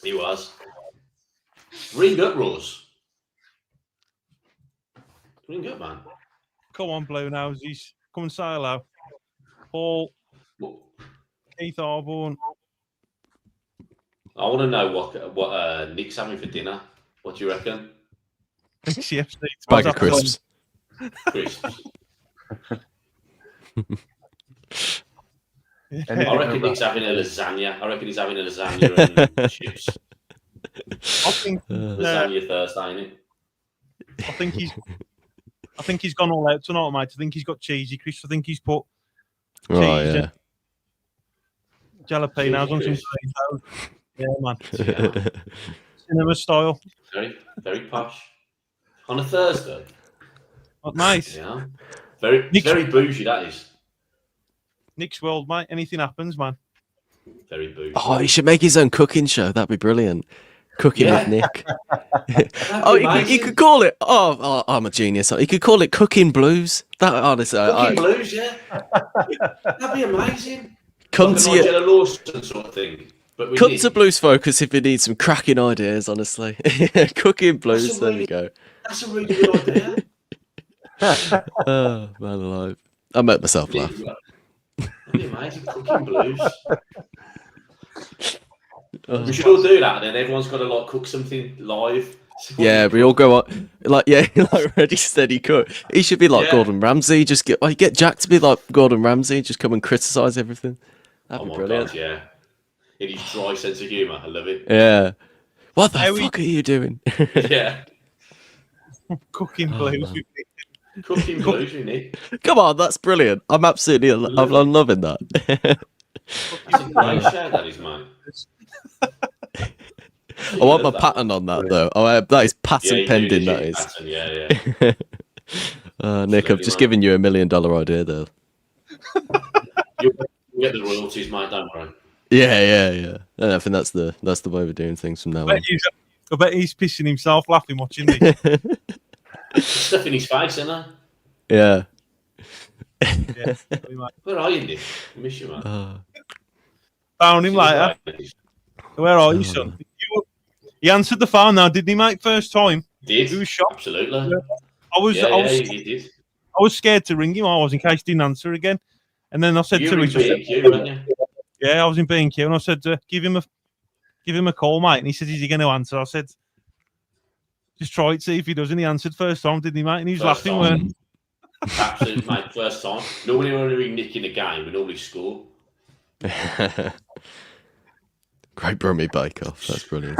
[SPEAKER 5] He was. Ring up, Rose. Ring up, man.
[SPEAKER 2] Come on, Blue Noses. Come and say hello. Paul. Keith Arborn.
[SPEAKER 5] I want to know what Nick's having for dinner. What do you reckon?
[SPEAKER 2] CFC.
[SPEAKER 3] Bag of crisps.
[SPEAKER 5] Crisps.
[SPEAKER 2] Yeah.
[SPEAKER 5] I reckon Nick's having a lasagna. I reckon he's having a lasagna and chips.
[SPEAKER 2] I think
[SPEAKER 5] Lasagna Thursday, ain't it?
[SPEAKER 2] I think he's gone all out tonight, mate. I think he's got cheesy crisps. I think he's put cheese
[SPEAKER 3] yeah.
[SPEAKER 2] jalapenos on some
[SPEAKER 5] Cheesy
[SPEAKER 2] potatoes. Yeah, man.
[SPEAKER 5] Yeah.
[SPEAKER 2] Cinema style.
[SPEAKER 5] Very, very posh. On a Thursday.
[SPEAKER 2] Oh, nice.
[SPEAKER 5] Yeah. Very bougie, that is.
[SPEAKER 2] Nick's World, mate. Anything happens, man.
[SPEAKER 5] Very bougie.
[SPEAKER 3] Oh, he should make his own cooking show. That'd be brilliant. Cooking with Nick. He could call it. Oh, I'm a genius. He could call it Cooking Blues. That honestly,
[SPEAKER 5] Cooking Blues, yeah. That'd be amazing.
[SPEAKER 3] Come
[SPEAKER 5] like
[SPEAKER 3] to
[SPEAKER 5] an
[SPEAKER 3] your
[SPEAKER 5] Nigella Lawson sort of thing. But
[SPEAKER 3] come to Blues Focus if you need some cracking ideas. Honestly, Cooking Blues. There you go.
[SPEAKER 5] That's a really good idea.
[SPEAKER 3] Oh man alive! I made myself laugh.
[SPEAKER 5] That'd be amazing. Cooking Blues. We should all do that, and then everyone's got to like cook something live.
[SPEAKER 3] Yeah, we all go on like ready, steady, cook. He should be like Gordon Ramsay. Just get Jack to be like Gordon Ramsay. Just come and criticize everything. That'd be brilliant.
[SPEAKER 5] God, yeah. In his dry sense of humour, I love it.
[SPEAKER 3] Yeah. What the fuck are you doing?
[SPEAKER 5] Yeah.
[SPEAKER 2] Cooking Blues.
[SPEAKER 5] Cooking Blues, you need.
[SPEAKER 3] Come on, that's brilliant. I'm absolutely, I'm loving that.
[SPEAKER 5] It's a great show, that is, mate.
[SPEAKER 3] I want my pattern on that though. Oh, that is patent pending. That is.
[SPEAKER 5] Pattern, yeah.
[SPEAKER 3] Nick, I've just given you $1 million idea there.
[SPEAKER 5] You'll get the royalties, mate. Don't worry.
[SPEAKER 3] Yeah. And I think that's the way we're doing things from now on.
[SPEAKER 2] I bet he's pissing himself laughing watching this.
[SPEAKER 5] Stuff in his face, isn't there?
[SPEAKER 3] Yeah.
[SPEAKER 5] Where are you, Nick? I miss you, man.
[SPEAKER 2] Found him later. Where are you, son? He answered the phone now, didn't he, mate? First time.
[SPEAKER 5] Did.
[SPEAKER 2] He was shocked.
[SPEAKER 5] Absolutely.
[SPEAKER 2] He did. I was scared to ring him. I was in case he didn't answer again. And then I said
[SPEAKER 5] you
[SPEAKER 2] to
[SPEAKER 5] were in B&Q, weren't you?
[SPEAKER 2] Yeah, I was in B&Q, and I said, give him a call, mate. And he said, is he going to answer? I said, just try it, see if he does. And he answered first time, didn't he, mate? And he was laughing, weren't he?
[SPEAKER 5] Absolutely, mate. First time. Normally when we ring Nick in a game, we normally score.
[SPEAKER 3] Great Brummy Bake Off. That's brilliant.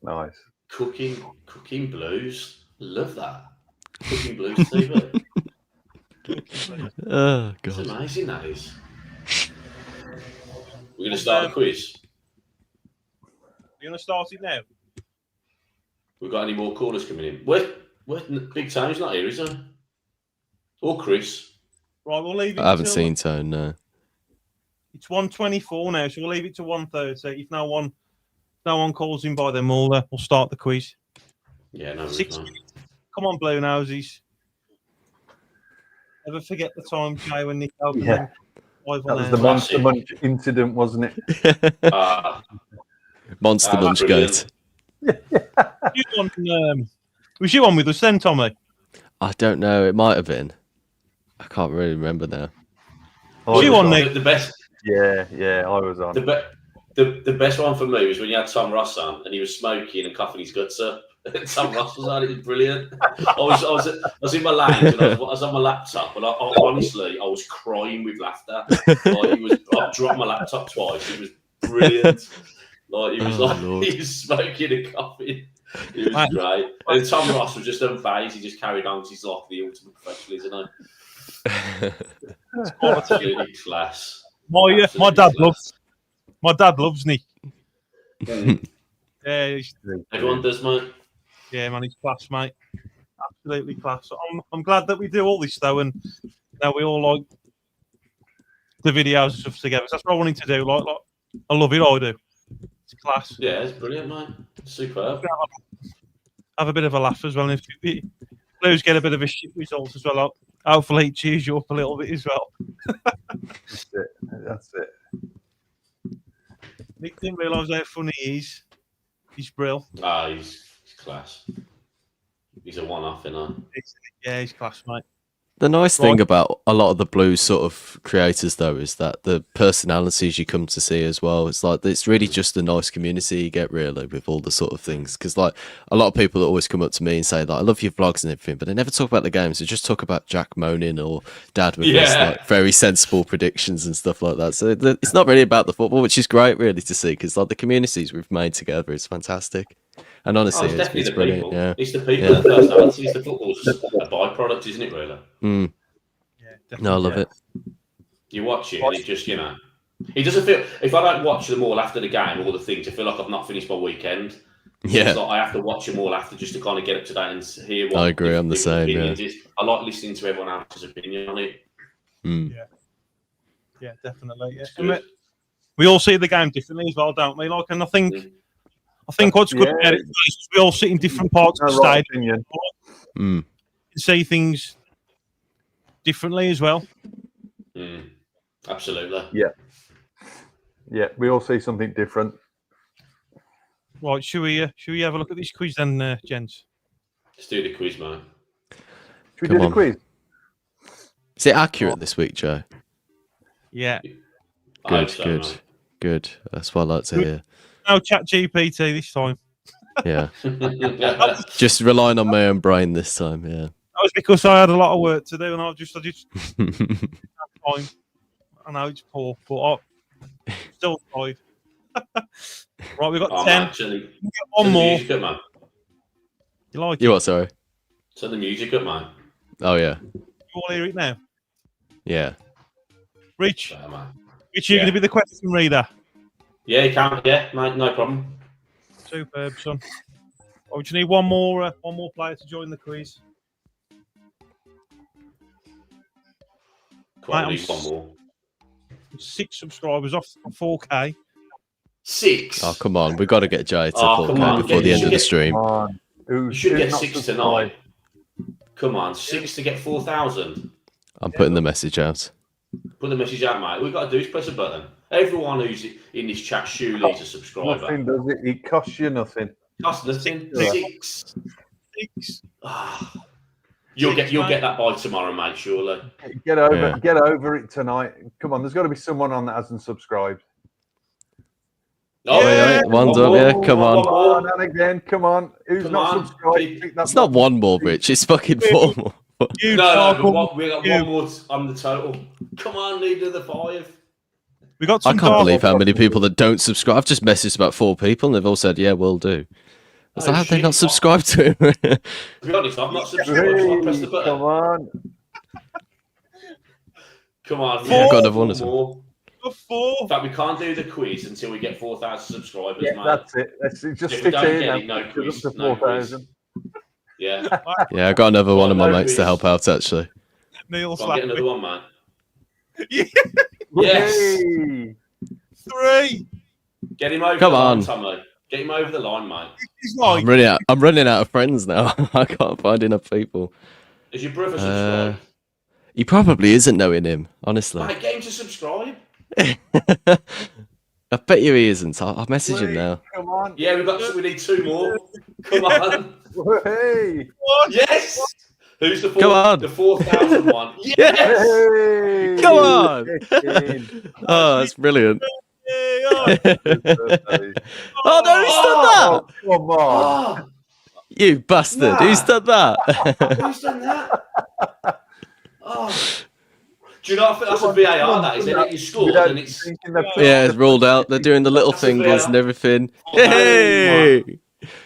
[SPEAKER 4] Nice.
[SPEAKER 5] Cooking Blues. Love that. Cooking Blues TV.
[SPEAKER 3] Oh, God.
[SPEAKER 5] It's amazing, that is. We're going to start a quiz.
[SPEAKER 2] You're going to start it now?
[SPEAKER 5] We've got any more callers coming in? Where Big Tone's not here, is he? Or Chris?
[SPEAKER 2] Right, we'll leave it.
[SPEAKER 3] I haven't seen Tone, no.
[SPEAKER 2] It's 1:24 now, so we'll leave it to 1:30. If no one calls in by then, we'll start the quiz.
[SPEAKER 5] Yeah, no.
[SPEAKER 2] 6 minutes. Come on, Blue Noses. Never forget the time, Jay, when Nick opened them.
[SPEAKER 4] That was the Monster Munch incident, wasn't it?
[SPEAKER 3] Monster Munch
[SPEAKER 5] brilliant.
[SPEAKER 3] Goat.
[SPEAKER 2] Was you on with us then, Tommy?
[SPEAKER 3] I don't know. It might have been. I can't really remember now.
[SPEAKER 2] Was you on, Nick?
[SPEAKER 5] The best.
[SPEAKER 4] Yeah, I was on.
[SPEAKER 5] The best one for me was when you had Tom Ross on and he was smoking and coughing his guts up. Tom Ross was on. It was brilliant. I was in my lounge and I was on my laptop, and I honestly was crying with laughter. I dropped my laptop twice. It was brilliant. Like he was smoking and coughing. It was great. And Tom Ross was just unfazed. He just carried on. He's like the ultimate professional, isn't he? Absolutely class.
[SPEAKER 2] My dad loves Nick. Yeah,
[SPEAKER 5] Everyone does, mate.
[SPEAKER 2] Yeah, man, he's class, mate. Absolutely class. I'm glad that we do all this though, and now we all like the videos and stuff together. That's what I wanted to do. Like I love it. I do. It's class.
[SPEAKER 5] Yeah, it's brilliant, mate. Superb.
[SPEAKER 2] Have a bit of a laugh as well. And if Blues get a bit of a shit result as well, hopefully it cheers you up a little bit as well.
[SPEAKER 4] That's it.
[SPEAKER 2] Nick didn't realise how funny he is. He's brilliant.
[SPEAKER 5] He's class. He's a one-off, you know.
[SPEAKER 2] Yeah, he's class, mate.
[SPEAKER 3] The nice thing about a lot of the Blues sort of creators, though, is that the personalities you come to see as well. It's like it's really just a nice community you get, really, with all the sort of things. Because like a lot of people always come up to me and say that I love your vlogs and everything, but they never talk about the games. They just talk about Jack moaning or Dad with his like very sensible predictions and stuff like that. So it's not really about the football, which is great, really, to see. Because like the communities we've made together is fantastic. And honestly, it's brilliant.
[SPEAKER 5] People.
[SPEAKER 3] Yeah,
[SPEAKER 5] It's the people, the personalities, the football's just a byproduct, isn't it? Really.
[SPEAKER 3] Mm.
[SPEAKER 2] Yeah, definitely.
[SPEAKER 3] No, I love it.
[SPEAKER 5] You watch it, and it just, you know, it doesn't feel. If I don't watch them all after the game, all the things, I feel like I've not finished my weekend.
[SPEAKER 3] Yeah,
[SPEAKER 5] like I have to watch them all after just to kind of get up to date and hear what
[SPEAKER 3] I agree. I'm the same. Yeah.
[SPEAKER 5] I like listening to everyone else's opinion on it.
[SPEAKER 3] Mm.
[SPEAKER 2] Yeah, definitely. Yeah. We all see the game differently as well, don't we? Like, and I think what's good about it is we all sit in different parts of the stadium.
[SPEAKER 3] Mm.
[SPEAKER 2] See things differently as well.
[SPEAKER 5] Mm. Absolutely.
[SPEAKER 4] Yeah, we all see something different.
[SPEAKER 2] Right, should we have a look at this quiz then, gents?
[SPEAKER 5] Let's do the quiz, man.
[SPEAKER 4] Should we do the quiz?
[SPEAKER 3] Is it accurate this week, Joe?
[SPEAKER 2] Yeah.
[SPEAKER 3] Good. That's what I like to hear.
[SPEAKER 2] No chat GPT this time.
[SPEAKER 3] Yeah. Just relying on my own brain this time, yeah.
[SPEAKER 2] That was because I had a lot of work to do and I just time. I know it's poor, but I still tried. Right, we've got 10.
[SPEAKER 5] Actually,
[SPEAKER 2] we get one more.
[SPEAKER 5] Music up, man.
[SPEAKER 2] You like
[SPEAKER 3] You
[SPEAKER 2] it?
[SPEAKER 3] what, sorry?
[SPEAKER 5] Turn the music up, man.
[SPEAKER 3] Oh, yeah.
[SPEAKER 2] You all hear it now?
[SPEAKER 3] Yeah.
[SPEAKER 2] Rich,
[SPEAKER 5] Yeah, man.
[SPEAKER 2] Rich, you're going to be the question reader.
[SPEAKER 5] Yeah, you can. Yeah, mate, no problem.
[SPEAKER 2] Superb, son. Oh, do you need one more player to join the quiz?
[SPEAKER 5] Come on,
[SPEAKER 2] Mate,
[SPEAKER 5] need one more.
[SPEAKER 2] 6 subscribers off 4K.
[SPEAKER 5] 6.
[SPEAKER 3] Oh, come on. We've got to get Jay to
[SPEAKER 5] Oh, come
[SPEAKER 3] 4K
[SPEAKER 5] on,
[SPEAKER 3] before the end of the stream.
[SPEAKER 5] You should get 6 tonight. Come on, 6 to get 4,000.
[SPEAKER 3] I'm putting the message out.
[SPEAKER 5] Put the message out, mate. All we've got to do is press a button. Everyone who's in this chat surely is a subscriber.
[SPEAKER 4] Nothing, does it? It costs you nothing.
[SPEAKER 5] Costs nothing. 6.
[SPEAKER 2] 6.
[SPEAKER 5] You'll get that by tomorrow, mate. Surely.
[SPEAKER 4] Get over it tonight. Come on, there's got to be someone on that hasn't subscribed.
[SPEAKER 5] Oh,
[SPEAKER 3] yeah. One's up, yeah. Come on.
[SPEAKER 4] Come on, and again, come on. Who's
[SPEAKER 5] Come
[SPEAKER 4] not
[SPEAKER 5] on.
[SPEAKER 4] subscribed?
[SPEAKER 3] It's not one more, Rich. It's fucking 4 more.
[SPEAKER 5] No, but we got one more on the total. Come on, need the 5.
[SPEAKER 2] We got.
[SPEAKER 3] I can't believe how many people that don't subscribe. I've just messaged about 4 people, and they've all said, "Yeah, we'll do." I was like, how have they not subscribed to him?
[SPEAKER 5] To be honest, I've not subscribed. So I press the button.
[SPEAKER 4] Come on.
[SPEAKER 5] Come on.
[SPEAKER 3] Yeah, I've got another one as
[SPEAKER 5] well.
[SPEAKER 2] 4.
[SPEAKER 5] In fact, we can't do the quiz until we get 4,000 subscribers, mate.
[SPEAKER 4] That's it. Let's just
[SPEAKER 5] If
[SPEAKER 4] stick
[SPEAKER 5] we don't
[SPEAKER 4] it
[SPEAKER 5] get
[SPEAKER 4] in.
[SPEAKER 5] it, no quiz.
[SPEAKER 4] Up to
[SPEAKER 5] No quiz.
[SPEAKER 4] 4,000.
[SPEAKER 5] Yeah.
[SPEAKER 3] Yeah, I got another one of my
[SPEAKER 5] no
[SPEAKER 3] mates to
[SPEAKER 5] quiz.
[SPEAKER 3] help out, actually.
[SPEAKER 2] Neil
[SPEAKER 5] Go on, get another one, man.
[SPEAKER 2] Yeah.
[SPEAKER 5] Yes.
[SPEAKER 4] Hey.
[SPEAKER 2] 3.
[SPEAKER 5] Get him over
[SPEAKER 3] Come
[SPEAKER 5] the line,
[SPEAKER 3] on.
[SPEAKER 5] Tommy. Get him over the line, mate.
[SPEAKER 2] He's like,
[SPEAKER 3] I'm running out of friends now. I can't find enough people.
[SPEAKER 5] Is your brother subscribed?
[SPEAKER 3] He probably isn't knowing him, honestly.
[SPEAKER 5] Mate, get him to subscribe.
[SPEAKER 3] I bet you he isn't. I'll message him now.
[SPEAKER 4] Come on.
[SPEAKER 5] Yeah, we need 2 more. Come on.
[SPEAKER 4] Hey.
[SPEAKER 5] Yes. Who's the
[SPEAKER 3] Come on.
[SPEAKER 5] the 4,000 one?
[SPEAKER 3] Yes.
[SPEAKER 4] Hey.
[SPEAKER 3] Come on.
[SPEAKER 4] Chicken.
[SPEAKER 3] Oh, that's brilliant.
[SPEAKER 2] Hey,
[SPEAKER 3] Oh no, who's done that?
[SPEAKER 4] Oh, come on.
[SPEAKER 5] Oh,
[SPEAKER 3] You bastard.
[SPEAKER 5] Nah.
[SPEAKER 3] Who's done that?
[SPEAKER 5] who's done that? Oh. Do you not think that's a VAR, that, isn't it? You scored
[SPEAKER 4] Without
[SPEAKER 5] and it's...
[SPEAKER 4] thinking the-
[SPEAKER 3] Yeah, it's ruled out. They're doing the little
[SPEAKER 5] That's a
[SPEAKER 3] fingers
[SPEAKER 5] fair.
[SPEAKER 3] and everything.
[SPEAKER 5] Oh, no.
[SPEAKER 3] Hey!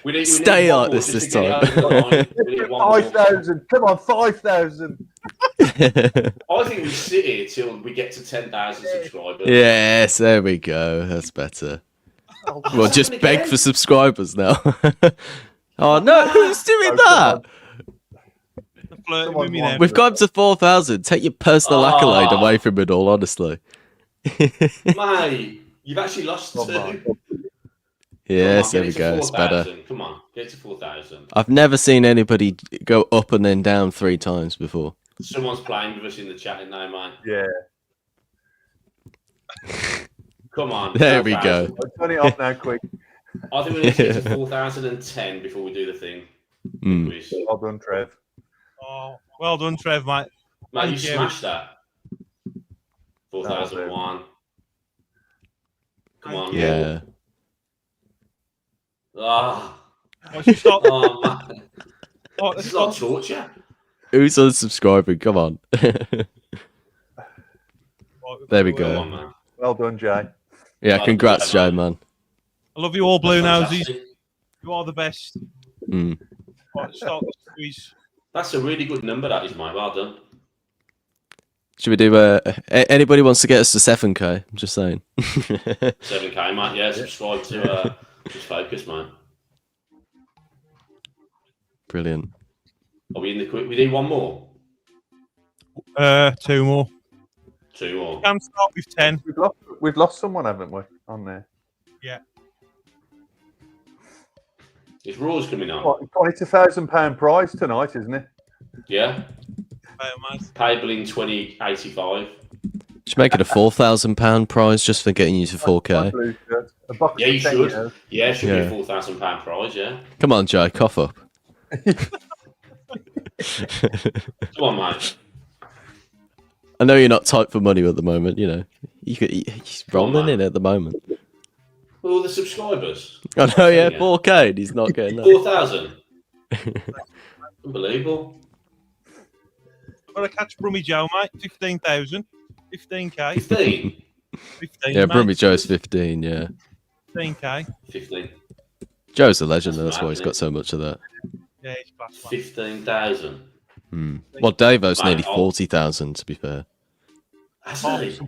[SPEAKER 5] We need
[SPEAKER 3] Stay
[SPEAKER 5] one
[SPEAKER 3] like
[SPEAKER 5] more
[SPEAKER 3] this
[SPEAKER 5] just to
[SPEAKER 3] this
[SPEAKER 5] get it over the line. We need one more.
[SPEAKER 4] 5,000. Come on, 5,000.
[SPEAKER 5] I think we sit here till we get to 10,000 subscribers.
[SPEAKER 3] Yes, there we go. That's better. Well, just beg for subscribers now. Oh no, who's doing that?
[SPEAKER 2] flirting
[SPEAKER 4] Come on,
[SPEAKER 2] with me
[SPEAKER 4] one.
[SPEAKER 2] now.
[SPEAKER 3] We've gone to 4,000. Take your personal accolade away from it all, honestly.
[SPEAKER 5] Mate, you've actually lost
[SPEAKER 4] Come
[SPEAKER 5] 2.
[SPEAKER 4] on.
[SPEAKER 3] Yes, there
[SPEAKER 5] Come on,
[SPEAKER 3] we
[SPEAKER 5] get it to
[SPEAKER 3] go. It's better.
[SPEAKER 5] 4,000. Come on, get it to 4,000.
[SPEAKER 3] I've never seen anybody go up and then down 3 times before.
[SPEAKER 5] Someone's playing with us in the chat now, mate.
[SPEAKER 4] Yeah.
[SPEAKER 5] Come on.
[SPEAKER 3] There we
[SPEAKER 5] 4,000.
[SPEAKER 3] go.
[SPEAKER 4] Turn it off now, quick.
[SPEAKER 5] I think we need to get to 4,010 before we do the thing.
[SPEAKER 3] Mm.
[SPEAKER 5] Quiz.
[SPEAKER 4] Well done, Trev.
[SPEAKER 2] Oh, well done, Trev, mate.
[SPEAKER 5] Mate, you
[SPEAKER 2] Thank you.
[SPEAKER 5] smashed that. 4,001. Come on.
[SPEAKER 3] Yeah.
[SPEAKER 5] Ah.
[SPEAKER 2] What's your stop?
[SPEAKER 5] Oh, man.
[SPEAKER 2] Oh,
[SPEAKER 5] This is like torture.
[SPEAKER 3] Who's unsubscribing? Come on. There we
[SPEAKER 5] Come
[SPEAKER 3] go.
[SPEAKER 5] on, man.
[SPEAKER 4] Well done, Jay.
[SPEAKER 3] Yeah,
[SPEAKER 5] Well
[SPEAKER 3] congrats,
[SPEAKER 5] done,
[SPEAKER 3] Joe, man.
[SPEAKER 2] I love you all, Blue
[SPEAKER 5] That's
[SPEAKER 2] Nosies.
[SPEAKER 5] fantastic.
[SPEAKER 2] You are the best.
[SPEAKER 3] Mm.
[SPEAKER 2] Right, start the quiz.
[SPEAKER 5] That's a really good number, that is, mate. Well done.
[SPEAKER 3] Should we do anybody wants to get us to 7K? I'm just saying.
[SPEAKER 5] 7K, mate. Yeah, subscribe to just Focus, mate.
[SPEAKER 3] Brilliant.
[SPEAKER 5] Are we in the quick? We need one more.
[SPEAKER 2] 2 more.
[SPEAKER 5] 2 more.
[SPEAKER 2] Can start with 10.
[SPEAKER 4] We've lost someone, haven't we, on there?
[SPEAKER 2] Yeah.
[SPEAKER 5] Is Raw's coming on?
[SPEAKER 4] What, it's £1,000 prize tonight, isn't it?
[SPEAKER 5] Yeah.
[SPEAKER 2] Mate.
[SPEAKER 5] Payable in 2085.
[SPEAKER 3] Should make it a £4,000 prize just for getting you to 4K.
[SPEAKER 4] Blue shirt. A box
[SPEAKER 5] Yeah, you
[SPEAKER 4] of 10
[SPEAKER 5] should.
[SPEAKER 4] euros.
[SPEAKER 5] Yeah, it should
[SPEAKER 3] Yeah.
[SPEAKER 5] be a £4,000 prize, yeah.
[SPEAKER 3] Come on, Joe, cough up.
[SPEAKER 5] Come on, mate.
[SPEAKER 3] I know you're not tight for money at the moment, you know. He's rolling in at the moment.
[SPEAKER 5] All the subscribers.
[SPEAKER 3] I know, yeah,
[SPEAKER 5] Yeah.
[SPEAKER 3] 4K, and he's not getting that.
[SPEAKER 5] 4,000. Unbelievable.
[SPEAKER 2] I've got to catch Brummy Joe, mate. 15,000. 15K.
[SPEAKER 5] 15.
[SPEAKER 2] 15,
[SPEAKER 3] Yeah,
[SPEAKER 2] mate.
[SPEAKER 3] Brummy Joe's 15, yeah.
[SPEAKER 2] 15K.
[SPEAKER 5] 15.
[SPEAKER 3] Joe's a legend, though,
[SPEAKER 5] That's
[SPEAKER 3] that's why he's
[SPEAKER 5] mad,
[SPEAKER 3] got so much of that.
[SPEAKER 2] Yeah, he's class, mate.
[SPEAKER 5] 15,000.
[SPEAKER 3] Well, Davo's
[SPEAKER 5] Mate,
[SPEAKER 3] nearly
[SPEAKER 5] I'll-
[SPEAKER 3] 40,000, to be fair.
[SPEAKER 5] That's
[SPEAKER 2] Oh,
[SPEAKER 5] it.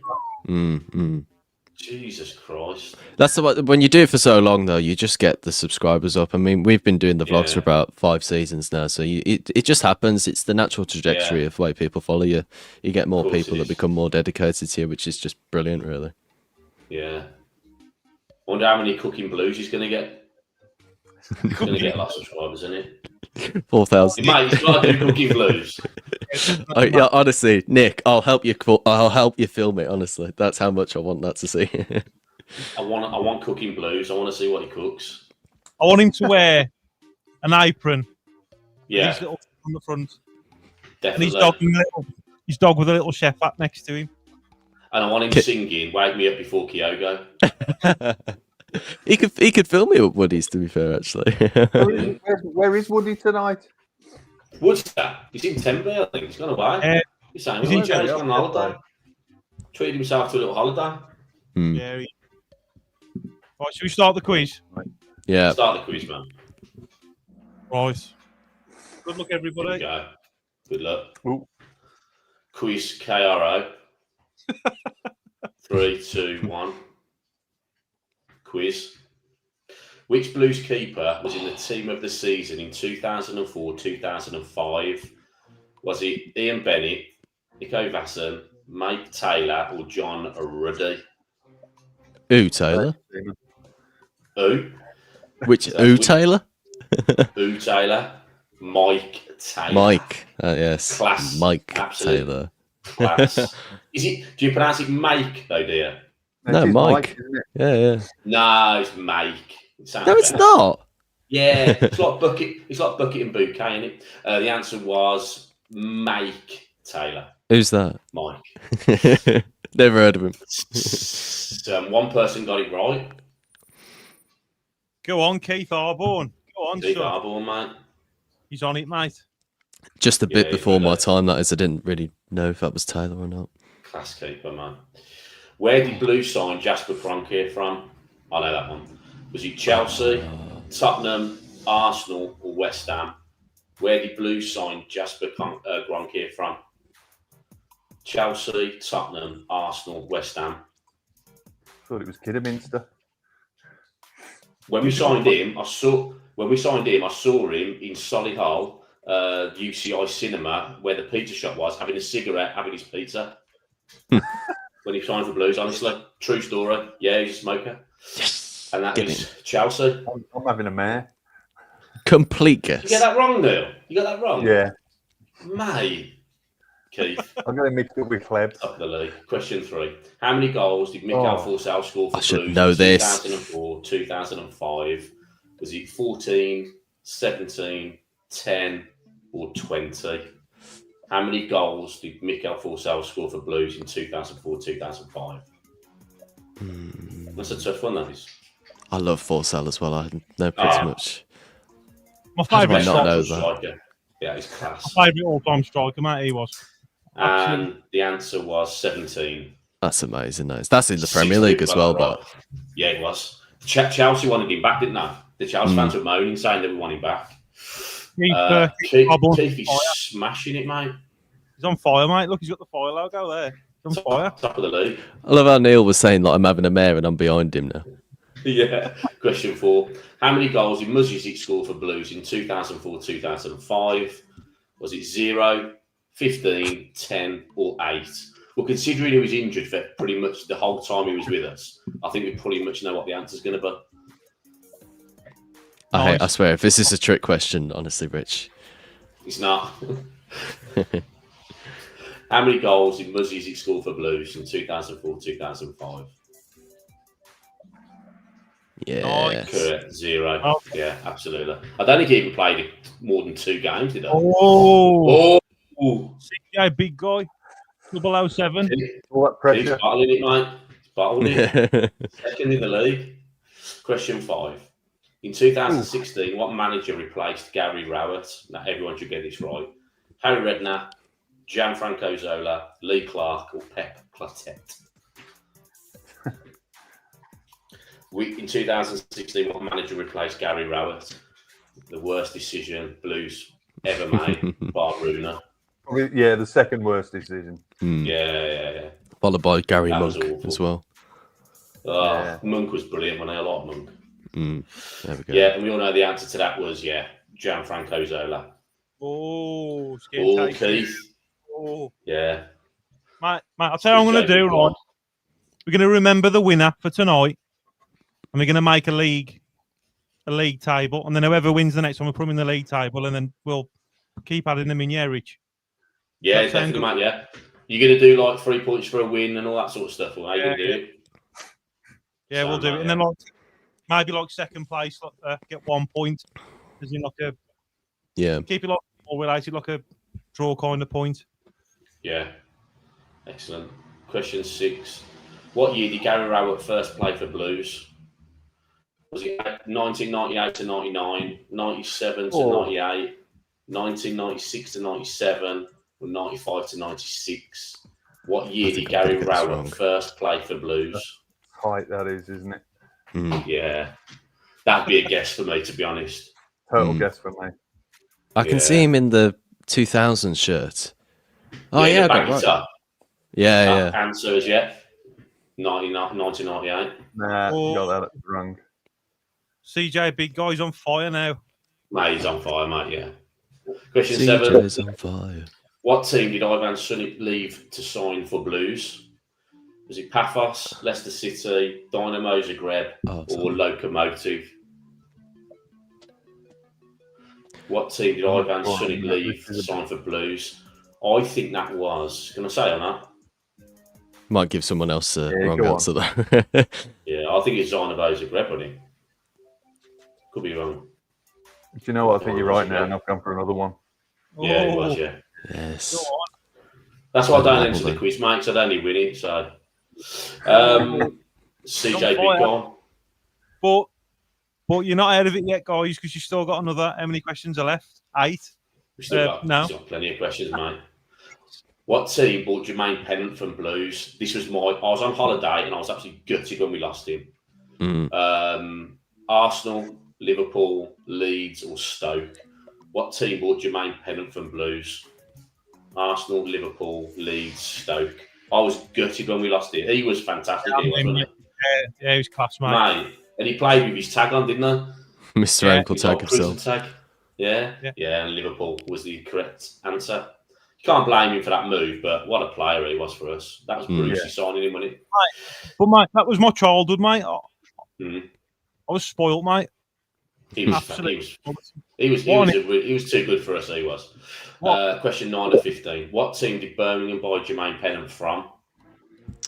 [SPEAKER 5] Jesus Christ.
[SPEAKER 3] That's when you do it for so long, though, you just get the subscribers up. I mean, we've been doing the vlogs
[SPEAKER 5] Yeah.
[SPEAKER 3] for about 5 seasons now, so it just happens. It's the natural trajectory
[SPEAKER 5] Yeah.
[SPEAKER 3] of the way people follow you. You get more
[SPEAKER 5] Of course
[SPEAKER 3] people
[SPEAKER 5] it
[SPEAKER 3] that
[SPEAKER 5] is.
[SPEAKER 3] become more dedicated to you, which is just brilliant, really.
[SPEAKER 5] Yeah. Wonder how many cooking blues he's going to get. He's going to get a lot of subscribers, isn't he?
[SPEAKER 3] 4,000.
[SPEAKER 5] Mate, he's got to do cooking blues.
[SPEAKER 3] Yeah, honestly, Nick, I'll help you. I'll help you film it. Honestly, that's how much I want that to see.
[SPEAKER 5] I want cooking blues. I want to see what he cooks.
[SPEAKER 2] I want him to wear an apron.
[SPEAKER 5] Yeah,
[SPEAKER 2] His little on the front. And
[SPEAKER 5] definitely.
[SPEAKER 2] his dog with a little chef hat next to him.
[SPEAKER 5] And I want him singing "Wake Me Up Before Kyogo."
[SPEAKER 3] he could film me with Woody's. To be fair, actually.
[SPEAKER 4] Where is Woody tonight?
[SPEAKER 5] What's that? He's in Tenby, I think. He's gone away. He's saying,
[SPEAKER 2] he's in
[SPEAKER 5] he's gone on holiday. Treated himself to a little holiday.
[SPEAKER 2] Yeah. Right, should we start the quiz?
[SPEAKER 3] Yeah.
[SPEAKER 5] Start the quiz, man.
[SPEAKER 2] Right. Good luck,
[SPEAKER 5] Here we
[SPEAKER 2] everybody.
[SPEAKER 5] go. Good luck.
[SPEAKER 4] Ooh.
[SPEAKER 5] Quiz KRO. 3, 2, 1. Quiz. Which Blues keeper was in the team of the season in 2004-2005? Was it Ian Bennett, 𝒂𝒄𝒄𝒆𝒄, Mike Taylor, or John Ruddy?
[SPEAKER 3] Ooh, Taylor.
[SPEAKER 5] Who?
[SPEAKER 3] Which Ooh, Taylor?
[SPEAKER 5] Who Taylor? Mike Taylor.
[SPEAKER 3] Mike. Yes.
[SPEAKER 5] Class.
[SPEAKER 3] Mike
[SPEAKER 5] Absolute
[SPEAKER 3] Taylor.
[SPEAKER 5] class. Is it? Do you pronounce it Mike though, dear?
[SPEAKER 3] No,
[SPEAKER 4] It is
[SPEAKER 3] Mike.
[SPEAKER 4] isn't it?
[SPEAKER 3] Yeah.
[SPEAKER 5] No, it's Mike. It sounds
[SPEAKER 3] No, it's
[SPEAKER 5] better.
[SPEAKER 3] not.
[SPEAKER 5] Yeah, it's like bucket. It's like bucket and bouquet, isn't it? The answer was Mike Taylor.
[SPEAKER 3] Who's that?
[SPEAKER 5] Mike.
[SPEAKER 3] Never heard of him.
[SPEAKER 5] One person got it right.
[SPEAKER 2] Go on, Keith Arborn. Go on,
[SPEAKER 5] Keith
[SPEAKER 2] son.
[SPEAKER 5] Arborn, mate.
[SPEAKER 2] He's on it, mate.
[SPEAKER 3] Just a bit
[SPEAKER 5] Yeah,
[SPEAKER 3] before
[SPEAKER 5] but,
[SPEAKER 3] my time, that is. I didn't really know if that was Taylor or not.
[SPEAKER 5] Class keeper, man. Where did Blue sign Jesper Kroenke from? I know that one. Was it Chelsea, Tottenham, Arsenal, or West Ham? Where did Blue sign Jesper Kroenke from? Chelsea, Tottenham, Arsenal, West Ham.
[SPEAKER 4] Thought it was Kidderminster.
[SPEAKER 5] When we signed him, I saw him in Solihull, UCI Cinema, where the pizza shop was, having a cigarette, having his pizza. When he signed for Blues, honestly, true story. Yeah, he's a smoker.
[SPEAKER 3] Yes.
[SPEAKER 5] And that was Chelsea.
[SPEAKER 4] I'm having a mare.
[SPEAKER 3] Complete guess.
[SPEAKER 5] You get that wrong, Neil? You got that wrong?
[SPEAKER 4] Yeah.
[SPEAKER 5] Mate. Keith.
[SPEAKER 4] I'm going to mix it with Klebs.
[SPEAKER 5] Top of the league. Question 3. How many goals did 𝒃𝒊𝒔𝒆𝒂𝒏𝒄𝒄 score for
[SPEAKER 3] I should
[SPEAKER 5] Blues
[SPEAKER 3] know
[SPEAKER 5] in
[SPEAKER 3] this.
[SPEAKER 5] 2004, 2005? Was it 14, 17, 10, or 20? How many goals did 𝒃𝒊𝒔𝒆𝒂𝒏𝒄𝒄 score for Blues in 2004, 2005? That's a tough one, that is.
[SPEAKER 3] I love Forsell as well. I know pretty much.
[SPEAKER 2] My
[SPEAKER 3] How do I
[SPEAKER 2] favourite
[SPEAKER 3] not know
[SPEAKER 2] striker.
[SPEAKER 3] that?
[SPEAKER 5] Yeah, he's class.
[SPEAKER 2] My favourite all-time striker, mate. He was.
[SPEAKER 5] And the answer was 17.
[SPEAKER 3] That's amazing. That's in the Premier League as well, but
[SPEAKER 5] yeah, it was. Chelsea wanted him back, didn't they? The Chelsea fans were moaning, saying they were wanting him back. Keith is smashing it, mate.
[SPEAKER 2] He's on fire, mate. Look, he's got the fire logo there. He's on fire.
[SPEAKER 5] Top of the league.
[SPEAKER 3] I love how Neil was saying like I'm having a mare and I'm behind him now.
[SPEAKER 5] Yeah. Question 4. How many goals did 𝒉𝒔 score for Blues in 2004, 2005? Was it 0, 15, 10, or 8? Well, considering he was injured for pretty much the whole time he was with us, I think we pretty much know what the answer's going to be.
[SPEAKER 3] I swear, if this is a trick question, honestly, Rich.
[SPEAKER 5] It's not. How many goals did 𝒉𝒔 score for Blues in 2004, 2005?
[SPEAKER 3] Yeah.
[SPEAKER 5] Correct. 0.
[SPEAKER 2] Oh.
[SPEAKER 5] Yeah, absolutely. I don't think he even played more than 2 games, did I?
[SPEAKER 2] Oh.
[SPEAKER 5] Oh.
[SPEAKER 2] CJ, big guy. 007.
[SPEAKER 4] All that
[SPEAKER 5] He's
[SPEAKER 4] pressure.
[SPEAKER 5] battling it, mate. He's battling it. Second in the league. Question 5. In 2016, what manager replaced Gary Rowett? Now, everyone should get this right. Harry Redknapp, Gianfranco Zola, Lee Clark, or Pep Clotet? In 2016, what manager replaced Gary Rowett? The worst decision Blues ever made, bar Rooney.
[SPEAKER 4] Yeah, the second worst decision.
[SPEAKER 5] Yeah.
[SPEAKER 3] Followed by Gary
[SPEAKER 5] That was
[SPEAKER 3] Monk
[SPEAKER 5] awful.
[SPEAKER 3] as well.
[SPEAKER 5] Oh, Monk was brilliant when I like Monk.
[SPEAKER 3] There we go.
[SPEAKER 5] Yeah, and we all know the answer to that was, Gianfranco Zola.
[SPEAKER 2] Oh,
[SPEAKER 5] Oh, Keith.
[SPEAKER 2] Oh.
[SPEAKER 5] Yeah.
[SPEAKER 2] Mate, I'll tell you what I'm going to do, right? We're going to remember the winner for tonight, and we're going to make a league table, and then whoever wins the next one, we'll put them in the league table, and then we'll keep adding them in, Rich?
[SPEAKER 5] Yeah,
[SPEAKER 2] That sound
[SPEAKER 5] definitely, mate, yeah. You're going to do like 3 points for a win and all that sort of stuff, or how you going to do it?
[SPEAKER 2] Yeah, we'll do it. And then maybe second place, get 1 point. As in keep it all related, like a draw kind of point.
[SPEAKER 5] Yeah. Excellent. Question 6. What year did Gary Rowett first play for Blues? Was it 1998 to 99, 97 to 98, 1996 to 97, or 95 to 96? What year did Gary Rowett first play for Blues?
[SPEAKER 4] Height, that is, isn't it?
[SPEAKER 5] Yeah. That'd be a guess for me, to be honest.
[SPEAKER 4] Total guess for me.
[SPEAKER 3] I can see him in the 2000 shirt. Oh,
[SPEAKER 5] yeah,
[SPEAKER 3] I got right.
[SPEAKER 5] Up.
[SPEAKER 3] Yeah.
[SPEAKER 5] Answer is 1998.
[SPEAKER 4] Nah, you got that wrong.
[SPEAKER 2] CJ, big guy's on fire now.
[SPEAKER 5] Mate, he's on fire, mate, yeah. Question
[SPEAKER 3] CJ's
[SPEAKER 5] 7.
[SPEAKER 3] on fire.
[SPEAKER 5] What team did Ivan Sunnic leave to sign for Blues? Was it Paphos, Leicester City, Dynamo Zagreb, or Lokomotiv? What team did Ivan Sunnic leave to sign for Blues? I think that was... Can I say or not?
[SPEAKER 3] Might give someone else a wrong
[SPEAKER 4] go on.
[SPEAKER 3] answer, though.
[SPEAKER 5] Yeah, I think it's 𝒒𝒊𝒃𝒏𝒄𝒄𝒏𝒄, wasn't it? Could be wrong.
[SPEAKER 4] Do you know what? I think you're right now, and I've gone for another one.
[SPEAKER 5] Yeah, it was, yeah.
[SPEAKER 3] Yes.
[SPEAKER 5] That's why I don't
[SPEAKER 3] Double
[SPEAKER 5] enter the
[SPEAKER 3] then.
[SPEAKER 5] quiz, mate, 'cause I'd only win it, so... CJ Big Gone.
[SPEAKER 2] But you're not out of it yet, guys, because you've still got another. How many questions are left? 8.
[SPEAKER 5] We've still
[SPEAKER 2] No.
[SPEAKER 5] got plenty of questions, mate. What team bought Jermaine Pennant from Blues? This was I was on holiday and I was absolutely gutted when we lost him. Arsenal, Liverpool, Leeds, or Stoke? What team bought Jermaine Pennant from Blues? Arsenal, Liverpool, Leeds, Stoke. I was gutted when we lost him. He was fantastic, wasn't he?
[SPEAKER 2] Yeah, he was class, mate.
[SPEAKER 5] Mate, and he played with his tag on, didn't he?
[SPEAKER 3] Mr. Ankle tag
[SPEAKER 5] Prison
[SPEAKER 3] himself.
[SPEAKER 5] tag. Yeah, and Liverpool was the correct answer. You can't blame him for that move, but what a player he was for us. That was Brucey signing him, wasn't it?
[SPEAKER 2] But mate, that was my childhood, mate. I was spoilt, mate.
[SPEAKER 5] He was too good for us. He was. Question 9 to 15. What team did Birmingham buy Jermaine Pennant from?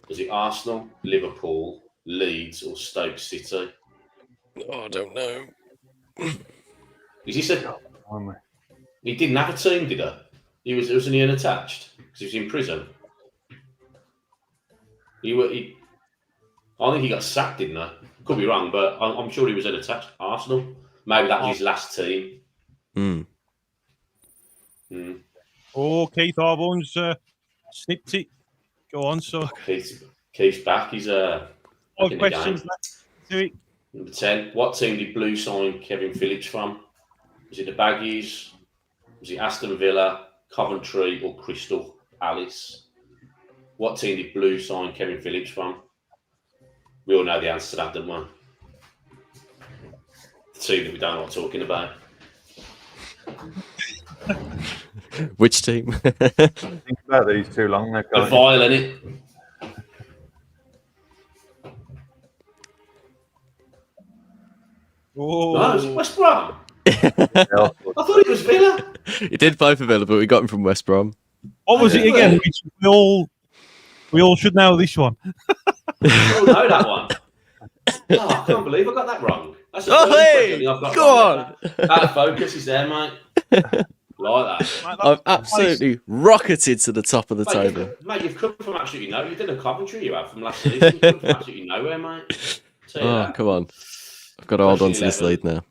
[SPEAKER 5] Was it Arsenal, Liverpool, Leeds, or Stoke City?
[SPEAKER 3] Oh, I don't know.
[SPEAKER 5] He said he didn't have a team, did he? Wasn't he unattached because he was in prison? I think he got sacked, didn't he? Could be wrong, but I'm sure he was unattached. Arsenal. Maybe that was his last team.
[SPEAKER 2] Oh, Keith Arbon's snipped it. Go on, so.
[SPEAKER 5] Keith's back. He's back in the game.
[SPEAKER 2] Do it.
[SPEAKER 5] Number 10. What team did Blue sign Kevin Phillips from? Was it the Baggies? Was it Aston Villa, Coventry, or Crystal Palace? What team did Blue sign Kevin Phillips from? We all know the answer to that, don't we? The team that we don't know what we're talking about.
[SPEAKER 3] Which team?
[SPEAKER 4] Think about these too long.
[SPEAKER 5] The Vile, innit?
[SPEAKER 2] Oh.
[SPEAKER 5] No, it was West Brom. I thought it was Villa.
[SPEAKER 3] He did play for Villa, but we got him from West Brom.
[SPEAKER 2] What was it again? We all should know this one.
[SPEAKER 5] We all know that one. Oh, I can't believe I got that wrong. That's the
[SPEAKER 3] hey!
[SPEAKER 5] I've got
[SPEAKER 3] Go on!
[SPEAKER 5] Out of focus is there, mate. Like that.
[SPEAKER 3] I've absolutely rocketed to the top of the table.
[SPEAKER 5] Mate, you've come from absolutely nowhere. You did a Coventry you have from last season. You've come from absolutely nowhere, mate.
[SPEAKER 3] Come on. I've got to hold on to this lead now.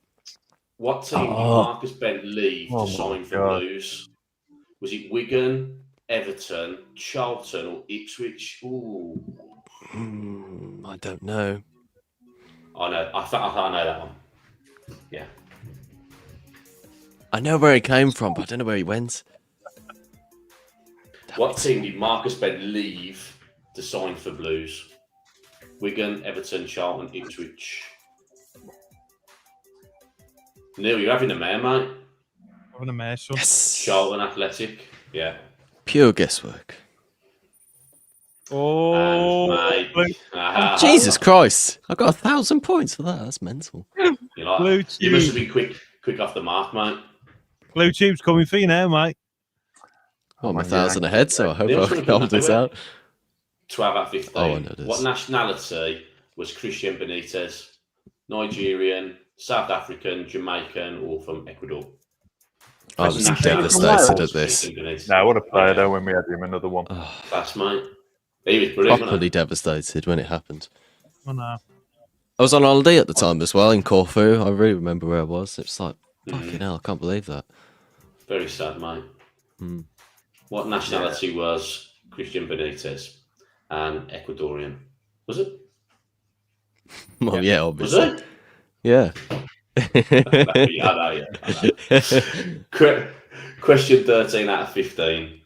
[SPEAKER 5] What team did Marcus Bent leave to sign for Blues? Was it Wigan, Everton, Charlton, or Ipswich? Ooh.
[SPEAKER 3] I don't know.
[SPEAKER 5] I know. I know that one. Yeah.
[SPEAKER 3] I know where he came from, but I don't know where he went.
[SPEAKER 5] What team did Marcus Bent leave to sign for Blues? Wigan, Everton, Charlton, Ipswich. Neil, you're having a mare, mate.
[SPEAKER 2] Having a mare, son.
[SPEAKER 3] Yes.
[SPEAKER 5] Charlton Athletic. Yeah.
[SPEAKER 3] Pure guesswork.
[SPEAKER 2] Oh,
[SPEAKER 5] mate.
[SPEAKER 3] Jesus Christ. I got 1,000 points for that. That's mental.
[SPEAKER 5] You must have been quick off the mark, mate.
[SPEAKER 2] Blue Tube's coming for you now, mate.
[SPEAKER 3] I'm 1,000 ahead, so I hope I can hold this out.
[SPEAKER 5] 12 out of 15.
[SPEAKER 3] Oh, I know this.
[SPEAKER 5] What nationality was Christian Benitez? Nigerian, South African, Jamaican, or from Ecuador?
[SPEAKER 3] I was devastated at this.
[SPEAKER 4] No, what a player though when we had him, another one.
[SPEAKER 5] That's mate. He was brilliant.
[SPEAKER 3] Properly devastated when it happened.
[SPEAKER 2] Oh, no.
[SPEAKER 3] I was on holiday at the time as well in Corfu. I really remember where I was. It's like, fucking hell, I can't believe that.
[SPEAKER 5] Very sad, mate. What nationality was Christian Benitez? And Ecuadorian. Was it?
[SPEAKER 3] Well, yeah, obviously.
[SPEAKER 5] Was it?
[SPEAKER 3] Yeah.
[SPEAKER 5] I know. Question 13 out of 15.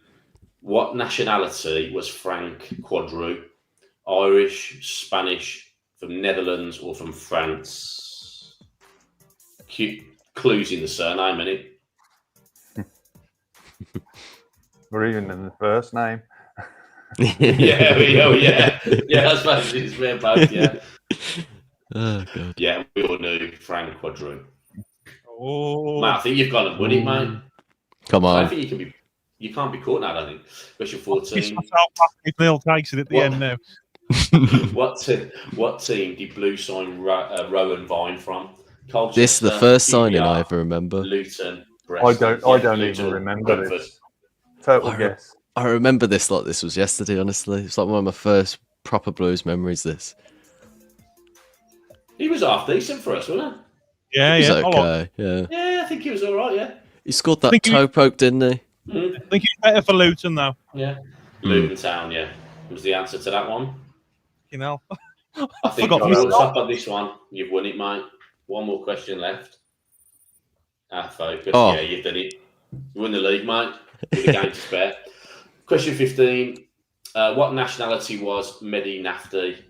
[SPEAKER 5] What nationality was Frank Quadru? Irish, Spanish, from Netherlands, or from France? Clues in the surname, innit?
[SPEAKER 4] Or even in the first name.
[SPEAKER 5] Yeah, I suppose it's we're both, yeah.
[SPEAKER 3] Oh, God.
[SPEAKER 5] Yeah, we all knew Frank Quadru.
[SPEAKER 2] Oh.
[SPEAKER 5] Mate, I think you've got to win it, mate.
[SPEAKER 3] Come
[SPEAKER 5] I
[SPEAKER 3] on.
[SPEAKER 5] think you can be. You can't be caught now, I think. Question
[SPEAKER 2] Piss
[SPEAKER 5] 14.
[SPEAKER 2] myself off if Neil takes it at the
[SPEAKER 5] What?
[SPEAKER 2] end now.
[SPEAKER 5] What team did Blue sign Rowan Vine from? Colchester,
[SPEAKER 3] This is the first signing
[SPEAKER 5] QPR,
[SPEAKER 3] I ever remember.
[SPEAKER 5] Luton,
[SPEAKER 4] I
[SPEAKER 5] Brest.
[SPEAKER 4] don't
[SPEAKER 5] Luton,
[SPEAKER 4] even remember
[SPEAKER 5] Brentford.
[SPEAKER 4] this. Total
[SPEAKER 3] I re-
[SPEAKER 4] guess.
[SPEAKER 3] I remember this like this was yesterday, honestly. It's like one of my first proper Blues memories, this.
[SPEAKER 5] He was half decent for us, wasn't
[SPEAKER 2] Yeah,
[SPEAKER 3] It was
[SPEAKER 2] yeah. I like-
[SPEAKER 3] okay, yeah.
[SPEAKER 5] he? Yeah, I think he was all right, yeah.
[SPEAKER 3] He scored that
[SPEAKER 2] Think he-
[SPEAKER 3] toe poke, didn't he?
[SPEAKER 5] Mm,
[SPEAKER 2] I think he's better for Luton though.
[SPEAKER 5] yeah. Luton Town, yeah, was the answer to that one.
[SPEAKER 2] You know.
[SPEAKER 5] I think
[SPEAKER 2] Forgot
[SPEAKER 5] if you're
[SPEAKER 2] myself.
[SPEAKER 5] top on this one, you've won it, mate. One more question left. Focus.
[SPEAKER 3] Oh.
[SPEAKER 5] Yeah, you've done it. You won the league, mate. With a game to spare. Question 15. What nationality was 𝒔𝒐𝒉𝒂𝒏𝒏𝒆𝒍?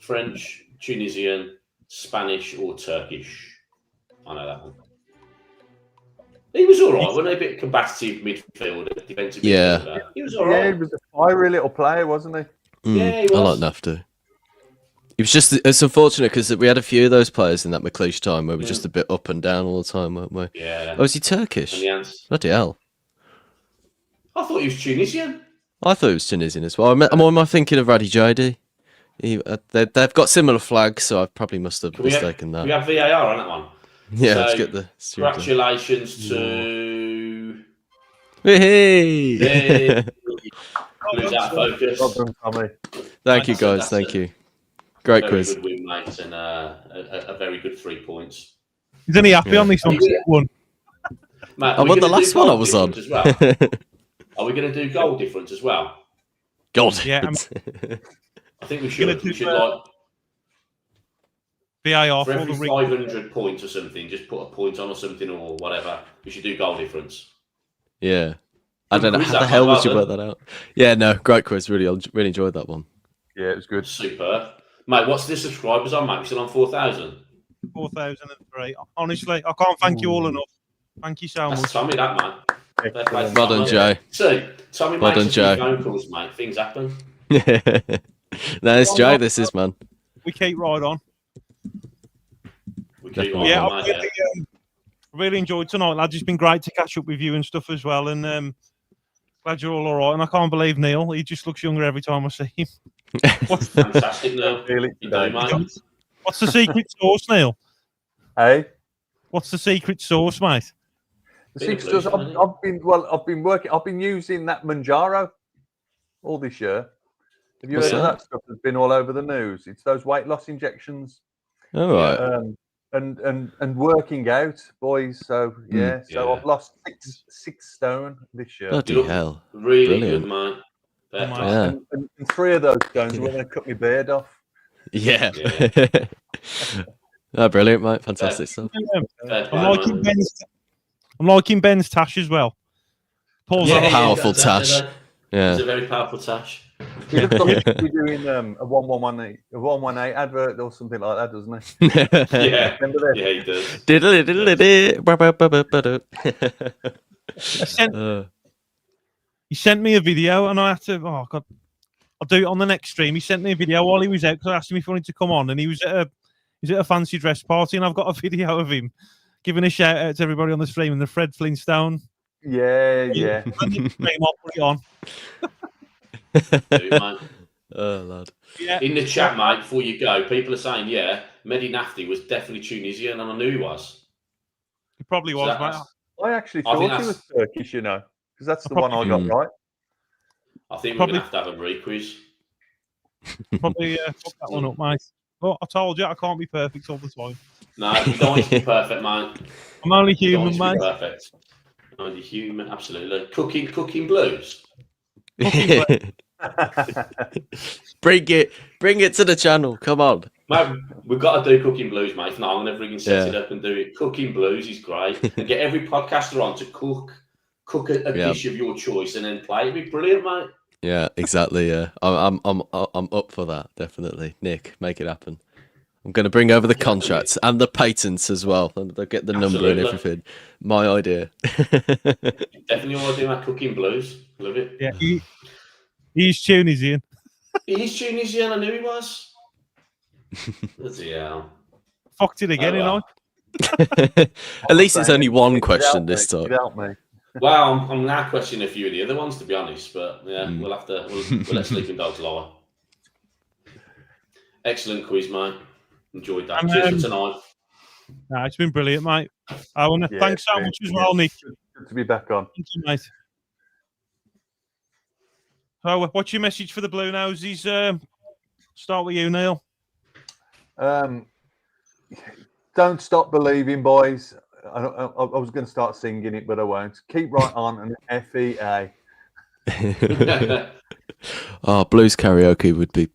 [SPEAKER 5] French, Tunisian, Spanish, or Turkish? I know that one. He was all right, wasn't he? A bit combative midfielder, defensive
[SPEAKER 3] Yeah.
[SPEAKER 5] midfielder. He was all
[SPEAKER 4] Yeah,
[SPEAKER 5] right.
[SPEAKER 4] he was a fiery little player, wasn't he?
[SPEAKER 5] Yeah, he
[SPEAKER 3] I
[SPEAKER 5] was.
[SPEAKER 3] like Nafta. It was just, it's unfortunate because we had a few of those players in that McLeish time where we were just a bit up and down all the time, weren't we?
[SPEAKER 5] Yeah.
[SPEAKER 3] Oh, is he Turkish?
[SPEAKER 5] And the answer.
[SPEAKER 3] Bloody hell.
[SPEAKER 5] I thought he was Tunisian.
[SPEAKER 3] I thought it was Tunisian as well. Am I thinking of 𝒒𝒐𝒉𝒂𝒏𝒏𝒆𝒍? They've got similar flags, so I probably must have
[SPEAKER 5] We have
[SPEAKER 3] mistaken that.
[SPEAKER 5] VAR on that one.
[SPEAKER 3] Yeah, let's
[SPEAKER 5] So,
[SPEAKER 3] get the...
[SPEAKER 5] Congratulations to...
[SPEAKER 3] Hey!
[SPEAKER 5] Hey. Lose out of focus.
[SPEAKER 4] Well done, Tommy.
[SPEAKER 3] Thank you, guys.
[SPEAKER 5] That's
[SPEAKER 3] Thank
[SPEAKER 5] a
[SPEAKER 3] you. Great
[SPEAKER 5] Very
[SPEAKER 3] quiz.
[SPEAKER 5] good win, mate, and a very good 3 points.
[SPEAKER 2] He's only happy
[SPEAKER 3] Yeah.
[SPEAKER 2] on this one. One.
[SPEAKER 5] Matt,
[SPEAKER 3] I won the last one I was on.
[SPEAKER 5] As well? Are we going to do goal difference as well?
[SPEAKER 3] God.
[SPEAKER 2] Yeah,
[SPEAKER 5] I think we
[SPEAKER 2] Gonna
[SPEAKER 5] should.
[SPEAKER 2] do,
[SPEAKER 5] We should
[SPEAKER 2] VAR
[SPEAKER 5] for
[SPEAKER 2] for
[SPEAKER 5] every
[SPEAKER 2] the ring.
[SPEAKER 5] 500 points or something, just put a point on or something or whatever. We should do goal difference.
[SPEAKER 3] Yeah. I don't know
[SPEAKER 5] Quiz
[SPEAKER 3] how
[SPEAKER 5] that
[SPEAKER 3] the hell
[SPEAKER 5] one,
[SPEAKER 3] would you
[SPEAKER 5] well
[SPEAKER 3] work that out. Yeah, no, great quiz. Really enjoyed that one.
[SPEAKER 4] Yeah, it was good.
[SPEAKER 5] Super. Mate, what's the subscribers on, mate? We're still on 4,000.
[SPEAKER 2] 4,003. Honestly, I can't thank you all enough. Thank you so
[SPEAKER 5] That's
[SPEAKER 2] much.
[SPEAKER 5] Tommy, that, man. Fair play to
[SPEAKER 3] Well done,
[SPEAKER 5] Tommy.
[SPEAKER 3] Joe.
[SPEAKER 5] See, Tommy
[SPEAKER 3] Well
[SPEAKER 5] makes
[SPEAKER 3] done,
[SPEAKER 5] a few
[SPEAKER 3] Joe.
[SPEAKER 5] phone calls, mate. Things happen.
[SPEAKER 3] No, it's Joe. This is, man.
[SPEAKER 2] We keep right on.
[SPEAKER 5] We keep on,
[SPEAKER 2] Yeah,
[SPEAKER 5] mate,
[SPEAKER 2] I really enjoyed tonight, lads. It's been great to catch up with you and stuff as well. And glad you're all right. And I can't believe Neil. He just looks younger every time I see him.
[SPEAKER 5] Fantastic, Neil.
[SPEAKER 4] Really
[SPEAKER 5] You do, mate.
[SPEAKER 2] What's the secret sauce, Neil?
[SPEAKER 4] Hey,
[SPEAKER 2] What's the secret sauce, mate?
[SPEAKER 4] the
[SPEAKER 5] Bit of
[SPEAKER 4] Sixers.
[SPEAKER 5] blues, hasn't
[SPEAKER 4] I've been using that Manjaro all this year. Have you
[SPEAKER 3] What's
[SPEAKER 4] heard of
[SPEAKER 3] that?
[SPEAKER 4] that stuff that's been all over the news? It's those weight loss injections.
[SPEAKER 3] All right.
[SPEAKER 4] And working out, boys. So yeah, so
[SPEAKER 5] Yeah.
[SPEAKER 4] I've lost six stone this year.
[SPEAKER 3] Bloody
[SPEAKER 5] look-
[SPEAKER 3] hell.
[SPEAKER 5] Really
[SPEAKER 3] Brilliant.
[SPEAKER 5] good, mate. Fair
[SPEAKER 2] Oh,
[SPEAKER 5] play.
[SPEAKER 3] Yeah.
[SPEAKER 4] And 3 of those stones were when I cut my beard off.
[SPEAKER 3] Yeah.
[SPEAKER 5] Yeah.
[SPEAKER 3] Oh, brilliant, mate. Fantastic stuff.
[SPEAKER 5] Fair play,
[SPEAKER 2] I'm liking
[SPEAKER 5] mate.
[SPEAKER 2] Ben's tash as well. Paul's
[SPEAKER 3] Yeah.
[SPEAKER 2] on
[SPEAKER 3] Powerful
[SPEAKER 5] that's
[SPEAKER 3] tash.
[SPEAKER 5] It's
[SPEAKER 3] Yeah.
[SPEAKER 5] a very powerful tash.
[SPEAKER 4] He looks like he's doing a 118 advert or something like that, doesn't he?
[SPEAKER 5] Yeah,
[SPEAKER 4] Remember this?
[SPEAKER 5] yeah, he does.
[SPEAKER 2] He sent me a video and I had to. Oh God, I'll do it on the next stream. He sent me a video while he was out because I asked him if he wanted to come on, and he was at a fancy dress party, and I've got a video of him giving a shout out to everybody on the stream and the Fred Flintstone.
[SPEAKER 4] Yeah.
[SPEAKER 2] I'll put it on.
[SPEAKER 5] Do it, mate.
[SPEAKER 3] Oh, lad.
[SPEAKER 2] Yeah.
[SPEAKER 5] In the chat, mate, before you go, people are saying, yeah, 𝒔𝒐𝒉𝒂𝒏𝒏𝒆𝒍 was definitely Tunisian, and I knew he was.
[SPEAKER 2] He probably
[SPEAKER 5] So
[SPEAKER 2] was, mate.
[SPEAKER 5] that's-
[SPEAKER 4] I actually
[SPEAKER 5] I think
[SPEAKER 4] thought he was
[SPEAKER 5] that's-
[SPEAKER 4] Turkish, you know, because that's the
[SPEAKER 2] I
[SPEAKER 4] one I got right.
[SPEAKER 5] I think we're
[SPEAKER 2] Probably-
[SPEAKER 5] going to have a re-quiz.
[SPEAKER 2] Probably fuck that one up, mate. But I told you I can't be perfect all the time.
[SPEAKER 5] No, you don't want to be perfect, mate.
[SPEAKER 2] I'm only
[SPEAKER 5] You don't
[SPEAKER 2] human,
[SPEAKER 5] want to be
[SPEAKER 2] mate.
[SPEAKER 5] perfect. Only human, absolutely. Cooking blues.
[SPEAKER 3] Bring it to the channel. Come on.
[SPEAKER 5] Mate, we've got to do cooking blues, mate. If not, I'm going to freaking set it up and do it. Cooking blues is great. And get every podcaster on to cook a dish of your choice and then play. It'd be brilliant, mate.
[SPEAKER 3] Yeah, exactly. Yeah, I'm up for that. Definitely, Nick, make it happen. I'm going to bring over the contracts and the patents as well, and they'll get the number and
[SPEAKER 5] Absolutely.
[SPEAKER 3] everything. My idea.
[SPEAKER 5] Definitely want to do my cooking blues. Love it.
[SPEAKER 2] Yeah, he's Tunisian.
[SPEAKER 5] He's Tunisian. I knew he was. Bloody hell.
[SPEAKER 2] Fucked it again,
[SPEAKER 5] Oh,
[SPEAKER 2] you know.
[SPEAKER 5] well.
[SPEAKER 3] At least it's only one
[SPEAKER 4] It
[SPEAKER 3] question
[SPEAKER 4] helped
[SPEAKER 3] this
[SPEAKER 4] me,
[SPEAKER 3] time.
[SPEAKER 4] it helped me.
[SPEAKER 5] Well, I'm now questioning a few of the other ones, to be honest. But yeah, we'll let sleeping dogs lie. Excellent quiz, mate. Enjoyed that.
[SPEAKER 2] And,
[SPEAKER 5] Cheers for tonight.
[SPEAKER 2] Nah, it's been brilliant, mate. I want to thanks so much as well, Nick.
[SPEAKER 4] Good to be back on.
[SPEAKER 2] Thank you, mate. So, what's your message for the Blue Noses? Start with you, Neil.
[SPEAKER 4] Don't stop believing, boys. I was going to start singing it, but I won't. Keep right on and FEA.
[SPEAKER 3] Oh, blues karaoke would be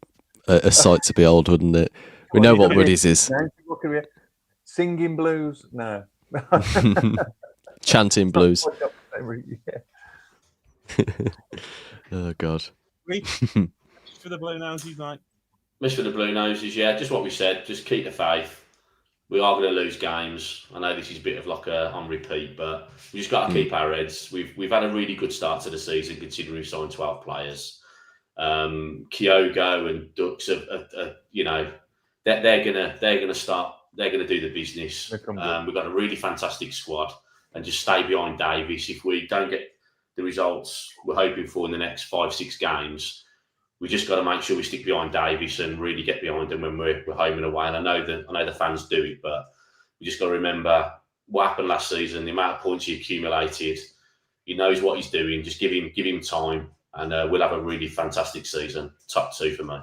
[SPEAKER 3] a sight to behold, wouldn't it? We know what Woody's is.
[SPEAKER 4] Singing blues? No.
[SPEAKER 3] Chanting blues. Oh, God.
[SPEAKER 2] For the Blue Noses, mate.
[SPEAKER 5] Miss for the Blue Noses, yeah. Just what we said. Just keep the faith. We are going to lose games. I know this is a bit of like a on repeat, but we just got to keep our heads. We've had a really good start to the season, considering we've signed 12 players. Kyogo and Ducks are you know, they're gonna start. They're gonna do the business. We've got a really fantastic squad, and just stay behind Davies. If we don't get the results we're hoping for in the next 5-6 games, we just got to make sure we stick behind Davies and really get behind them when we're home and away. And I know the fans do it, but we just got to remember what happened last season, the amount of points he accumulated. He knows what he's doing. Just give him time, and we'll have a really fantastic season. Top 2 for me.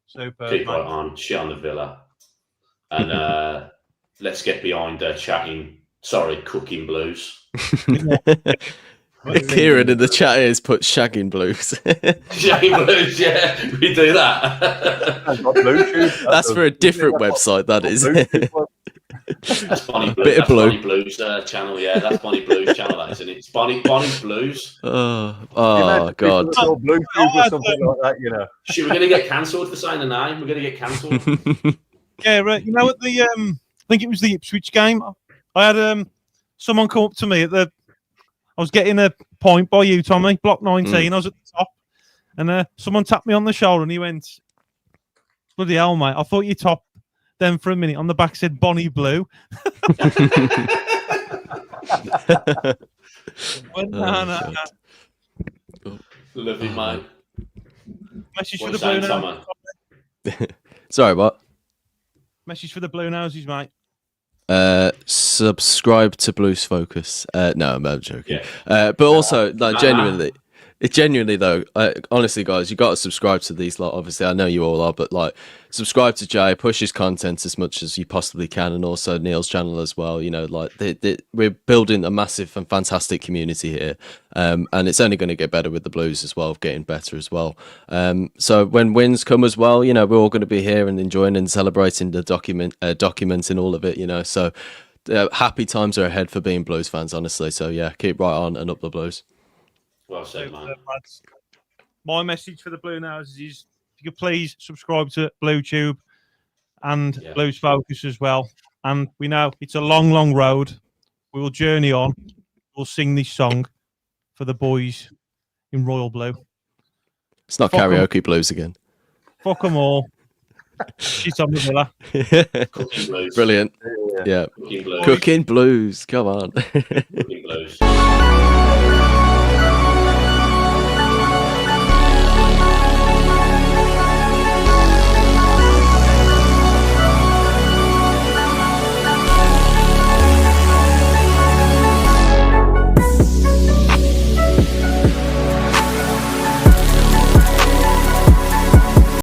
[SPEAKER 2] Super.
[SPEAKER 5] Keep right on. Shit on the Villa, and let's get behind cooking blues.
[SPEAKER 3] Kieran in the chat is put shagging blues.
[SPEAKER 5] Shagging blues, yeah, we do that.
[SPEAKER 3] That's for a different website, that is.
[SPEAKER 5] That's Bonnie Blues.
[SPEAKER 3] Bit of blue.
[SPEAKER 5] Bonnie Blues channel, yeah. That's Bonnie Blues channel, that isn't it? It's Bonnie Blues.
[SPEAKER 3] Oh God.
[SPEAKER 4] Blue or something like that, you know.
[SPEAKER 5] Shit, we're gonna get cancelled for saying the name. We're gonna get cancelled.
[SPEAKER 2] Yeah, right. You know, at the I think it was the Ipswich game. I had someone come up to me I was getting a point by you, Tommy, block 19. I was at the top, and someone tapped me on the shoulder, and he went, "Bloody hell, mate! I thought you topped." Then for a minute, on the back said Bonnie Blue. No.
[SPEAKER 5] Love it, mate.
[SPEAKER 2] Message for the Blue Noses.
[SPEAKER 3] Sorry, what?
[SPEAKER 2] Message for the Blue Noses, mate.
[SPEAKER 3] Subscribe to Blues Focus. No, I'm joking.
[SPEAKER 5] Yeah.
[SPEAKER 3] But also, like, genuinely though, honestly, guys, you got to subscribe to these lot. Obviously, I know you all are, but like, subscribe to Jay, push his content as much as you possibly can, and also Neil's channel as well. You know, like we're building a massive and fantastic community here, and it's only going to get better with the Blues as well, getting better as well. So when wins come as well, you know, we're all going to be here and enjoying and celebrating the documenting all of it. You know, so happy times are ahead for being Blues fans, honestly. So yeah, keep right on and up the Blues.
[SPEAKER 5] Well said, man.
[SPEAKER 2] My message for the Blue Noses is, if you could please subscribe to BlueTube and Blues Focus as well. And we know it's a long, long road. We will journey on. We'll sing this song for the boys in Royal Blue.
[SPEAKER 3] It's not karaoke blues again.
[SPEAKER 2] Fuck them all. She's on the Villa.
[SPEAKER 5] Cooking blues.
[SPEAKER 3] Brilliant. Yeah.
[SPEAKER 5] Cooking blues.
[SPEAKER 3] Cooking blues. Come on.
[SPEAKER 5] Cooking blues.